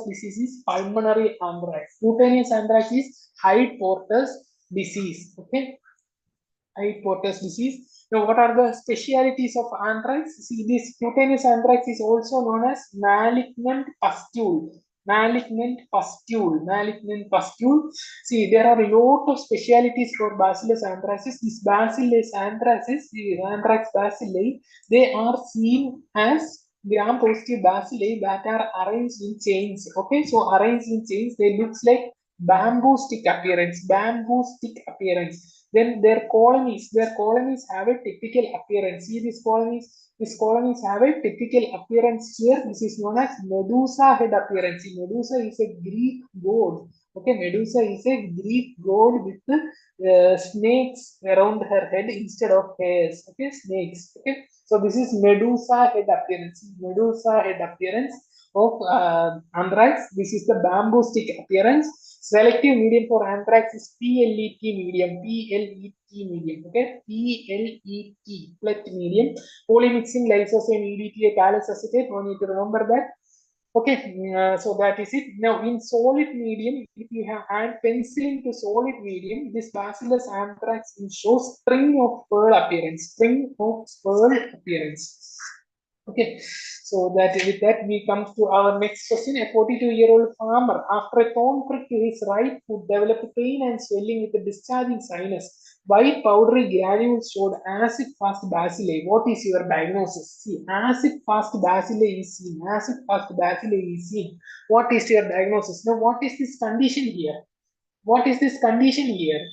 disease is pulmonary anthrax. Cutaneous anthrax is Hyde-Porter's disease. Okay. Eye-Porter's disease. Now, what are the specialities of anthrax? See, this cutaneous anthrax is also known as malignant pustule. Malignant pustule. Malignant pustule. See, there are a lot of specialities for Bacillus anthracis. This Bacillus anthracis, the anthrax bacilli, they are seen as gram-positive bacilli that are arranged in chains. Okay, so arranged in chains, they looks like bamboo stick appearance. Bamboo stick appearance. Then their colonies have a typical appearance. See these colonies have a typical appearance here. This is known as Medusa head appearance. See, Medusa is a Greek god. Okay, Medusa is a Greek god with snakes around her head instead of hairs. Okay, snakes. Okay, so this is Medusa head appearance. Medusa head appearance of anthrax. This is the bamboo stick appearance. Selective medium for anthrax is PLET medium. PLET medium. Okay, PLET plet medium. Polymixing lysosome EDTA callus acetate. No need to remember that. Okay, so that is it. Now, in solid medium, if you have add penicillin to solid medium, this Bacillus anthrax will show string of pearl appearance. String of pearl appearance. Okay, so that with that we come to our next question. A 42-year-old farmer, after a thorn prick to his right foot, developed pain and swelling with a discharging sinus. White powdery granules showed acid-fast bacilli. What is your diagnosis? See, acid-fast bacilli is seen. Acid-fast bacilli is seen. What is your diagnosis? Now, what is this condition here? What is this condition here?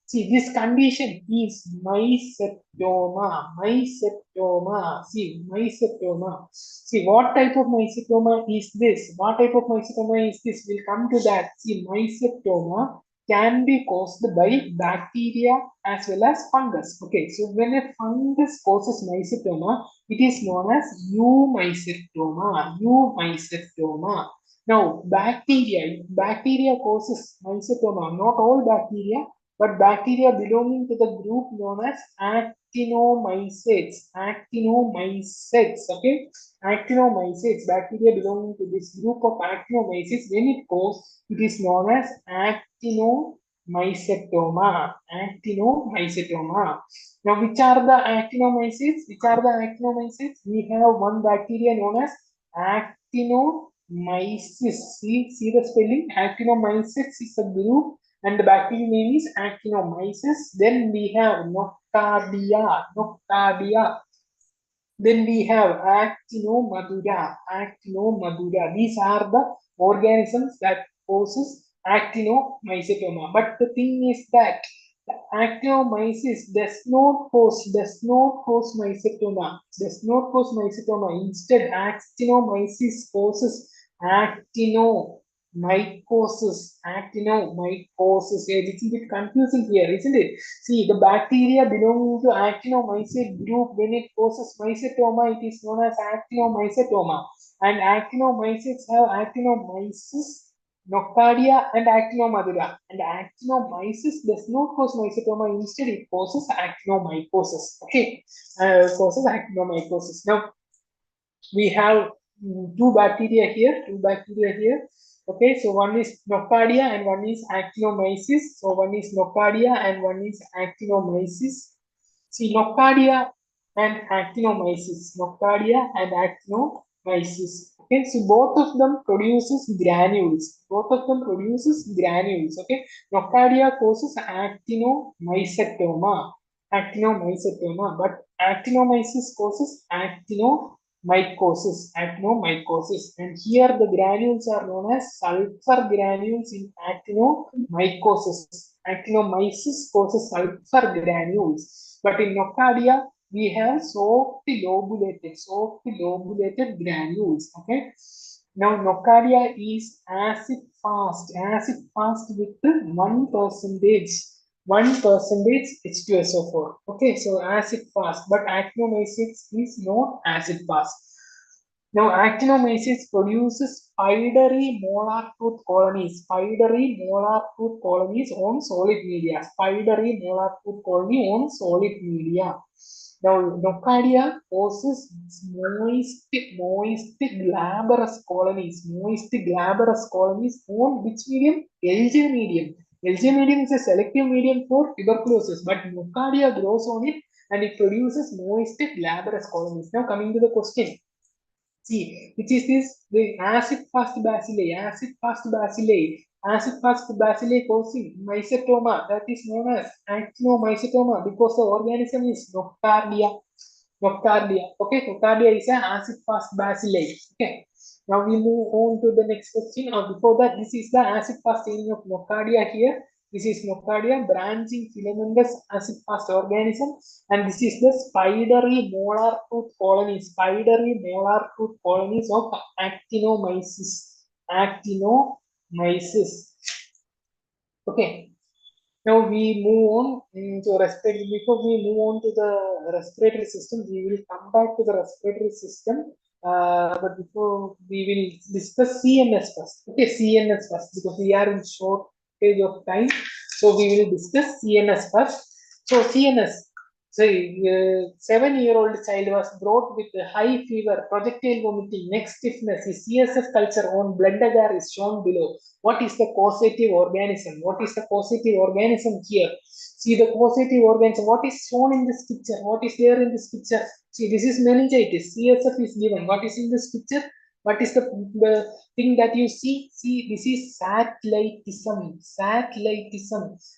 See, this condition is mycetoma. Mycetoma. See, mycetoma. See, what type of mycetoma is this? What type of mycetoma is this? We'll come to that. See, mycetoma can be caused by bacteria as well as fungus. Okay, so when a fungus causes mycetoma, it is known as eumycetoma. Eumycetoma. Now, bacteria causes mycetoma. Not all bacteria, but bacteria belonging to the group known as actinomycetes. Actinomycetes, okay? Actinomycetes, bacteria belonging to this group of actinomycetes, when it goes, it is known as actinomycetoma. Actinomycetoma. Now, which are the actinomycetes? Which are the actinomycetes? We have one bacteria known as actinomyces. See the spelling. Actinomyces is a group and the bacterial name is actinomyces. Then we have Nocardia. Then we have Actinomadura. These are the organisms that causes actinomycetoma. But the thing is that the actinomyces does not cause mycetoma. Instead, actinomyces causes actinomycosis. A little bit confusing here, isn't it? See, the bacteria belonging to actinomycete group, when it causes mycetoma, it is known as actinomycetoma. And actinomycetes have actinomyces, Nocardia, and actinomadura. And actinomyces does not cause mycetoma, instead it causes actinomycosis. Okay, causes actinomycosis. Now, we have two bacteria here. Okay, so one is Nocardia and one is actinomyces. So one is Nocardia and one is actinomyces. See, Nocardia and actinomyces. Okay, so both of them produces granules. Okay, Nocardia causes actinomycetoma. But actinomyces causes actinomycosis. And here the granules are known as sulfur granules in actinomycosis. Actinomyces causes sulfur granules, but in Nocardia we have soft lobulated granules. Okay, now Nocardia is acid fast with 1% H2SO4. Okay, so acid fast, but actinomyces is not acid fast. Now, actinomyces produces spidery molar tooth colonies. On solid media. Now, Nocardia causes moist glabrous colonies. On which medium? Algae medium. LJ medium is a selective medium for tuberculosis, but Nocardia grows on it and it produces moist glabrous colonies. Now coming to the question. See, which is this? The acid-fast bacilli, acid-fast bacilli causing mycetoma, that is known as actinomycetoma, because the organism is Nocardia. Okay, Nocardia is an acid-fast bacilli. Okay, now we move on to the next question. Before that, this is the acid-fast staining of Nocardia here. This is Nocardia, branching filamentous acid-fast organism, and this is the spidery molar tooth colonies, of actinomyces. Okay, now we move on to respiratory. Before we move on to the respiratory system, we will come back to the respiratory system. But before we will discuss CNS first. Okay, CNS first, because we are in shortage of time. So we will discuss CNS first. So CNS. So, 7-year-old child was brought with high fever, projectile vomiting, neck stiffness. His CSF culture on blood agar is shown below. What is the causative organism? What is the causative organism here? See the causative organism. What is shown in this picture? What is there in this picture? See, this is meningitis. CSF is given. What is in this picture? What is the thing that you see? See, this is satellitism.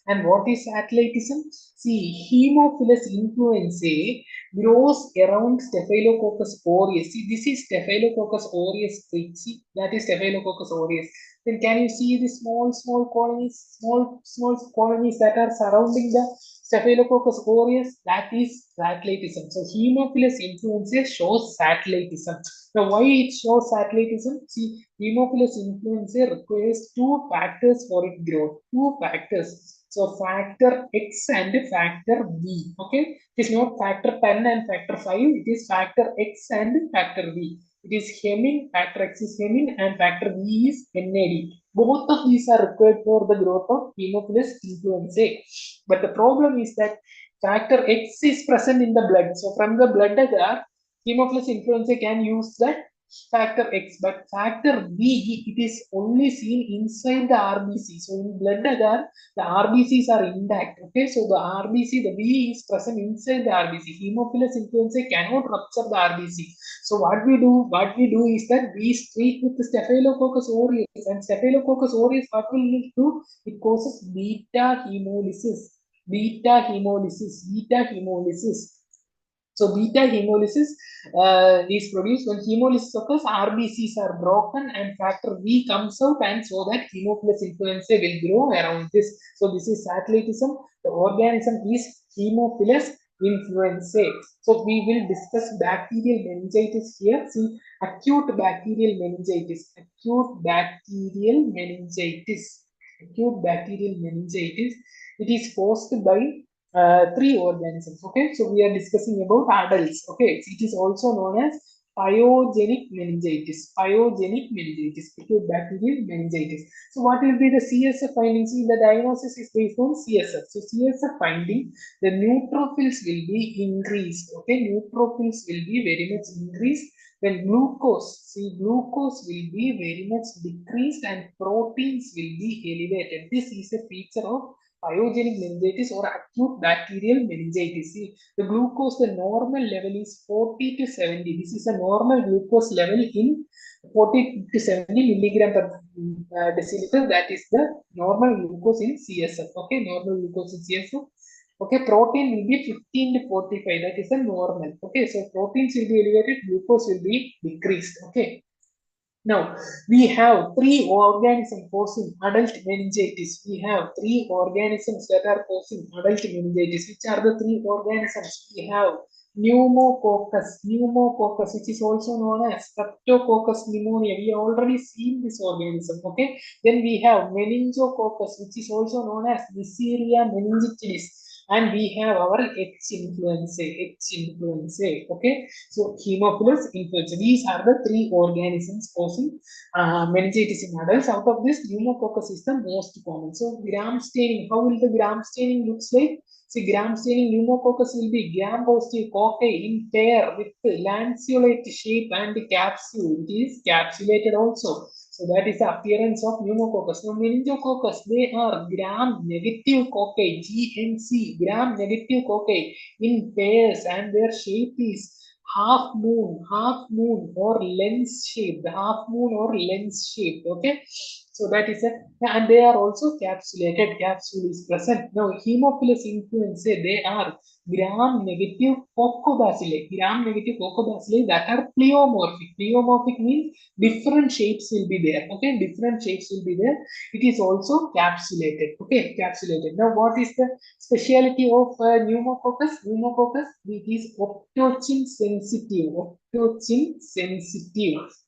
And what is satellitism? See, Haemophilus influenzae grows around Staphylococcus aureus. See, this is Staphylococcus aureus. See, that is Staphylococcus aureus. Then can you see the small colonies that are surrounding the Staphylococcus aureus? That is satellitism. So Haemophilus influenzae shows satellitism. Now why it shows satellitism? See, Haemophilus influenzae requires 2 factors for its growth. 2 factors. So factor X and factor V. Okay, it is not factor 10 and factor 5. It is factor X and factor V. It is hemine, factor X is hemine, and factor V is NAD. Both of these are required for the growth of Haemophilus influenzae. But the problem is that factor X is present in the blood. So from the blood agar, Haemophilus influenzae can use that factor X, but factor V, it is only seen inside the RBC. So in blood agar, the RBCs are intact. Okay, so the RBC, the V is present inside the RBC. Haemophilus influenzae cannot rupture the RBC. So what we do is that we treat with the Staphylococcus aureus, and Staphylococcus aureus, what will it do? It causes beta hemolysis. So beta hemolysis is produced when hemolysis occurs. RBCs are broken and factor V comes out, and so that Haemophilus influenzae will grow around this. So this is satellitism. The organism is Haemophilus influenzae. So we will discuss bacterial meningitis here. See, acute bacterial meningitis. It is caused by 3 organisms. Okay, so we are discussing about adults. Okay, it is also known as pyogenic meningitis. Acute bacterial meningitis. So what will be the CSF findings? The diagnosis is based on CSF. So CSF finding, the neutrophils will be increased. Okay, neutrophils will be very much increased. Then glucose will be very much decreased, and proteins will be elevated. This is a feature of pyogenic meningitis or acute bacterial meningitis. See, the glucose, the normal level is 40 to 70. This is a normal glucose level in 40 to 70 milligram per deciliter. That is the normal glucose in CSF. Okay, normal glucose in CSF. Okay, protein will be 15 to 45. That is the normal. Okay, so proteins will be elevated, glucose will be decreased. Okay. Now, we have 3 organisms causing adult meningitis. Which are the 3 organisms? We have pneumococcus, which is also known as streptococcus pneumonia. We have already seen this organism. Okay. Then we have meningococcus, which is also known as Neisseria meningitidis. And we have our H influenzae. Okay, so Haemophilus influenzae. These are the 3 organisms causing meningitis in adults. Out of this, pneumococcus is the most common. So gram staining, how will the gram staining looks like? See, gram staining pneumococcus will be gram positive cocci in pair with lanceolate shape and capsule. It is capsulated also. So So that is the appearance of pneumococcus. Now meningococcus, they are gram-negative cocci, GNC, gram-negative cocci in pairs, and their shape is half moon or lens shaped, okay. So that is it, and they are also capsulated. Capsule is present. Now Haemophilus influenzae, they are gram-negative coccobacilli, that are pleomorphic. Pleomorphic means different shapes will be there, okay, different shapes will be there. It is also capsulated, okay, capsulated. Now what is the speciality of pneumococcus? It is optochin sensitive,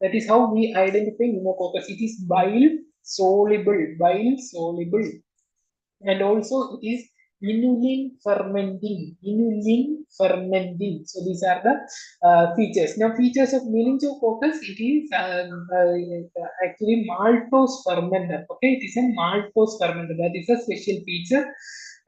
that is how we identify pneumococcus. It is bile soluble, and also it is inulin fermenting. So these are the features. Now features of meningococcus, it is actually maltose fermenter, okay, it is a maltose fermenter, that is a special feature,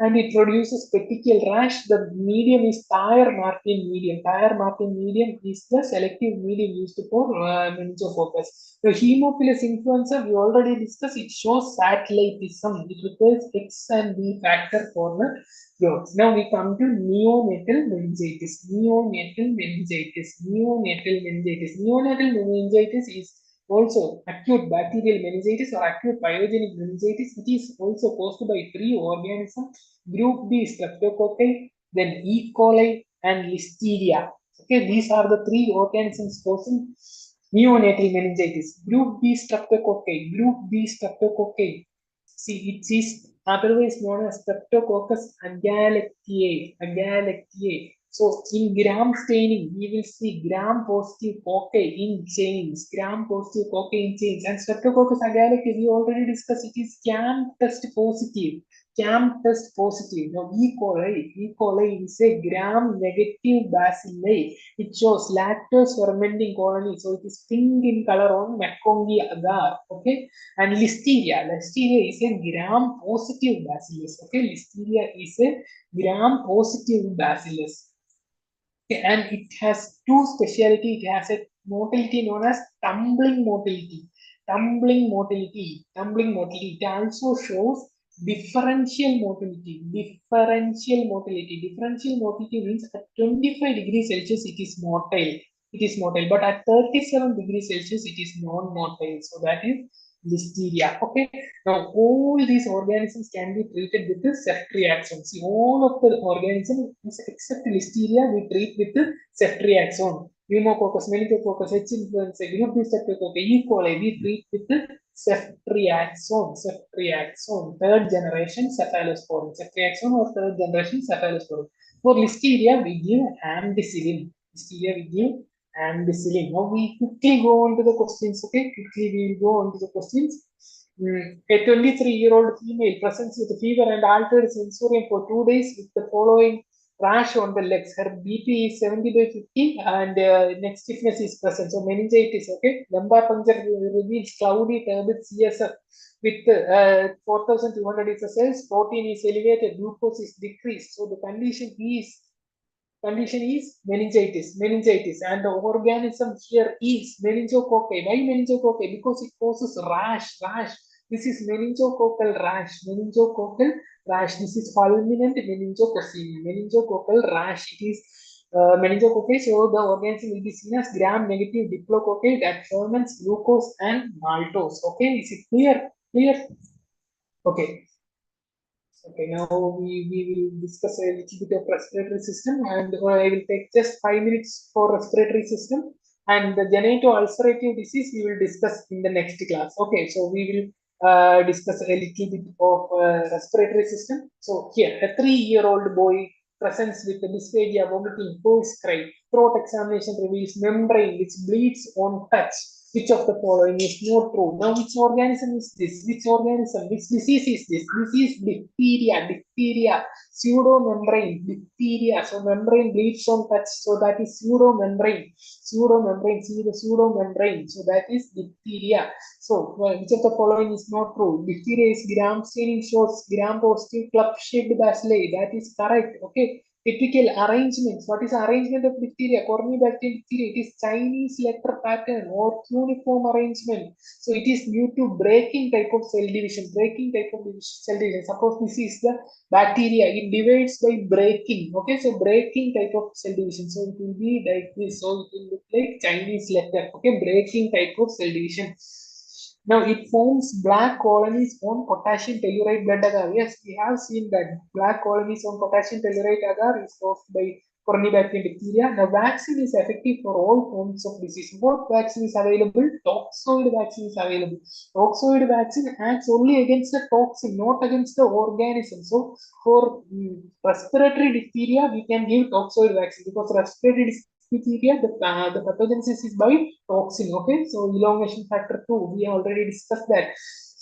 and it produces petechial rash. The medium is Thayer-Martin medium. Thayer-Martin medium is the selective medium used for meningococcus. The Haemophilus influenza, we already discussed, it shows satellitism. It requires X and B factor for the growth. Now we come to neonatal meningitis. Neonatal meningitis is also acute bacterial meningitis or acute pyogenic meningitis. It is also caused by three organisms: Group B streptococci, then E. coli, and Listeria. Okay, these are the three organisms causing neonatal meningitis. Group B streptococci. See, it is otherwise known as Streptococcus agalactiae. So in gram staining, we will see gram-positive cocci in chains, and Streptococcus agalactiae, we already discussed, it is CAM test positive. Now, E. coli is a gram-negative bacilli. It shows lactose fermenting colony, so it is pink in color on McCongie agar, okay. And Listeria is a gram-positive bacillus, okay. Listeria is a gram-positive bacillus. Okay, and it has two speciality. It has a motility known as tumbling motility. It also shows differential motility. Differential motility means at 25 degrees Celsius it is motile. But at 37 degrees Celsius it is non-motile. So that is Listeria. Okay. Now all these organisms can be treated with the ceftriaxone. See, all of the organisms except Listeria we treat with the ceftriaxone. Pneumococcus, meningococcus, H. influenza, group B streptococcus, E. coli, we treat with the ceftriaxone. Third generation cephalosporin. For Listeria, we give ampicillin. Now we quickly go on to the questions. Okay, we will go on to the questions. A 23-year-old female presents with fever and altered sensorium for 2 days with the following rash on the legs. Her BP is 70/50 and neck stiffness is present. So meningitis, okay. Lumbar puncture reveals cloudy turbid CSF with 4,200 is the cells. Protein is elevated, glucose is decreased. So the condition is meningitis, and the organism here is meningococci. Why meningococci? Because it causes rash. This is meningococcal rash. This is fulminant meningococcal rash. It is meningococci. So the organism will be seen as gram-negative diplococci that ferments glucose and maltose. Okay, is it clear? Okay. Okay, now we will discuss a little bit of respiratory system, and I will take just 5 minutes for respiratory system, and the genito-ulcerative disease we will discuss in the next class. Okay, so we will discuss a little bit of respiratory system. So here, a 3-year-old boy presents with dysphagia, vomiting, hoarse cry. Throat examination reveals membrane which bleeds on touch. Which of the following is not true? Now, which organism is this? Which disease is this? This is diphtheria, pseudomembrane, diphtheria. So, membrane bleeds on touch. So, that is pseudomembrane. See the pseudomembrane. So, that is diphtheria. So, which of the following is not true? Diphtheria is gram staining shows gram positive club shaped bacilli. That is correct. Okay. Typical arrangements. What is arrangement of diphtheria? Corynebacterium diphtheria. It is Chinese letter pattern or cuneiform arrangement. So it is due to breaking type of cell division. Breaking type of cell division. Suppose this is the bacteria. It divides by breaking. Okay, so breaking type of cell division. So it will be like this. So it will look like Chinese letter. Okay, breaking type of cell division. Now it forms black colonies on potassium telluride blood agar. Yes, we have seen that black colonies on potassium telluride agar is caused by Corynebacterium diphtheria. Now vaccine is effective for all forms of disease. What vaccine is available? Toxoid vaccine is available. Toxoid vaccine acts only against the toxin, not against the organism. So for respiratory diphtheria, we can give toxoid vaccine because respiratory diphtheria, the pathogenesis is by toxin. Okay, so elongation factor 2, we already discussed that.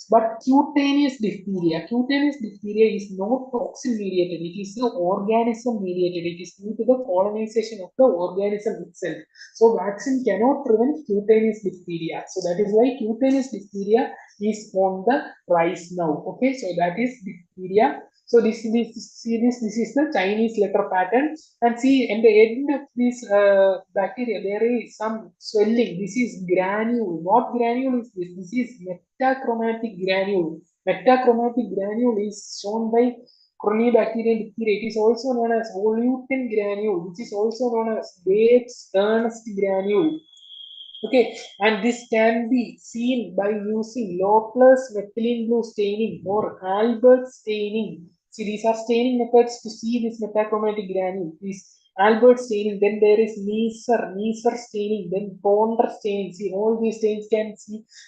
But cutaneous diphtheria is not toxin mediated, it is the organism mediated. It is due to the colonization of the organism itself. So vaccine cannot prevent cutaneous diphtheria. So that is why cutaneous diphtheria is on the rise now. Okay, so that is diphtheria. So this is the Chinese letter pattern, and see at the end of this bacteria there is some swelling. This is granule. What granule is this? This is metachromatic granule. Metachromatic granule is shown by Corynebacterium diphtheria. It is also known as oleutin granule, which is also known as Bates Ernst granule. Okay, and this can be seen by using Loeffler's methylene blue staining or Albert staining. See, these are staining methods to see this metachromatic granule. This Albert staining, then there is Neisser staining, then Ponder staining. See, all these stains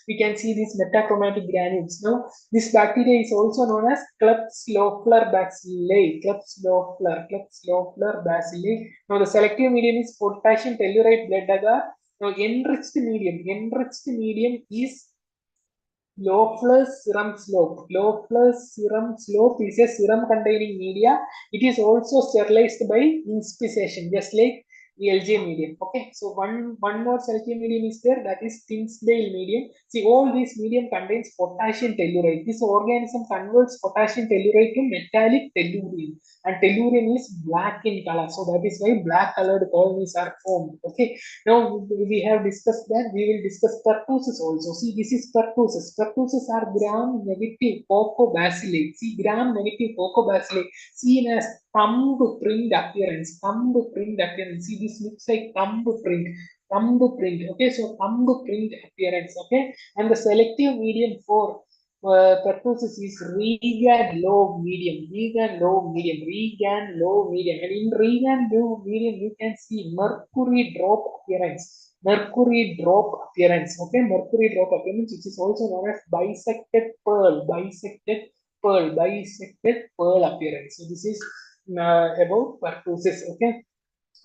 we can see these metachromatic granules. Now, this bacteria is also known as Klebsiella bacilli. Klebsiella bacilli. Now, the selective medium is potassium telluride blood agar. Now, enriched medium is Loeffler's serum slope. Loeffler's serum slope is a serum containing media. It is also sterilized by inspisation, just like the LJ medium. Okay, so one more selective medium is there, that is Tinsdale medium. See, all this medium contains potassium telluride. This organism converts potassium telluride to metallic tellurium, and tellurium is black in color. So that is why black colored colonies are formed. Okay, now we have discussed that. We will discuss pertussis also. See, this is pertussis. Pertussis are gram-negative cocobacilli. See, gram-negative cocobacilli seen as thumb print appearance. See, this looks like thumb print. Okay, so thumb print appearance. Okay, and the selective medium for pertussis is Regan low medium. And in Regan low medium, you can see mercury drop appearance. Okay, mercury drop appearance, which is also known as bisected pearl appearance. So this is about pertussis.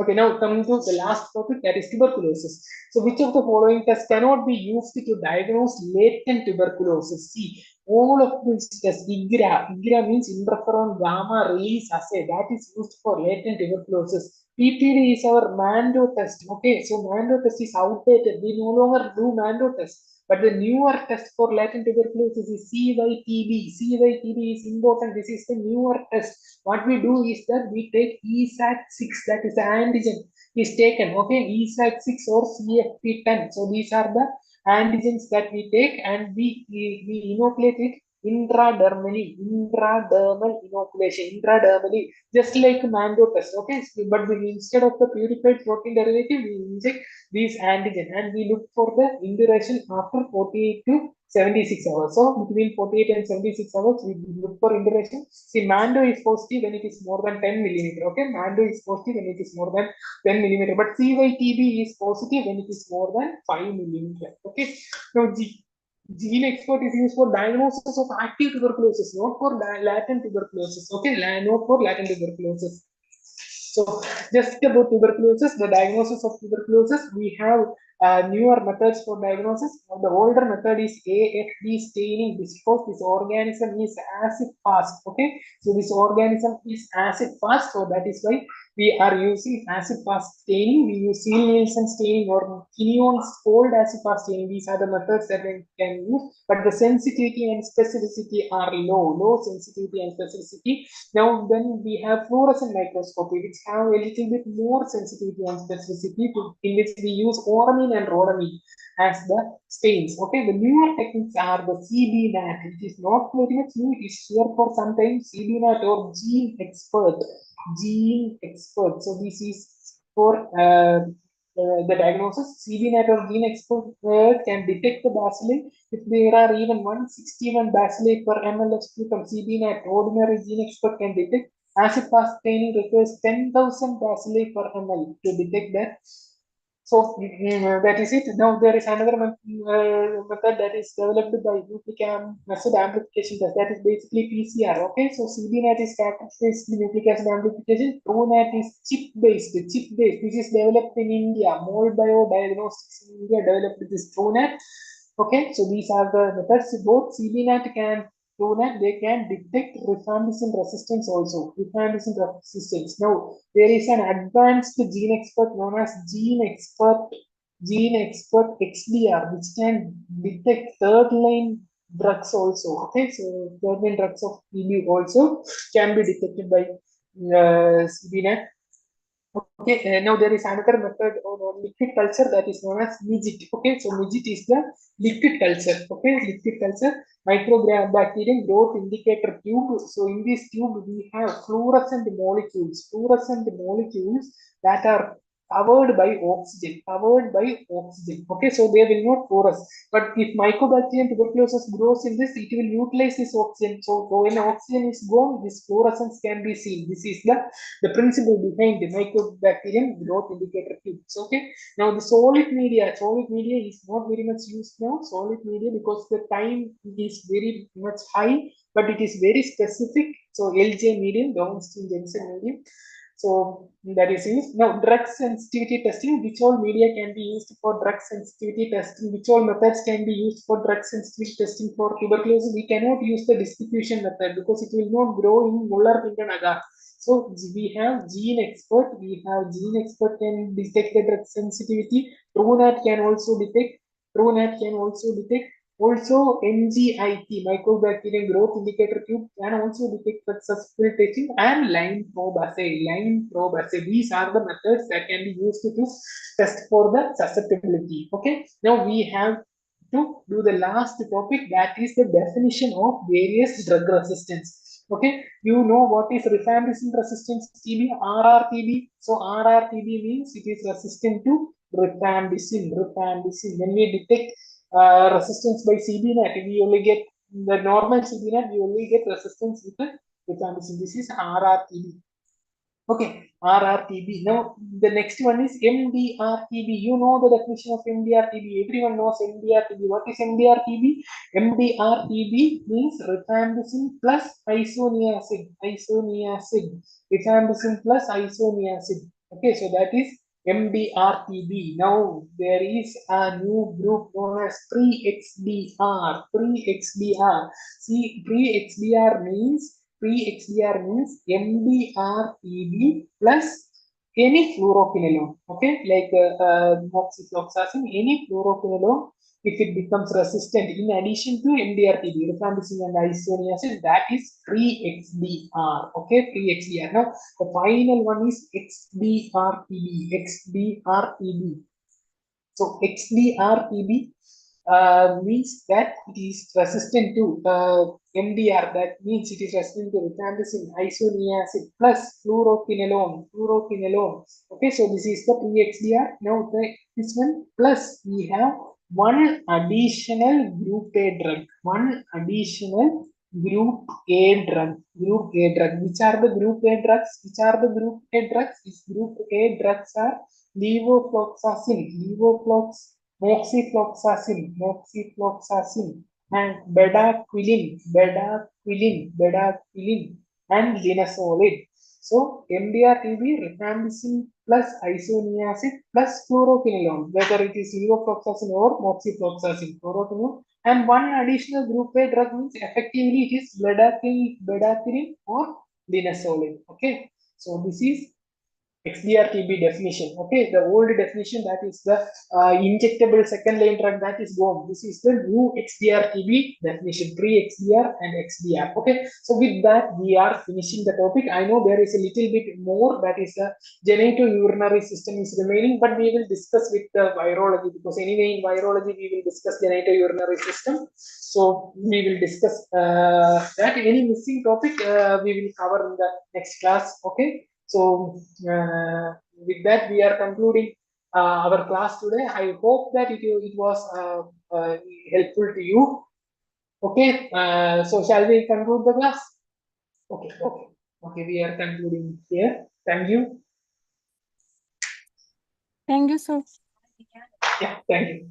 Okay, now coming to the last topic, that is tuberculosis. So which of the following tests cannot be used to diagnose latent tuberculosis? See, all of these tests, IGRA means interferon gamma release assay, that is used for latent tuberculosis. PPD is our Mando test. Okay, so Mando test is outdated. We no longer do Mando test. But the newer test for latent tuberculosis is CYTB. CYTB is important. This is the newer test. What we do is that we take ESAT6, that is the antigen is taken. Okay, ESAT6 or CFP10. So these are the antigens that we take, and we inoculate it intradermally, intradermal inoculation, intradermally, just like Mando test. Okay, so, but instead of the purified protein derivative, we inject these antigen and we look for the induration after 48 to 76 hours. So between 48 and 76 hours, we look for induration. See, Mando is positive when it is more than 10 millimeter. Okay, Mando is positive when it is more than 10 millimeter, but CYTB is positive when it is more than 5 millimeter. Okay, now gene expert is used for diagnosis of active tuberculosis, not for latent tuberculosis. Okay, not for latent tuberculosis. So just about tuberculosis, the diagnosis of tuberculosis, we have newer methods for diagnosis. The older method is AFD staining, because this organism is acid fast. Okay, so this organism is acid fast, so that is why we are using acid-fast staining. We use Steele-Nielsen staining or Quinones cold acid-fast staining. These are the methods that we can use, but the sensitivity and specificity are low sensitivity and specificity. Now, then we have fluorescent microscopy, which have a little bit more sensitivity and specificity, in which we use auramine and rhodamine as the stains. Okay, the newer techniques are the CB-NAT. It is not very much new. It is here for some time. CB-NAT or gene expert. So this is for the diagnosis. CB-NAT or gene expert can detect the bacilli if there are even 161 bacilli per ml from CB-NAT. Ordinary gene expert can detect. Acid-fast staining requires 10,000 bacilli per ml to detect that. So that is it. Now there is another method that is developed by nucleic acid amplification test. That is basically PCR. Okay, so CB-NAT is characterized nucleic acid amplification. TrueNAT is chip-based. This is developed in India. Molbio Diagnostics in India developed this TrueNAT. Okay, so these are the methods. Both CB-NAT and TrueNAT, they can detect rifampicin resistance also. Rifampicin resistance. Now, there is an advanced gene expert known as gene expert XDR, which can detect third line drugs also. Okay, so third line drugs of TB also can be detected by CB-NAT. Okay, now there is another method on liquid culture that is known as MIGIT. Okay, so MIGIT is the liquid culture. Okay, liquid culture, microbacterium growth indicator tube. So in this tube we have fluorescent molecules that are covered by oxygen. Okay, so they will not fluoresce. But if Mycobacterium tuberculosis grows in this, it will utilize this oxygen. So when oxygen is gone, this fluorescence can be seen. This is the principle behind the Mycobacterium growth indicator tubes. Okay, now the solid media is not very much used now. Solid media, because the time is very much high, but it is very specific. So LJ medium, downstream Jensen medium. So that is used. Now drug sensitivity testing, which all media can be used for drug sensitivity testing, which all methods can be used for drug sensitivity testing for tuberculosis. We cannot use the distribution method because it will not grow in molar Pinton agar. So we have gene expert can detect the drug sensitivity. TrueNAT can also detect. Also, MGIT, Mycobacterium growth indicator tube, can also detect successful testing, and line probe assay. These are the methods that can be used to test for the susceptibility. Okay, now we have to do the last topic, that is the definition of various drug resistance. Okay, you know what is rifampicin resistance TB, RRTB. So RRTB means it is resistant to rifampicin. When we detect resistance by CB-NAT, we only get the normal CB-NAT, we only get resistance with the rifampicin. This is RRTB. Okay, RRTB. Now, the next one is MDRTB. You know the definition of MDRTB. Everyone knows MDRTB. What is MDRTB? MDRTB means rifampicin plus isoniazid. Rifampicin plus isoniazid. Okay, so that is MDRTB. Now, there is a new group known as pre-XDR. See, pre-XDR means MDRTB plus any fluoroquinolone. Okay, like moxifloxacin, any fluoroquinolone, if it becomes resistant in addition to MDRTB, rifampicin and isoniazid, that is pre-XDR. Okay, pre-XDR. Now, the final one is XDRTB. So XDRTB means that it is resistant to MDR. That means it is resistant to rifampicin, isoniazid plus fluoroquinolone. Okay, so this is the pre-XDR. Now this one plus we have one additional group A drug. Group A drug. Which are the group A drugs? These group A drugs are levofloxacin, moxifloxacin, and bedaquiline, and linezolid. So MDR-TB, rifampicin plus isoniazid plus fluoroquinolone, whether it is levofloxacin or moxifloxacin, fluoroquinolone, and one additional group A drug means effectively it is bedaquiline or linezolid. Okay, so this is XDR-TB definition. Okay, the old definition, that is the injectable second line drug, that is gone. This is the new XDR-TB definition, pre-XDR and XDR. Okay, so with that we are finishing the topic. I know there is a little bit more, that is the genitourinary system is remaining, but we will discuss with the virology, because anyway in virology we will discuss genitourinary system. So we will discuss that. Any missing topic we will cover in the next class. Okay. So with that we are concluding our class today. I hope that it was helpful to you. Okay, so shall we conclude the class? Okay, we are concluding here. Thank you. Thank you, sir. Yeah, thank you.